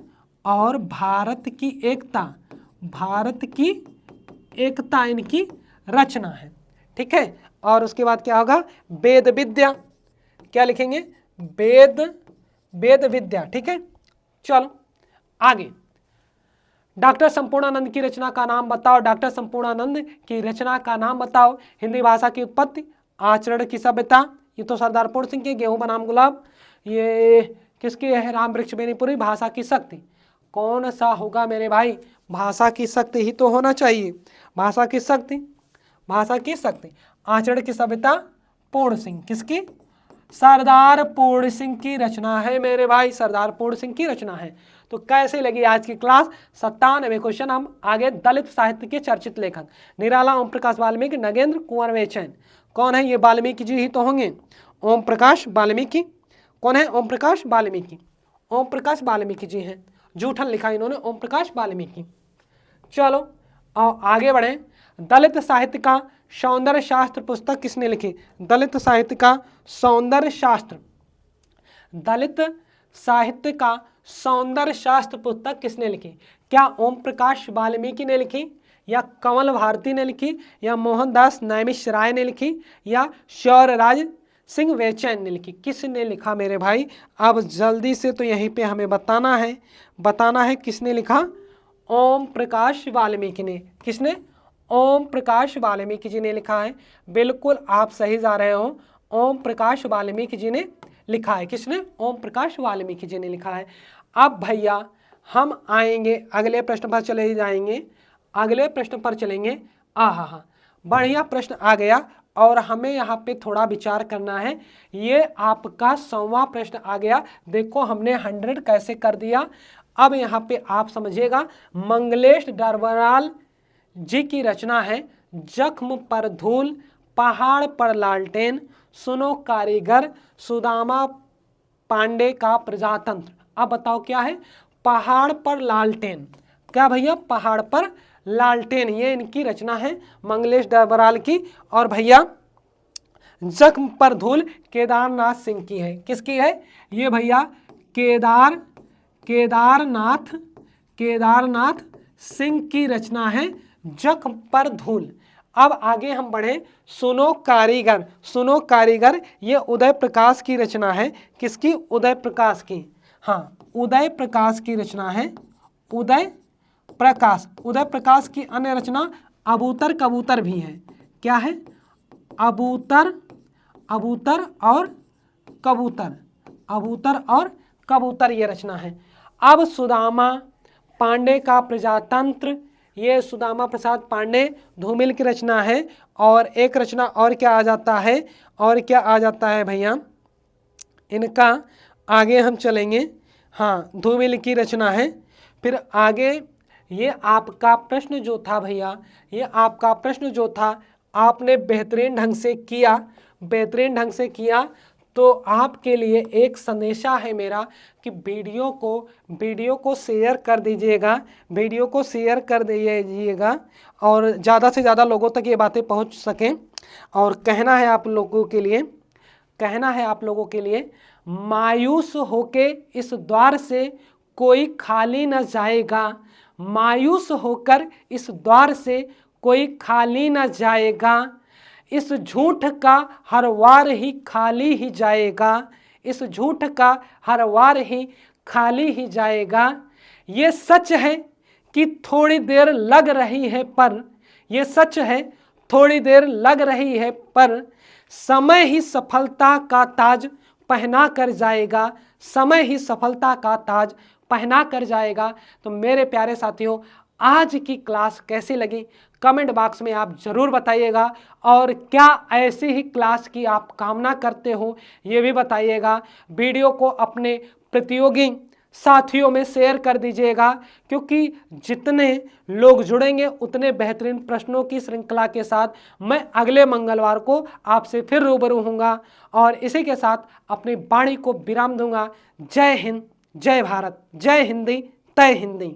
[SPEAKER 1] और भारत की एकता, भारत की एकता इनकी रचना है। ठीक है, और उसके बाद क्या होगा? वेद विद्या। क्या लिखेंगे? वेद विद्या। ठीक है, चलो आगे। डॉक्टर संपूर्णानंद की रचना का नाम बताओ। डॉक्टर संपूर्णानंद की रचना का नाम बताओ। हिंदी भाषा की उत्पत्ति, आचरण की सभ्यता, ये तो सरदार पूर्ण सिंह के गेहूं बनाम गुलाब। ये किसकी है? राम वृक्ष बेनीपुरी। भाषा की शक्ति कौन सा होगा मेरे भाई? भाषा की शक्ति ही तो होना चाहिए। भाषा की शक्ति, भाषा की शक्ति। आचरण की सभ्यता पूर्ण सिंह, किसकी? सरदार पूर्ण सिंह की रचना है मेरे भाई, सरदार पूर्ण सिंह की रचना है। तो कैसे लगी आज की क्लास? 97 क्वेश्चन। हम आगे दलित साहित्य के चर्चित लेखक निराला, ओम प्रकाश वाल्मीकि, नगेंद्र कुंवर वेचैन। कौन है ये? वाल्मीकि जी ही तो होंगे। ओम प्रकाश वाल्मीकि। कौन है? ओम प्रकाश वाल्मीकि। ओम प्रकाश वाल्मीकि जी हैं, जूठन लिखा इन्होंने, ओम प्रकाश वाल्मीकि। चलो और आगे बढ़े। दलित साहित्य का सौंदर्य शास्त्र पुस्तक किसने लिखी? दलित साहित्य का सौंदर्य शास्त्र, दलित साहित्य का सौंदर्य शास्त्र पुस्तक किसने लिखी? क्या ओम प्रकाश वाल्मीकि ने लिखी, या कमल भारती ने लिखी, या मोहनदास नैमिष राय ने लिखी, या शौर्यराज सिंह वेचैन ने लिखी? किसने लिखा मेरे भाई? अब जल्दी से तो यहीं पे हमें बताना है, बताना है किसने लिखा? ओम प्रकाश वाल्मीकि ने। किसने? ओम प्रकाश वाल्मीकि जी ने लिखा है। बिल्कुल आप सही जा रहे हो, ओम प्रकाश वाल्मीकि जी ने लिखा है। किसने? ओम प्रकाश वाल्मीकि जी ने लिखा है। अब भैया हम आएंगे अगले प्रश्न पर, चले जाएंगे अगले प्रश्न पर चलेंगे। आहा, बढ़िया प्रश्न आ गया और हमें यहाँ पे थोड़ा विचार करना है। ये आपका 100वां प्रश्न आ गया। देखो हमने 100 कैसे कर दिया। अब यहाँ पे आप समझिएगा, मंगलेश डरवराल जी की रचना है जख्म पर धूल, पहाड़ पर लालटेन, सुनो कारीगर, सुदामा पांडे का प्रजातंत्र। अब बताओ क्या है? पहाड़ पर लालटेन। क्या भैया? पहाड़ पर लालटेन, ये इनकी रचना है मंगलेश डरवराल की। और भैया जख्म पर धूल केदारनाथ सिंह की है। किसकी है ये भैया? केदारनाथ सिंह की रचना है जख्म पर धूल। अब आगे हम बढ़े। सुनो कारीगर, सुनो कारीगर ये उदय प्रकाश की रचना है। किसकी? उदय प्रकाश की। हाँ, उदय प्रकाश की रचना है। उदय प्रकाश, उदय प्रकाश की अन्य रचना अबूतर कबूतर भी है। क्या है? अबूतर, अबूतर और कबूतर, अबूतर और कबूतर ये रचना है। अब सुदामा पांडे का प्रजातंत्र, ये सुदामा प्रसाद पांडे धूमिल की रचना है। और एक रचना और क्या आ जाता है? और क्या आ जाता है भैया इनका? आगे हम चलेंगे। हाँ, धूमिल की रचना है। फिर आगे ये आपका प्रश्न जो था भैया, ये आपका प्रश्न जो था आपने बेहतरीन ढंग से किया, बेहतरीन ढंग से किया। तो आपके लिए एक संदेशा है मेरा कि वीडियो को शेयर कर दीजिएगा, वीडियो को शेयर कर दीजिएगा और ज़्यादा से ज़्यादा लोगों तक ये बातें पहुंच सकें। और कहना है आप लोगों के लिए, कहना है आप लोगों के लिए, मायूस होके इस द्वार से कोई खाली न जाएगा, मायूस होकर इस द्वार से कोई खाली न जाएगा, इस झूठ का हर वार ही खाली ही जाएगा, इस झूठ का हर वार ही खाली ही जाएगा। ये सच है कि थोड़ी देर लग रही है पर, ये सच है थोड़ी देर लग रही है पर, समय ही सफलता का ताज पहना कर जाएगा, समय ही सफलता का ताज पहना कर जाएगा। तो मेरे प्यारे साथियों, आज की क्लास कैसी लगी कमेंट बॉक्स में आप ज़रूर बताइएगा, और क्या ऐसी ही क्लास की आप कामना करते हो ये भी बताइएगा। वीडियो को अपने प्रतियोगी साथियों में शेयर कर दीजिएगा, क्योंकि जितने लोग जुड़ेंगे उतने बेहतरीन प्रश्नों की श्रृंखला के साथ मैं अगले मंगलवार को आपसे फिर रूबरू होऊंगा। और इसी के साथ अपनी वाणी को विराम दूंगा। जय हिंद, जय भारत, जय हिंदी, तय हिंदी।